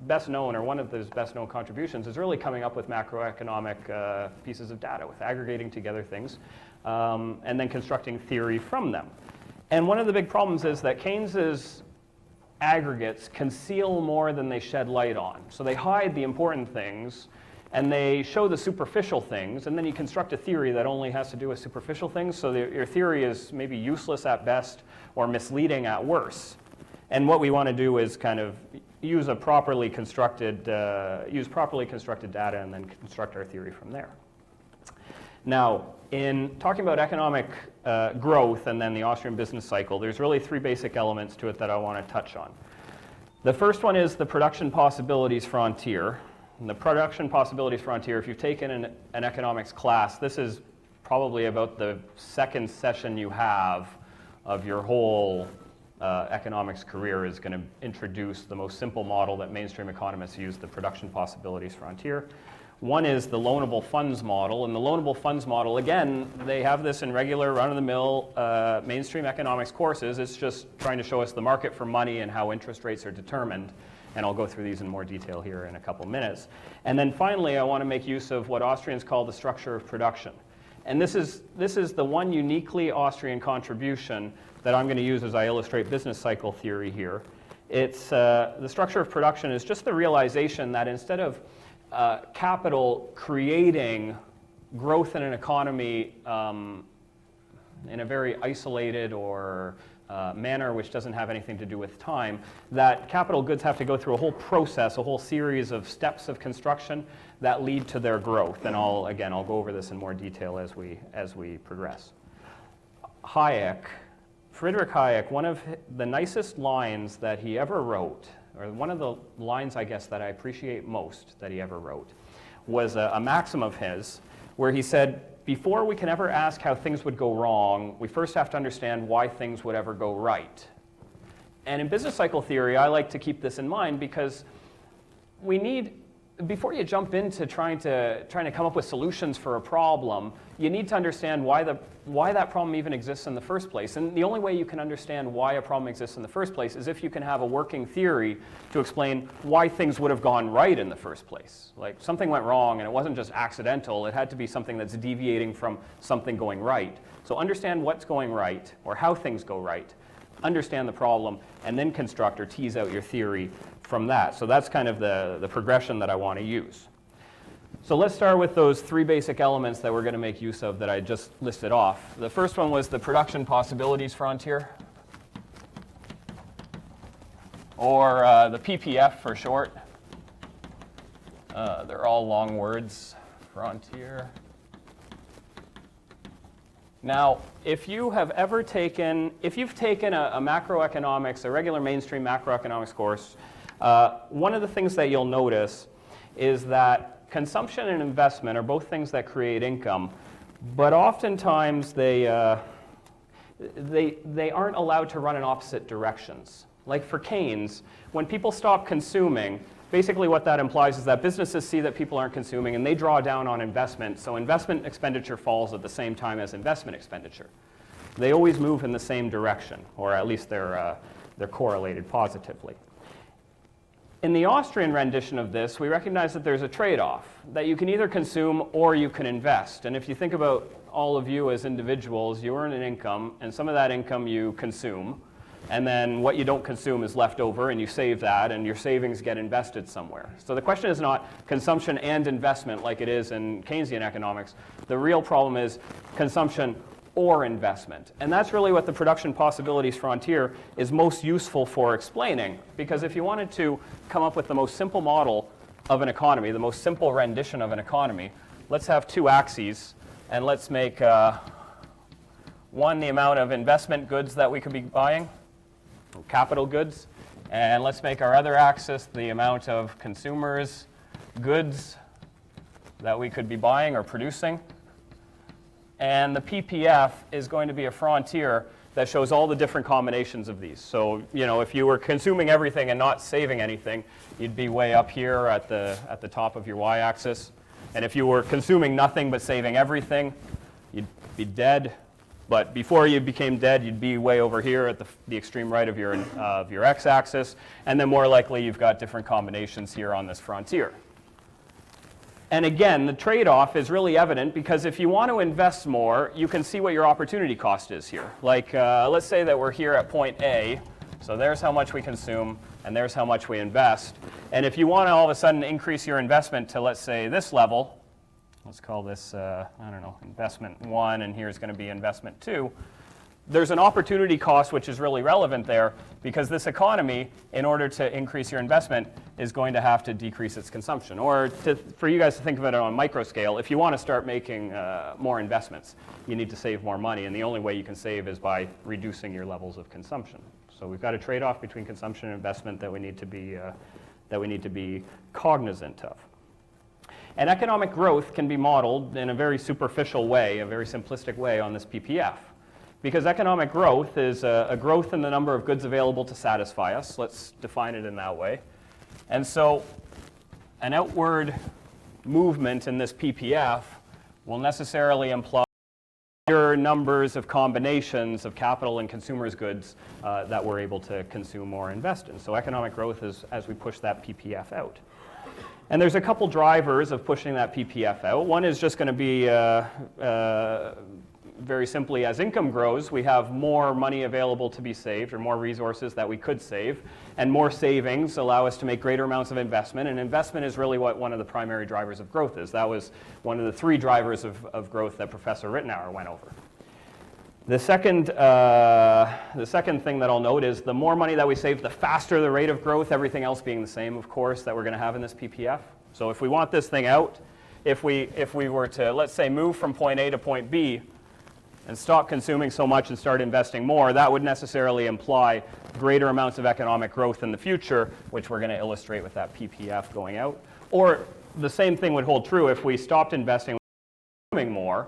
best known, or one of his best known contributions, is really coming up with macroeconomic pieces of data, with aggregating together things and then constructing theory from them. And one of the big problems is that Keynes's aggregates conceal more than they shed light on. So they hide the important things, and they show the superficial things, and then you construct a theory that only has to do with superficial things, so your theory is maybe useless at best or misleading at worst. And what we want to do is kind of use properly constructed data and then construct our theory from there. Now, in talking about economic growth and then the Austrian business cycle, there's really three basic elements to it that I want to touch on. The first one is the production possibilities frontier. And the production possibilities frontier, if you've taken an economics class, this is probably about the second session you have of your whole economics career is going to introduce the most simple model that mainstream economists use, the production possibilities frontier. One is the loanable funds model, and the loanable funds model, again, they have this in regular run-of-the-mill mainstream economics courses. It's just trying to show us the market for money and how interest rates are determined, and I'll go through these in more detail here in a couple minutes. And then finally, I want to make use of what Austrians call the structure of production. And this is the one uniquely Austrian contribution that I'm going to use as I illustrate business cycle theory here. It's the structure of production is just the realization that instead of capital creating growth in an economy in a very isolated or manner which doesn't have anything to do with time, that capital goods have to go through a whole process, a whole series of steps of construction that lead to their growth. And I'll go over this in more detail as we progress. Friedrich Hayek, one of the nicest lines that he ever wrote, or one of the lines, I guess, that I appreciate most that he ever wrote, was a maxim of his where he said, before we can ever ask how things would go wrong, we first have to understand why things would ever go right. And in business cycle theory, I like to keep this in mind because we need, before you jump into trying to come up with solutions for a problem, you need to understand why that problem even exists in the first place. And the only way you can understand why a problem exists in the first place is if you can have a working theory to explain why things would have gone right in the first place. Like something went wrong and it wasn't just accidental, it had to be something that's deviating from something going right. So understand what's going right or how things go right, understand the problem, and then construct or tease out your theory from that. So that's kind of the progression that I want to use. So let's start with those three basic elements that we're going to make use of that I just listed off. The first one was the production possibilities frontier, or the PPF for short. They're all long words, frontier. Now, if you've taken a macroeconomics, a regular mainstream macroeconomics course, one of the things that you'll notice is that consumption and investment are both things that create income, but oftentimes they aren't allowed to run in opposite directions. Like for Keynes, when people stop consuming, basically what that implies is that businesses see that people aren't consuming and they draw down on investment, so investment expenditure falls at the same time as investment expenditure. They always move in the same direction, or at least they're correlated positively. In the Austrian rendition of this, we recognize that there's a trade-off, that you can either consume or you can invest. And if you think about all of you as individuals, you earn an income, and some of that income you consume, and then what you don't consume is left over, and you save that, and your savings get invested somewhere. So the question is not consumption and investment like it is in Keynesian economics. The real problem is consumption or investment. And that's really what the production possibilities frontier is most useful for explaining. Because if you wanted to come up with the most simple model of an economy, the most simple rendition of an economy, let's have two axes, and let's make one the amount of investment goods that we could be buying, capital goods, and let's make our other axis the amount of consumers' goods that we could be buying or producing. And the PPF is going to be a frontier that shows all the different combinations of these. So, if you were consuming everything and not saving anything, you'd be way up here at the top of your y-axis. And if you were consuming nothing but saving everything, you'd be dead. But before you became dead, you'd be way over here at the extreme right of your x-axis. And then more likely, you've got different combinations here on this frontier. And again, the trade-off is really evident because if you want to invest more, you can see what your opportunity cost is here. Like, let's say that we're here at point A, so there's how much we consume, and there's how much we invest. And if you want to all of a sudden increase your investment to, let's say, this level, let's call this, investment 1, and here's going to be investment 2, there's an opportunity cost which is really relevant there because this economy, in order to increase your investment, is going to have to decrease its consumption. Or for you guys to think of it on a micro scale, if you want to start making more investments, you need to save more money, and the only way you can save is by reducing your levels of consumption. So we've got a trade-off between consumption and investment that we need to be cognizant of. And economic growth can be modeled in a very superficial way, a very simplistic way on this PPF. Because economic growth is a growth in the number of goods available to satisfy us. Let's define it in that way. And so an outward movement in this PPF will necessarily imply numbers of combinations of capital and consumers' goods that we're able to consume or invest in. So economic growth is as we push that PPF out. And there's a couple drivers of pushing that PPF out. One is just going to be very simply, as income grows, we have more money available to be saved, or more resources that we could save, and more savings allow us to make greater amounts of investment, and investment is really what one of the primary drivers of growth is. That was one of the three drivers of growth that Professor Ritenour went over. The second thing that I'll note is the more money that we save, the faster the rate of growth, everything else being the same, of course, that we're going to have in this PPF. So if we want this thing out, if we were to, let's say, move from point A to point B, and stop consuming so much and start investing more, that would necessarily imply greater amounts of economic growth in the future, which we're going to illustrate with that PPF going out. Or the same thing would hold true if we stopped investing and consuming more.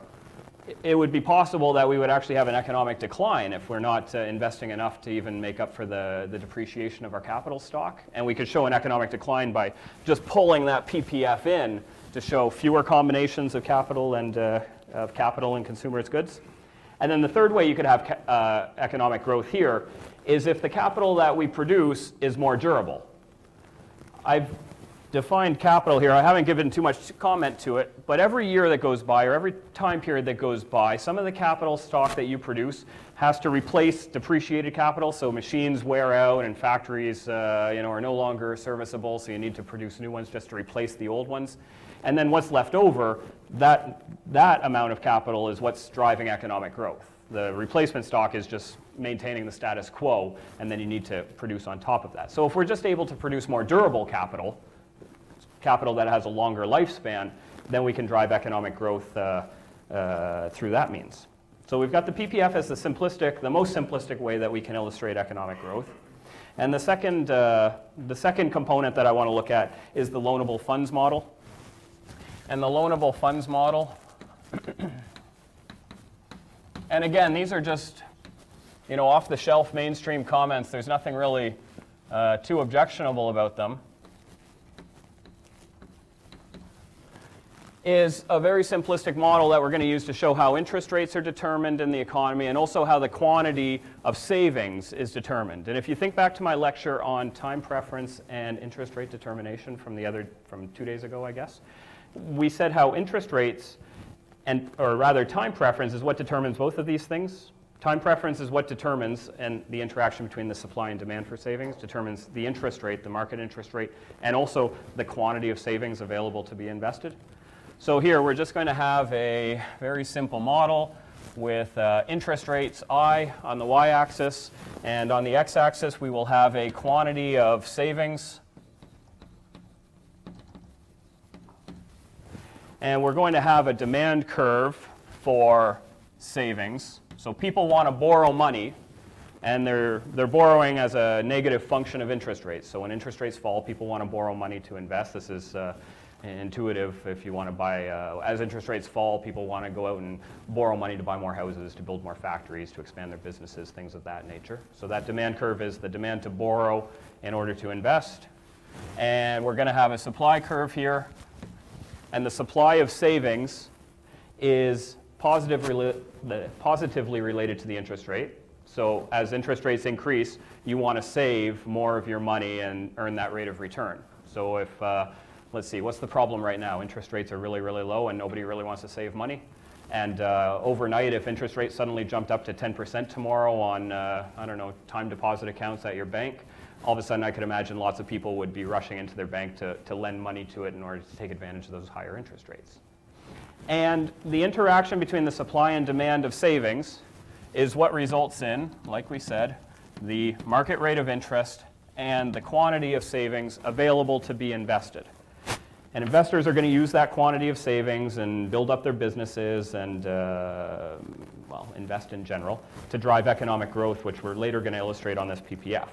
It would be possible that we would actually have an economic decline if we're not investing enough to even make up for the depreciation of our capital stock. And we could show an economic decline by just pulling that PPF in to show fewer combinations of capital and consumers' goods. And then the third way you could have economic growth here is if the capital that we produce is more durable. I've defined capital here. I haven't given too much comment to it, but every year that goes by, or every time period that goes by, some of the capital stock that you produce has to replace depreciated capital. So machines wear out and factories are no longer serviceable, so you need to produce new ones just to replace the old ones. And then what's left over, that amount of capital is what's driving economic growth. The replacement stock is just maintaining the status quo, and then you need to produce on top of that. So if we're just able to produce more durable capital that has a longer lifespan, then we can drive economic growth through that means. So we've got the PPF as the most simplistic way that we can illustrate economic growth. And the second component that I want to look at is the loanable funds model. And the loanable funds model, and again, these are just off-the-shelf mainstream comments. There's nothing really too objectionable about them. Is a very simplistic model that we're going to use to show how interest rates are determined in the economy and also how the quantity of savings is determined. And if you think back to my lecture on time preference and interest rate determination from 2 days ago, I guess, we said how interest rates, or rather time preference, is what determines both of these things. Time preference is what determines, and the interaction between the supply and demand for savings determines the interest rate, the market interest rate, and also the quantity of savings available to be invested. So here we're just going to have a very simple model with interest rates I on the y-axis, and on the x-axis we will have a quantity of savings. And we're going to have a demand curve for savings. So people want to borrow money, and they're borrowing as a negative function of interest rates. So when interest rates fall, people want to borrow money to invest. This is intuitive. If you want to buy, as interest rates fall, people want to go out and borrow money to buy more houses, to build more factories, to expand their businesses, things of that nature. So that demand curve is the demand to borrow in order to invest. And we're going to have a supply curve here. And the supply of savings is positively related to the interest rate. So as interest rates increase, you want to save more of your money and earn that rate of return. So if, let's see, what's the problem right now? Interest rates are really, really low and nobody really wants to save money. And overnight, if interest rates suddenly jumped up to 10% tomorrow on, time deposit accounts at your bank, all of a sudden I could imagine lots of people would be rushing into their bank to lend money to it in order to take advantage of those higher interest rates. And the interaction between the supply and demand of savings is what results in, like we said, the market rate of interest and the quantity of savings available to be invested. And investors are going to use that quantity of savings and build up their businesses and invest in general to drive economic growth, which we're later going to illustrate on this PPF.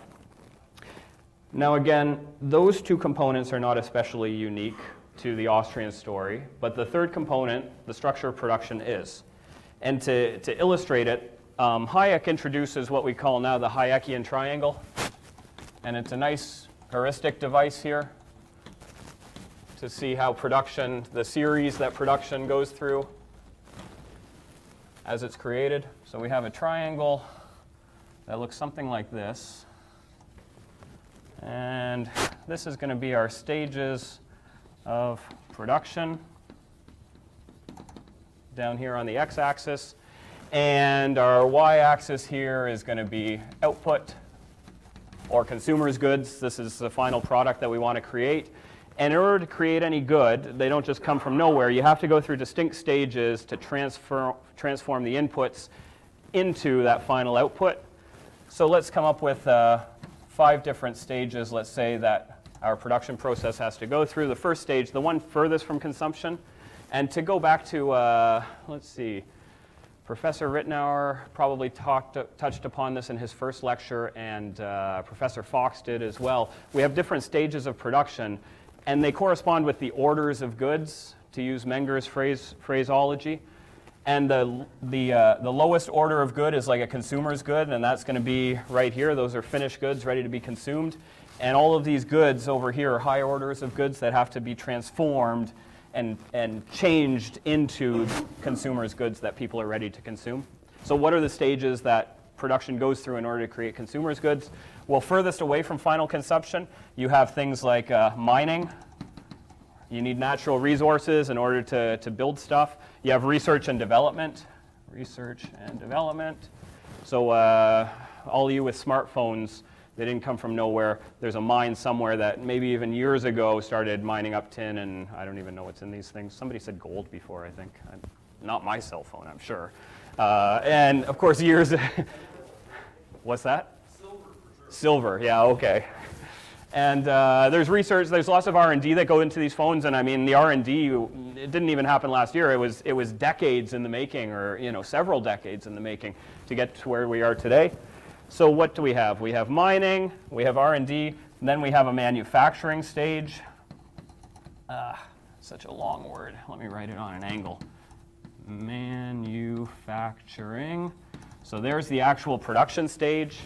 Now again, those two components are not especially unique to the Austrian story, but the third component, the structure of production, is. And to illustrate it, Hayek introduces what we call now the Hayekian triangle. And it's a nice heuristic device here to see how production, the series that production goes through as it's created. So we have a triangle that looks something like this. And this is going to be our stages of production down here on the x-axis. And our y-axis here is going to be output or consumer's goods. This is the final product that we want to create. And in order to create any good, they don't just come from nowhere. You have to go through distinct stages to transform the inputs into that final output. So let's come up with 5 different stages, let's say, that our production process has to go through. The first stage, the one furthest from consumption. And to go back to, let's see, Professor Ritenour probably touched upon this in his first lecture, and Professor Fox did as well. We have different stages of production, and they correspond with the orders of goods, to use Menger's phraseology. And the lowest order of good is like a consumer's good, and that's going to be right here. Those are finished goods ready to be consumed. And all of these goods over here are high orders of goods that have to be transformed and changed into consumers' goods that people are ready to consume. So what are the stages that production goes through in order to create consumers' goods? Well, furthest away from final consumption, you have things like mining. You need natural resources in order to build stuff. You have research and development. Research and development. So all of you with smartphones, they didn't come from nowhere. There's a mine somewhere that maybe even years ago started mining up tin, and I don't even know what's in these things. Somebody said gold before, I think. Not my cell phone, I'm sure. And of course, years. What's that? Silver, for sure. Silver, yeah, okay. And there's research, there's lots of R&D that go into these phones, and I mean the R&D, it didn't even happen last year. It was decades in the making, or several decades in the making to get to where we are today. So what do we have? We have mining, we have R&D, and then we have a manufacturing stage. Such a long word. Let me write it on an angle. Manufacturing. So there's the actual production stage.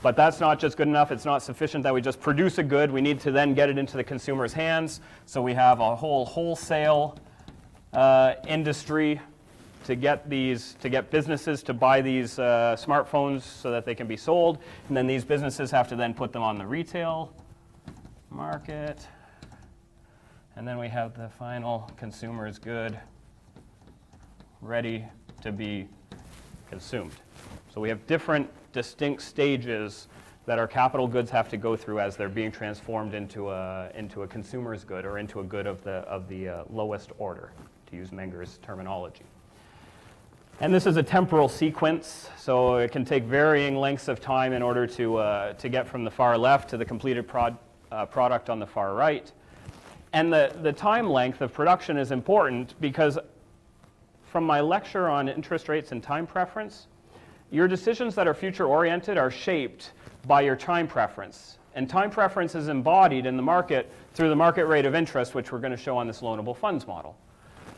But that's not just good enough. It's not sufficient that we just produce a good. We need to then get it into the consumer's hands. So we have a whole wholesale industry to get businesses to buy these smartphones so that they can be sold. And then these businesses have to then put them on the retail market. And then we have the final consumer's good ready to be consumed. So we have different distinct stages that our capital goods have to go through as they're being transformed into a consumer's good, or into a good of the lowest order, to use Menger's terminology. And this is a temporal sequence, so it can take varying lengths of time in order to get from the far left to the completed product on the far right. And the time length of production is important because from my lecture on interest rates and time preference, your decisions that are future-oriented are shaped by your time preference. And time preference is embodied in the market through the market rate of interest, which we're going to show on this loanable funds model.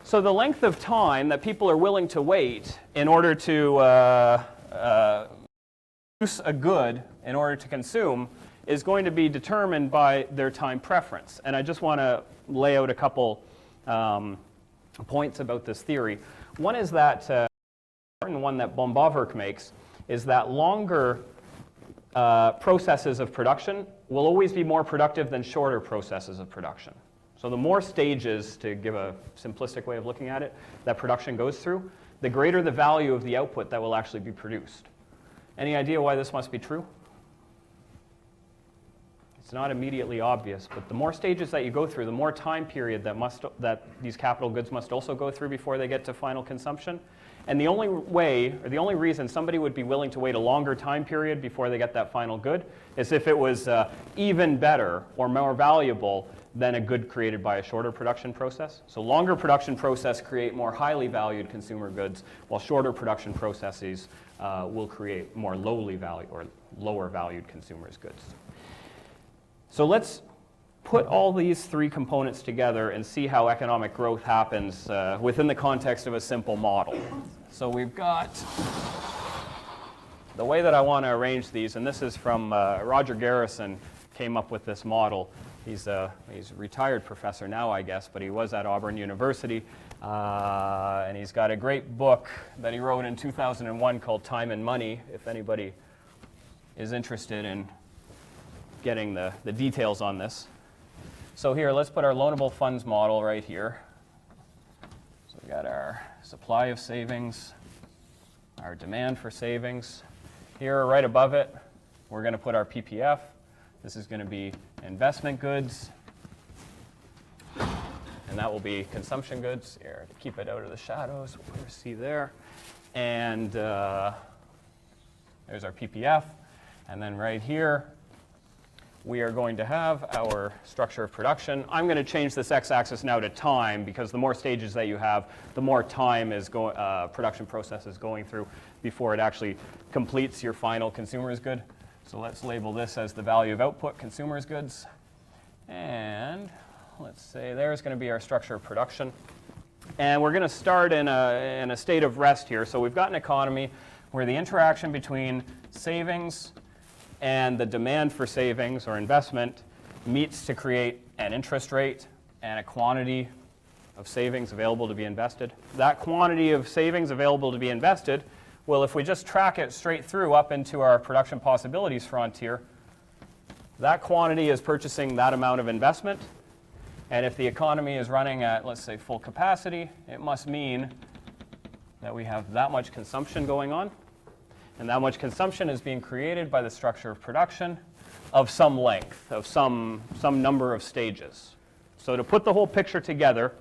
So the length of time that people are willing to wait in order to produce a good in order to consume is going to be determined by their time preference. And I just want to lay out a couple points about this theory. One is that one that Bombaverk makes is that longer processes of production will always be more productive than shorter processes of production. So the more stages, to give a simplistic way of looking at it, that production goes through, the greater the value of the output that will actually be produced. Any idea why this must be true? It's not immediately obvious, but the more stages that you go through, the more time period that these capital goods must also go through before they get to final consumption. And the only way, or the only reason somebody would be willing to wait a longer time period before they get that final good is if it was even better or more valuable than a good created by a shorter production process. So longer production process create more highly valued consumer goods, while shorter production processes will create more lowly valued or lower valued consumers' goods. So let's put all these three components together and see how economic growth happens within the context of a simple model. So we've got the way that I want to arrange these, and this is from Roger Garrison came up with this model. He's a retired professor now, I guess, but he was at Auburn University, and he's got a great book that he wrote in 2001 called Time and Money, if anybody is interested in getting the details on this. So here, let's put our loanable funds model right here. So we got our supply of savings, our demand for savings. Here, right above it, we're going to put our PPF. This is going to be investment goods, and that will be consumption goods. Here, to keep it out of the shadows, we'll see there. And there's our PPF. And then right here, we are going to have our structure of production. I'm going to change this x-axis now to time, because the more stages that you have, the more time is production process is going through before it actually completes your final consumer's good. So let's label this as the value of output, consumer's goods. And let's say there's going to be our structure of production. And we're going to start in a state of rest here. So we've got an economy where the interaction between savings and the demand for savings or investment meets to create an interest rate and a quantity of savings available to be invested. That quantity of savings available to be invested, well, if we just track it straight through up into our production possibilities frontier, that quantity is purchasing that amount of investment. And if the economy is running at, let's say, full capacity, it must mean that we have that much consumption going on. And that much consumption is being created by the structure of production of some length, of some number of stages. So to put the whole picture together,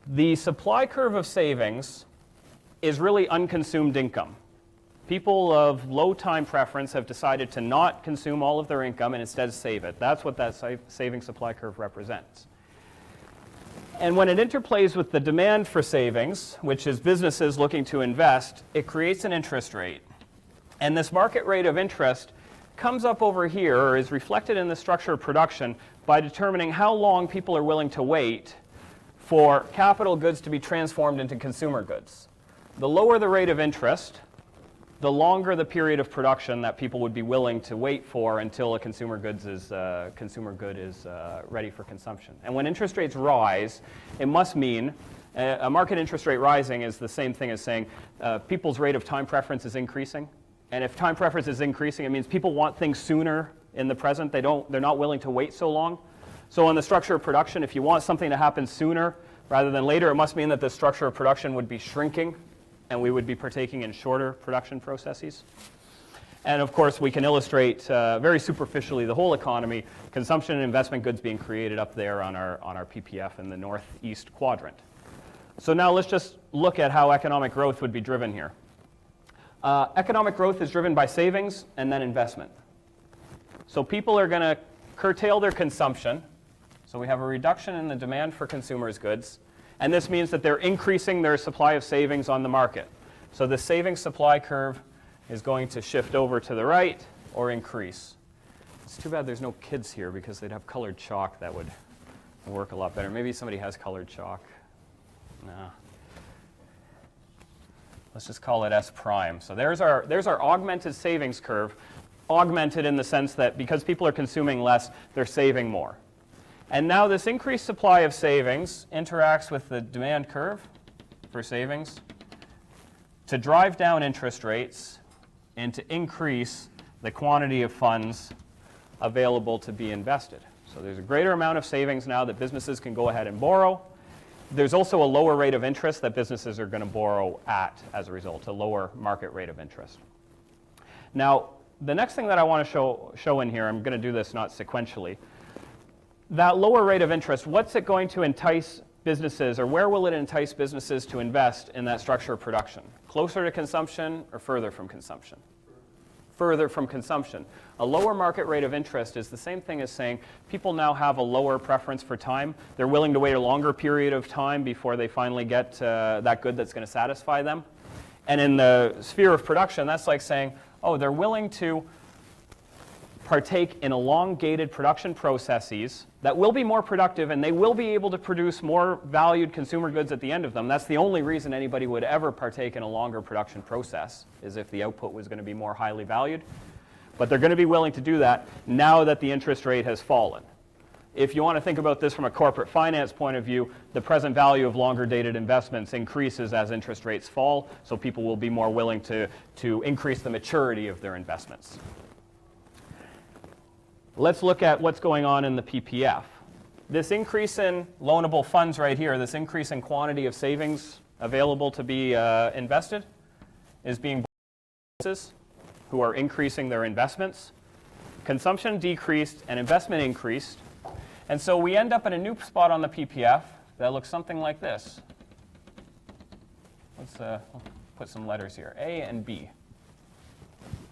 the supply curve of savings is really unconsumed income. People of low time preference have decided to not consume all of their income and instead save it. That's what that saving supply curve represents. And when it interplays with the demand for savings, which is businesses looking to invest, it creates an interest rate. And this market rate of interest comes up over here, or is reflected in the structure of production, by determining how long people are willing to wait for capital goods to be transformed into consumer goods. The lower the rate of interest, the longer the period of production that people would be willing to wait for until a consumer good is ready for consumption. And when interest rates rise, it must mean a market interest rate rising is the same thing as saying people's rate of time preference is increasing. And if time preference is increasing, it means people want things sooner in the present. They're not willing to wait so long. So on the structure of production, if you want something to happen sooner rather than later, it must mean that the structure of production would be shrinking, and we would be partaking in shorter production processes. And of course, we can illustrate very superficially the whole economy, consumption and investment goods being created up there on our PPF in the northeast quadrant. So now let's just look at how economic growth would be driven here. Economic growth is driven by savings and then investment. So people are going to curtail their consumption. So we have a reduction in the demand for consumers' goods. And this means that they're increasing their supply of savings on the market. So the savings supply curve is going to shift over to the right or increase. It's too bad there's no kids here, because they'd have colored chalk that would work a lot better. Maybe somebody has colored chalk. No. Let's just call it S prime. So there's our augmented savings curve, augmented in the sense that because people are consuming less, they're saving more. And now this increased supply of savings interacts with the demand curve for savings to drive down interest rates and to increase the quantity of funds available to be invested. So there's a greater amount of savings now that businesses can go ahead and borrow. There's also a lower rate of interest that businesses are going to borrow at as a result, a lower market rate of interest. Now, the next thing that I want to show in here, I'm going to do this not sequentially, that lower rate of interest, what's it going to entice businesses, or where will it entice businesses to invest in that structure of production? Closer to consumption or further from consumption? Further from consumption. A lower market rate of interest is the same thing as saying people now have a lower preference for time. They're willing to wait a longer period of time before they finally get that good that's going to satisfy them. And in the sphere of production, that's like saying, oh, they're willing to partake in elongated production processes that will be more productive, and they will be able to produce more valued consumer goods at the end of them. That's the only reason anybody would ever partake in a longer production process, is if the output was going to be more highly valued. But they're going to be willing to do that now that the interest rate has fallen. If you want to think about this from a corporate finance point of view, the present value of longer dated investments increases as interest rates fall, so people will be more willing to increase the maturity of their investments. Let's look at what's going on in the PPF. This increase in loanable funds right here, this increase in quantity of savings available to be invested, is being borne by businesses who are increasing their investments. Consumption decreased and investment increased. And so we end up in a new spot on the PPF that looks something like this. Let's put some letters here, A and B.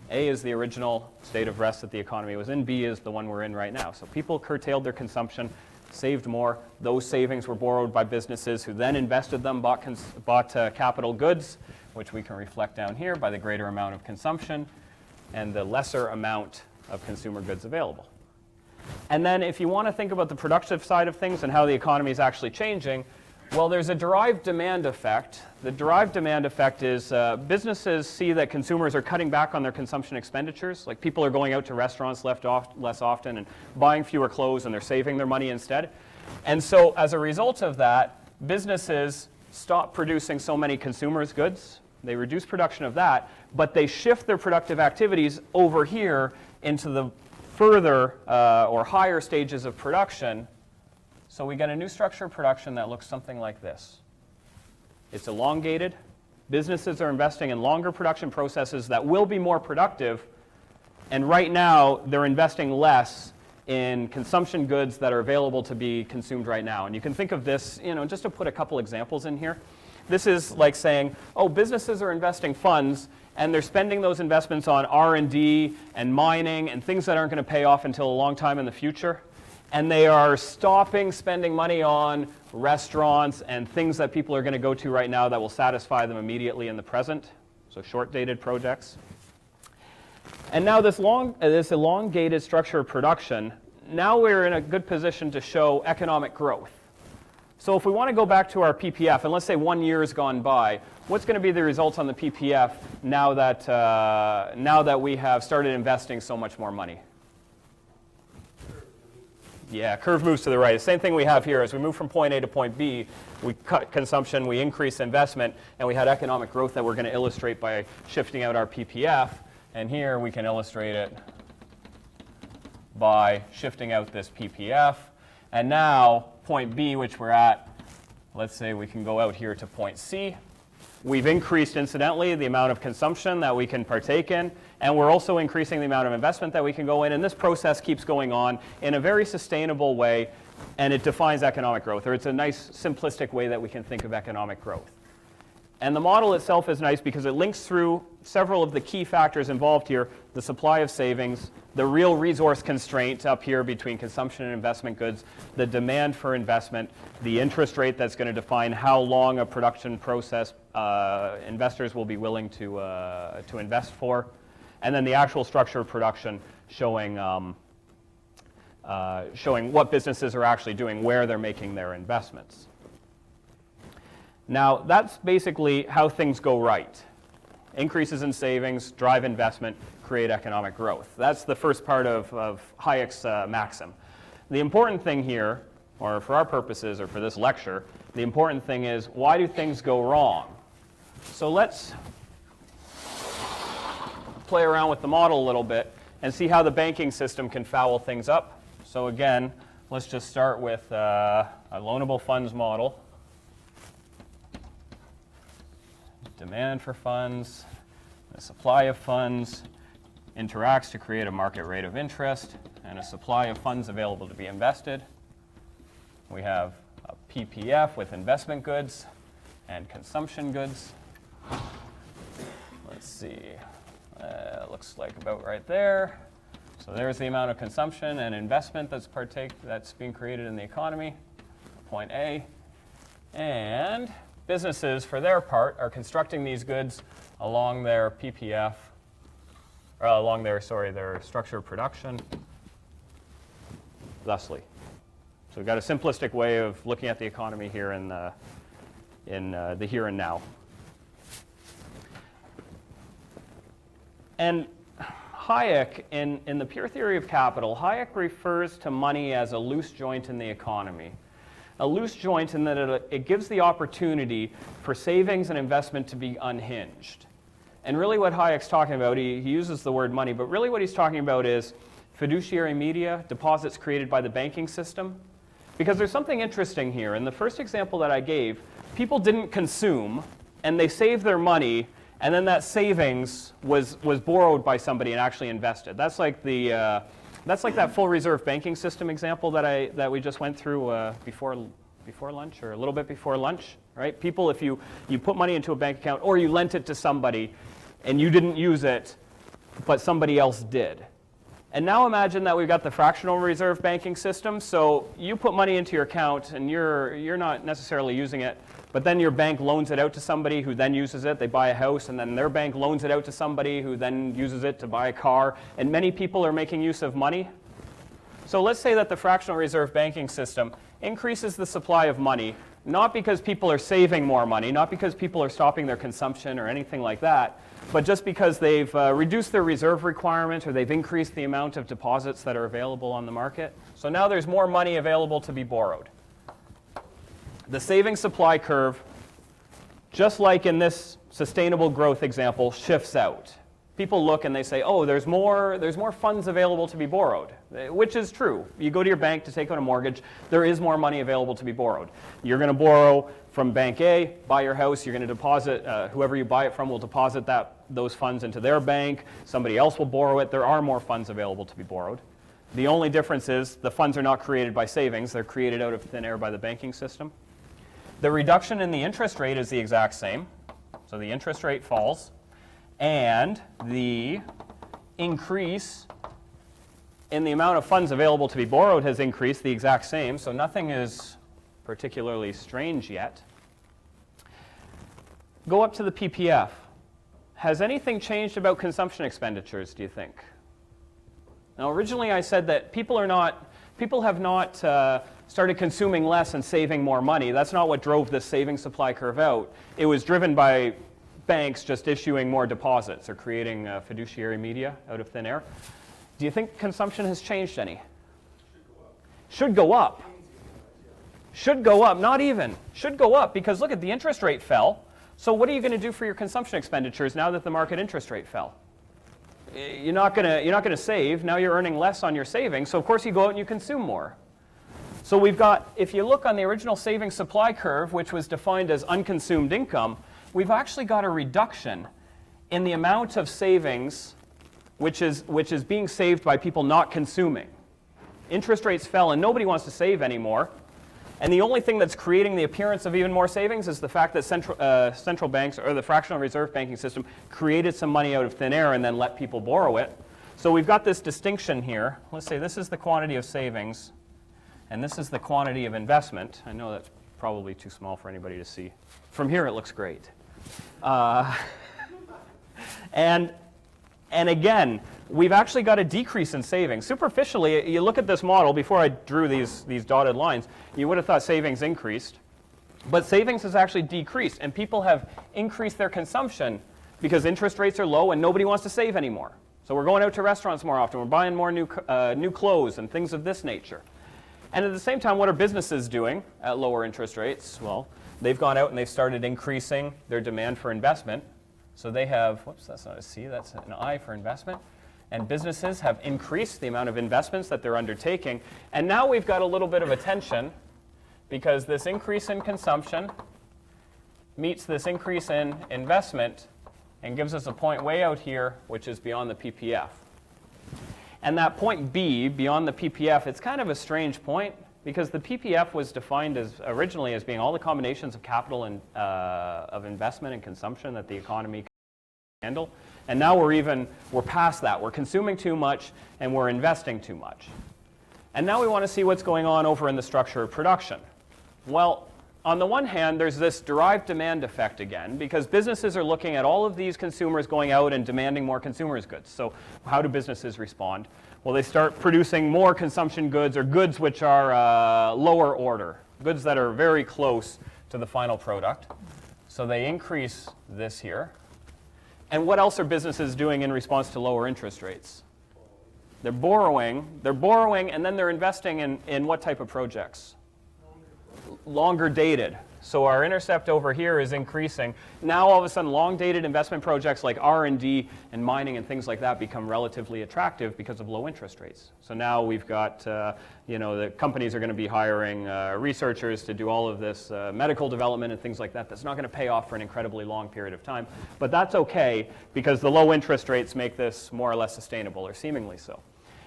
A is the original state of rest that the economy was in. B is the one we're in right now. So people curtailed their consumption, saved more. Those savings were borrowed by businesses who then invested them, bought capital goods, which we can reflect down here by the greater amount of consumption and the lesser amount of consumer goods available. And then if you want to think about the productive side of things and how the economy is actually changing, well, there's a derived demand effect. The derived demand effect is businesses see that consumers are cutting back on their consumption expenditures. Like people are going out to restaurants less often and buying fewer clothes, and they're saving their money instead. And so as a result of that, businesses stop producing so many consumers' goods. They reduce production of that, but they shift their productive activities over here into the further or higher stages of production. So we get a new structure of production that looks something like this. It's elongated. Businesses are investing in longer production processes that will be more productive. And right now, they're investing less in consumption goods that are available to be consumed right now. And you can think of this, just to put a couple examples in here. This is like saying, oh, businesses are investing funds, and they're spending those investments on R&D and mining and things that aren't going to pay off until a long time in the future. And they are stopping spending money on restaurants and things that people are going to go to right now that will satisfy them immediately in the present, so short-dated projects. And now this elongated structure of production, now we're in a good position to show economic growth. So if we want to go back to our PPF, and let's say 1 year has gone by, what's going to be the results on the PPF now that we have started investing so much more money? Yeah, curve moves to the right. The same thing we have here. As we move from point A to point B, we cut consumption, we increase investment, and we had economic growth that we're going to illustrate by shifting out our PPF. And here we can illustrate it by shifting out this PPF. And now, point B, which we're at, let's say we can go out here to point C. We've increased, incidentally, the amount of consumption that we can partake in, and we're also increasing the amount of investment that we can go in, and this process keeps going on in a very sustainable way, and it defines economic growth, or it's a nice simplistic way that we can think of economic growth. And the model itself is nice because it links through several of the key factors involved here: the supply of savings, the real resource constraint up here between consumption and investment goods, the demand for investment, the interest rate that's going to define how long a production process investors will be willing to invest for, and then the actual structure of production showing what businesses are actually doing, where they're making their investments. Now, that's basically how things go right. Increases in savings, drive investment, create economic growth. That's the first part of Hayek's maxim. The important thing here, or for our purposes, or for this lecture, the important thing is, why do things go wrong? So let's play around with the model a little bit and see how the banking system can foul things up. So again, let's just start with a loanable funds model. Demand for funds, the supply of funds interacts to create a market rate of interest and a supply of funds available to be invested. We have a PPF with investment goods and consumption goods. Let's see, looks like about right there. So there's the amount of consumption and investment that's being created in the economy, point A. And businesses, for their part, are constructing these goods along their PPF along their structure of production, thusly. So we've got a simplistic way of looking at the economy here in the here and now. And Hayek, in the Pure Theory of Capital, Hayek refers to money as a loose joint in the economy. A loose joint in that it gives the opportunity for savings and investment to be unhinged. And really what Hayek's talking about, he uses the word money, but really what he's talking about is fiduciary media, deposits created by the banking system. Because there's something interesting here. In the first example that I gave, people didn't consume, and they saved their money, and then that savings was borrowed by somebody and actually invested. That's like that full reserve banking system example that we just went through before lunch, or a little bit before lunch, right? People, if you put money into a bank account or you lent it to somebody and you didn't use it, but somebody else did. And now imagine that we've got the fractional reserve banking system. So you put money into your account and you're not necessarily using it, but then your bank loans it out to somebody who then uses it. They buy a house, and then their bank loans it out to somebody who then uses it to buy a car. And many people are making use of money. So let's say that the fractional reserve banking system increases the supply of money, not because people are saving more money, not because people are stopping their consumption or anything like that, but just because they've reduced their reserve requirement, or they've increased the amount of deposits that are available on the market. So now there's more money available to be borrowed. The savings supply curve, just like in this sustainable growth example, shifts out. People look and they say, oh, there's more funds available to be borrowed, which is true. You go to your bank to take out a mortgage, there is more money available to be borrowed. You're going to borrow from Bank A, buy your house, you're going to deposit, whoever you buy it from will deposit those funds into their bank, somebody else will borrow it. There are more funds available to be borrowed. The only difference is the funds are not created by savings, they're created out of thin air by the banking system. The reduction in the interest rate is the exact same, so the interest rate falls, and the increase in the amount of funds available to be borrowed has increased the exact same, so nothing is particularly strange yet. Go up to the PPF. Has anything changed about consumption expenditures, do you think? Now, originally I said that people have not started consuming less and saving more money. That's not what drove this savings supply curve out. It was driven by banks just issuing more deposits or creating fiduciary media out of thin air. Do you think consumption has changed any? Should go up. Should go up, not even. Should go up, because look at the interest rate fell. So what are you going to do for your consumption expenditures now that the market interest rate fell? You're not going to save. Now you're earning less on your savings, so of course you go out and you consume more. So we've got, if you look on the original savings supply curve, which was defined as unconsumed income, we've actually got a reduction in the amount of savings which is being saved by people not consuming. Interest rates fell and nobody wants to save anymore. And the only thing that's creating the appearance of even more savings is the fact that central banks, or the fractional reserve banking system, created some money out of thin air and then let people borrow it. So we've got this distinction here. Let's say this is the quantity of savings, and this is the quantity of investment. I know that's probably too small for anybody to see. From here it looks great. And again, we've actually got a decrease in savings. Superficially, you look at this model, before I drew these dotted lines, you would have thought savings increased. But savings has actually decreased, and people have increased their consumption because interest rates are low and nobody wants to save anymore. So we're going out to restaurants more often, we're buying more new clothes and things of this nature. And at the same time, what are businesses doing at lower interest rates? Well, they've gone out and they've started increasing their demand for investment. So they have, whoops, that's not a C, that's an I for investment. And businesses have increased the amount of investments that they're undertaking. And now we've got a little bit of a tension, because this increase in consumption meets this increase in investment and gives us a point way out here, which is beyond the PPF. And that point B, beyond the PPF, it's kind of a strange point, because the PPF was defined originally as being all the combinations of capital and of investment and consumption that the economy can handle. And now we're past that. We're consuming too much and we're investing too much. And now we want to see what's going on over in the structure of production. Well, on the one hand, there's this derived demand effect again, because businesses are looking at all of these consumers going out and demanding more consumers' goods. So how do businesses respond? Well, they start producing more consumption goods, or goods which are lower order, goods that are very close to the final product. So they increase this here. And what else are businesses doing in response to lower interest rates? They're borrowing, and then they're investing in what type of projects? Longer dated. So our intercept over here is increasing. Now all of a sudden long dated investment projects like R&D and mining and things like that become relatively attractive because of low interest rates. So now we've got, the companies are going to be hiring researchers to do all of this medical development and things like that. That's not going to pay off for an incredibly long period of time. But that's okay because the low interest rates make this more or less sustainable, or seemingly so.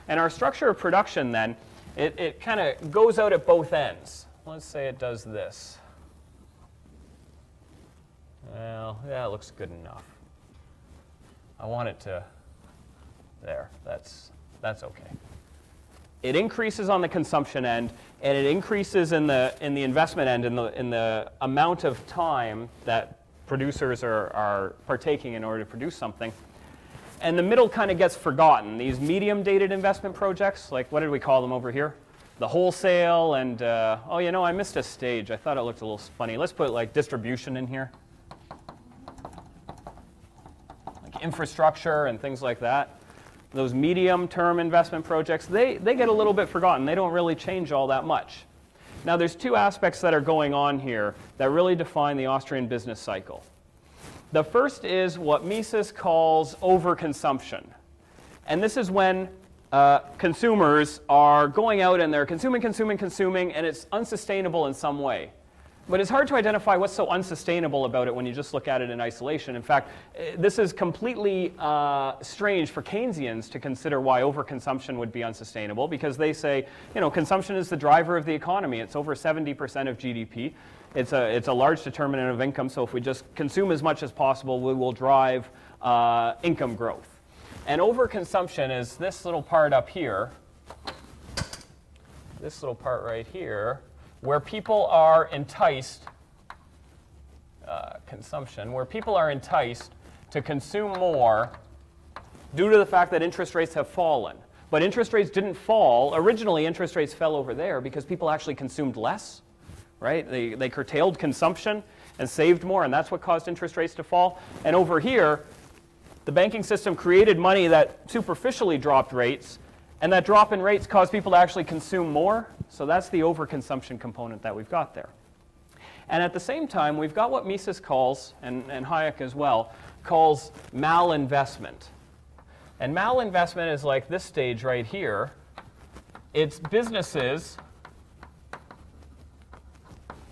And our structure of production then, it kind of goes out at both ends. Let's say it does this. Well, yeah, it looks good enough. I want it to, there, that's okay. It increases on the consumption end, and it increases in the investment end, in the amount of time that producers are partaking in order to produce something. And the middle kind of gets forgotten. These medium-dated investment projects, like what did we call them over here? The wholesale and, I missed a stage. I thought it looked a little funny. Let's put like distribution in here. Like infrastructure and things like that. Those medium-term investment projects, they get a little bit forgotten. They don't really change all that much. Now there's two aspects that are going on here that really define the Austrian business cycle. The first is what Mises calls overconsumption. And this is when consumers are going out and they're consuming, and it's unsustainable in some way. But it's hard to identify what's so unsustainable about it when you just look at it in isolation. In fact, this is completely strange for Keynesians to consider why overconsumption would be unsustainable, because they say, consumption is the driver of the economy. It's over 70% of GDP. It's a large determinant of income, so if we just consume as much as possible, we will drive income growth. And overconsumption is this little part up here, this little part right here, where people are enticed, where people are enticed to consume more due to the fact that interest rates have fallen. But interest rates didn't fall. Originally, interest rates fell over there because people actually consumed less, right? They curtailed consumption and saved more, and that's what caused interest rates to fall. And over here, the banking system created money that superficially dropped rates, and that drop in rates caused people to actually consume more. So that's the overconsumption component that we've got there. And at the same time, we've got what Mises calls, and Hayek as well, calls malinvestment. And malinvestment is like this stage right here. It's businesses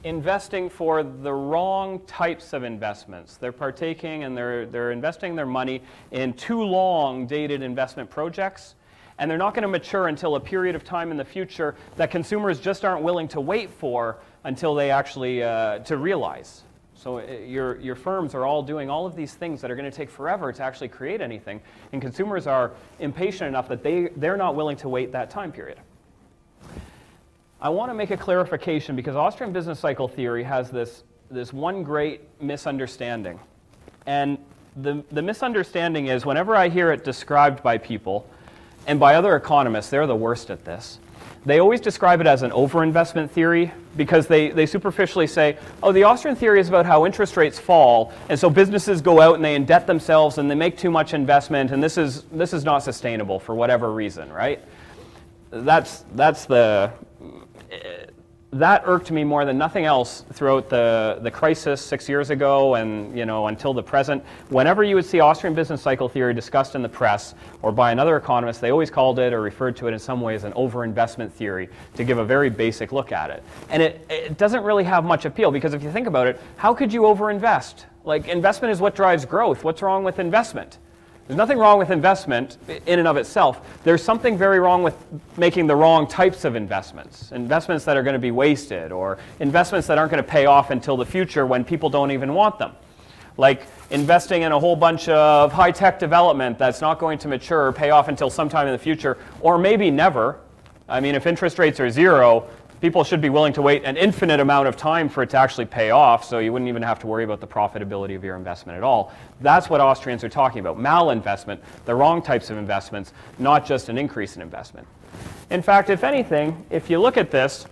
investing for the wrong types of investments. They're partaking and they're investing their money in too long dated investment projects, and they're not going to mature until a period of time in the future that consumers just aren't willing to wait for until they actually to realize. So your firms are all doing all of these things that are going to take forever to actually create anything, and consumers are impatient enough that they're not willing to wait that time period. I want to make a clarification because Austrian business cycle theory has this one great misunderstanding. And the misunderstanding is whenever I hear it described by people, and by other economists, they're the worst at this, they always describe it as an overinvestment theory because they superficially say, oh, the Austrian theory is about how interest rates fall, and so businesses go out and they indebt themselves and they make too much investment, and this is not sustainable for whatever reason, right? That irked me more than nothing else throughout the crisis 6 years ago and until the present. Whenever you would see Austrian business cycle theory discussed in the press or by another economist, they always called it or referred to it in some ways an overinvestment theory to give a very basic look at it. And it doesn't really have much appeal because if you think about it, how could you overinvest? Like, investment is what drives growth. What's wrong with investment? There's nothing wrong with investment in and of itself. There's something very wrong with making the wrong types of investments. Investments that are going to be wasted or investments that aren't going to pay off until the future when people don't even want them. Like investing in a whole bunch of high-tech development that's not going to mature or pay off until sometime in the future, or maybe never. I mean, if interest rates are zero, People should be willing to wait an infinite amount of time for it to actually pay off, so you wouldn't even have to worry about the profitability of your investment at all. That's what Austrians are talking about, malinvestment, the wrong types of investments, not just an increase in investment. In fact, if anything, if you look at this,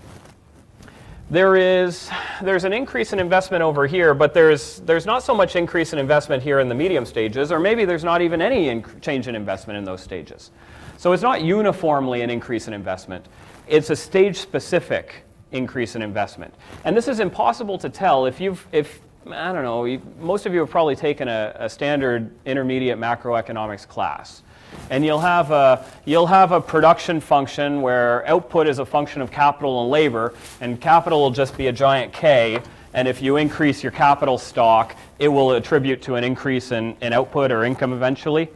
there's an increase in investment over here, but there's not so much increase in investment here in the medium stages, or maybe there's not even any change in investment in those stages. So it's not uniformly an increase in investment. It's a stage-specific increase in investment. And this is impossible to tell if I don't know, most of you have probably taken a standard intermediate macroeconomics class. And you'll have a production function where output is a function of capital and labor, and capital will just be a giant K, and if you increase your capital stock, it will attribute to an increase in output or income eventually.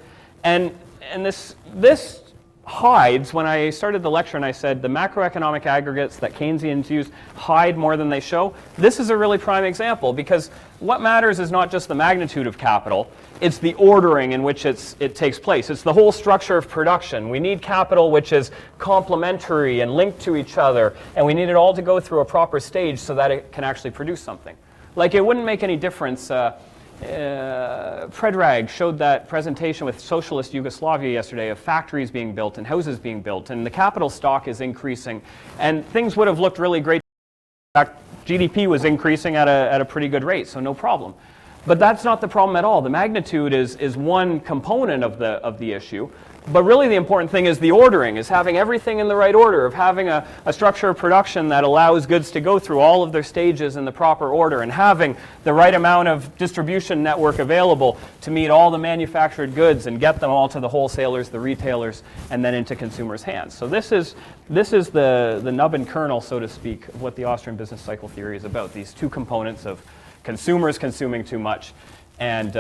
And this hides, when I started the lecture and I said the macroeconomic aggregates that Keynesians use hide more than they show, this is a really prime example, because what matters is not just the magnitude of capital, it's the ordering in which it takes place. It's the whole structure of production. We need capital which is complementary and linked to each other, and we need it all to go through a proper stage so that it can actually produce something. Like, it wouldn't make any difference. Predrag showed that presentation with socialist Yugoslavia yesterday of factories being built and houses being built, and the capital stock is increasing, and things would have looked really great. In fact, GDP was increasing at a pretty good rate, so no problem. But that's not the problem at all. The magnitude is one component of the issue. But really the important thing is the ordering, is having everything in the right order, of having a structure of production that allows goods to go through all of their stages in the proper order, and having the right amount of distribution network available to meet all the manufactured goods and get them all to the wholesalers, the retailers, and then into consumers' hands. So this is the nub and kernel, so to speak, of what the Austrian business cycle theory is about, these two components of consumers consuming too much and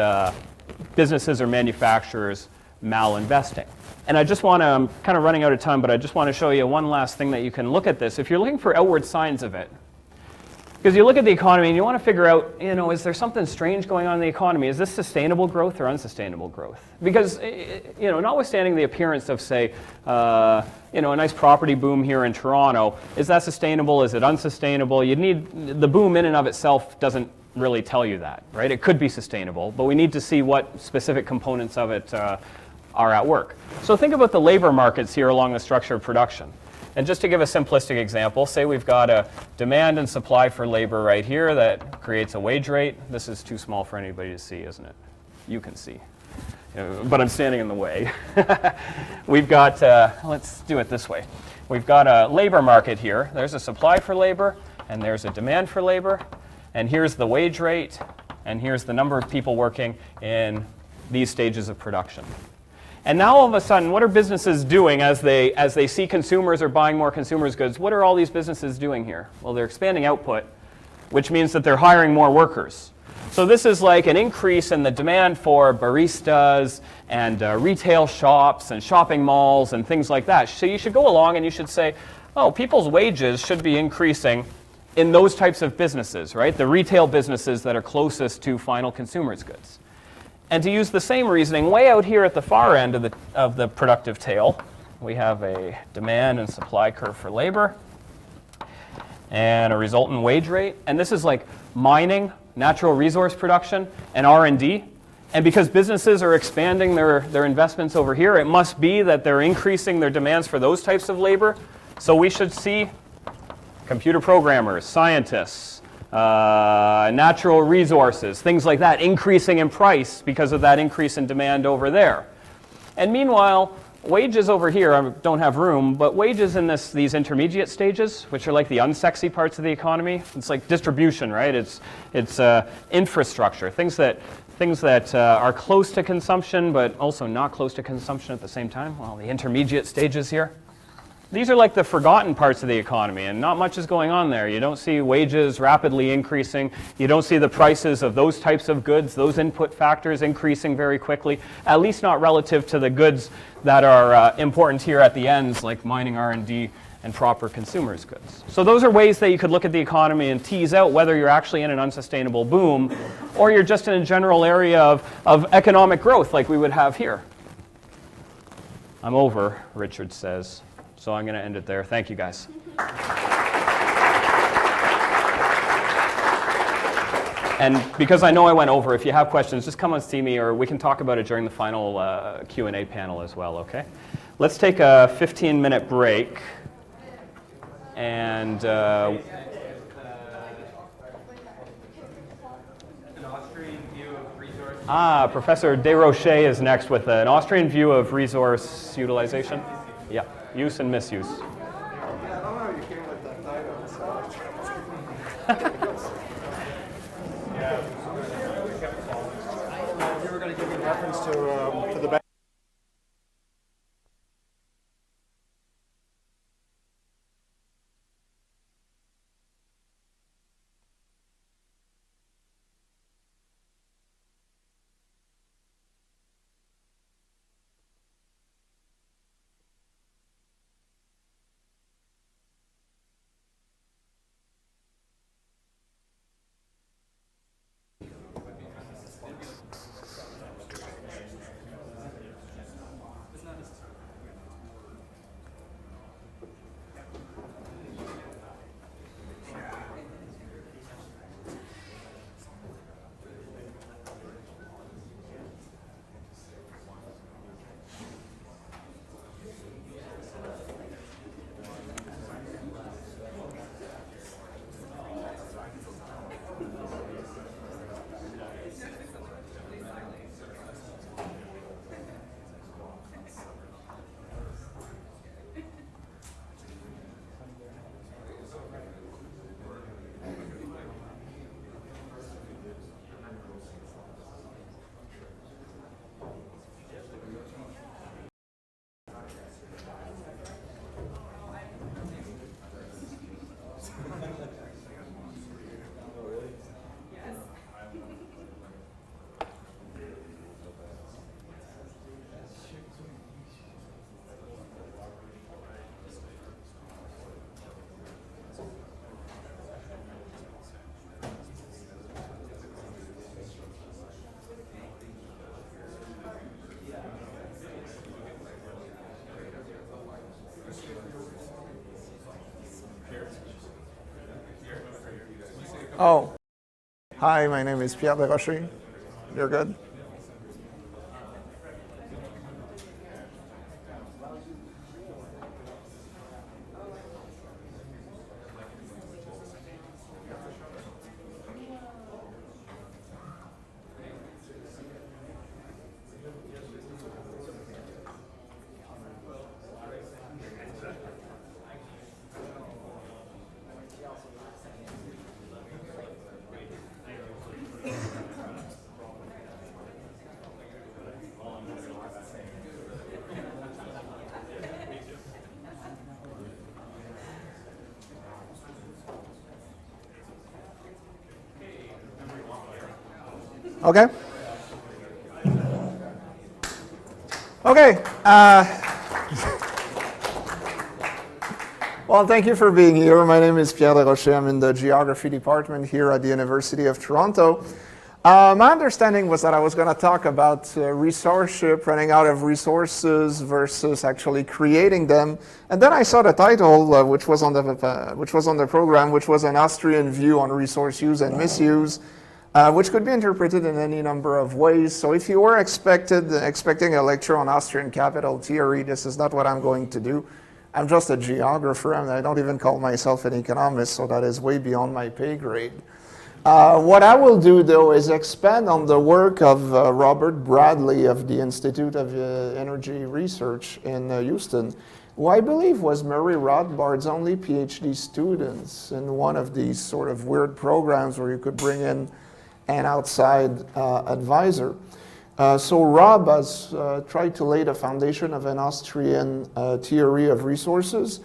businesses or manufacturers malinvesting. And I just want to, I'm kind of running out of time, but I just want to show you one last thing that you can look at this. If you're looking for outward signs of it, because you look at the economy and you want to figure out, is there something strange going on in the economy? Is this sustainable growth or unsustainable growth? Because, notwithstanding the appearance of, say, a nice property boom here in Toronto, is that sustainable? Is it unsustainable? You need, the boom in and of itself doesn't really tell you that, right? It could be sustainable, but we need to see what specific components of it are at work. So think about the labor markets here along the structure of production. And just to give a simplistic example, say we've got a demand and supply for labor right here that creates a wage rate. This is too small for anybody to see, isn't it? You can see. But I'm standing in the way. We've got, let's do it this way. We've got a labor market here. There's a supply for labor, and there's a demand for labor. And here's the wage rate, and here's the number of people working in these stages of production. And now all of a sudden, what are businesses doing as they see consumers are buying more consumers' goods? What are all these businesses doing here? Well, they're expanding output, which means that they're hiring more workers. So this is like an increase in the demand for baristas and retail shops and shopping malls and things like that. So you should go along and you should say, oh, people's wages should be increasing in those types of businesses, right? The retail businesses that are closest to final consumers' goods. And to use the same reasoning, way out here at the far end of the productive tail, we have a demand and supply curve for labor and a resultant wage rate. And this is like mining, natural resource production, and R&D. And because businesses are expanding their investments over here, it must be that they're increasing their demands for those types of labor. So we should see computer programmers, scientists, natural resources, things like that, increasing in price because of that increase in demand over there. And meanwhile, wages over here, I don't have room, but wages in these intermediate stages, which are like the unsexy parts of the economy, it's like distribution, right? It's infrastructure, things that are close to consumption, but also not close to consumption at the same time. Well, the intermediate stages here. These are like the forgotten parts of the economy, and not much is going on there. You don't see wages rapidly increasing. You don't see the prices of those types of goods, those input factors increasing very quickly, at least not relative to the goods that are important here at the ends, like mining, R&D, and proper consumers' goods. So those are ways that you could look at the economy and tease out whether you're actually in an unsustainable boom or you're just in a general area of economic growth like we would have here. I'm over, Richard says. So I'm going to end it there. Thank you, guys. And because I know I went over, if you have questions, just come and see me, or we can talk about it during the final Q&A panel as well, okay? Let's take a 15-minute break. And An Austrian view of resource. Professor Desrochers is next with an Austrian view of resource utilization. Yeah, use and misuse. Yeah, I don't know how you came with that title, so. You were going to give me reference to the back. Oh, hi, my name is Pierre Desrochers. You're good? Okay. Okay. Well, thank you for being here. My name is Pierre Desrochers. I'm in the geography department here at the University of Toronto. My understanding was that I was going to talk about resourceship, running out of resources versus actually creating them. And then I saw the title, which was on the program, which was an Austrian view on resource use and misuse, which could be interpreted in any number of ways. So if you were expecting a lecture on Austrian capital theory, this is not what I'm going to do. I'm just a geographer, and I don't even call myself an economist, so that is way beyond my pay grade. What I will do, though, is expand on the work of Robert Bradley of the Institute of Energy Research in Houston, who I believe was Murray Rothbard's only PhD students in one of these sort of weird programs where you could bring in an outside advisor. So Rob has tried to lay the foundation of an Austrian theory of resources.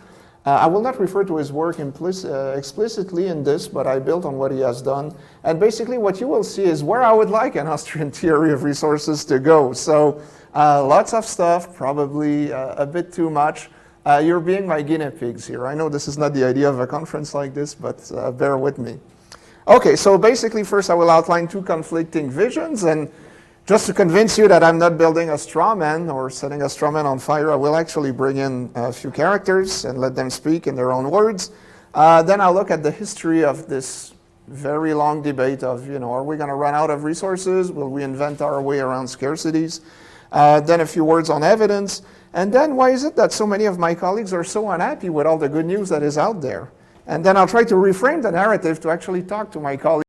I will not refer to his work explicitly in this, but I built on what he has done. And basically what you will see is where I would like an Austrian theory of resources to go. So lots of stuff, probably a bit too much. You're being my guinea pigs here. I know this is not the idea of a conference like this, but bear with me. Okay, so basically first I will outline two conflicting visions, and just to convince you that I'm not building a straw man or setting a straw man on fire, I will actually bring in a few characters and let them speak in their own words. Then I'll look at the history of this very long debate of, are we going to run out of resources? Will we invent our way around scarcities? Then a few words on evidence. And then why is it that so many of my colleagues are so unhappy with all the good news that is out there? And then I'll try to reframe the narrative to actually talk to my colleagues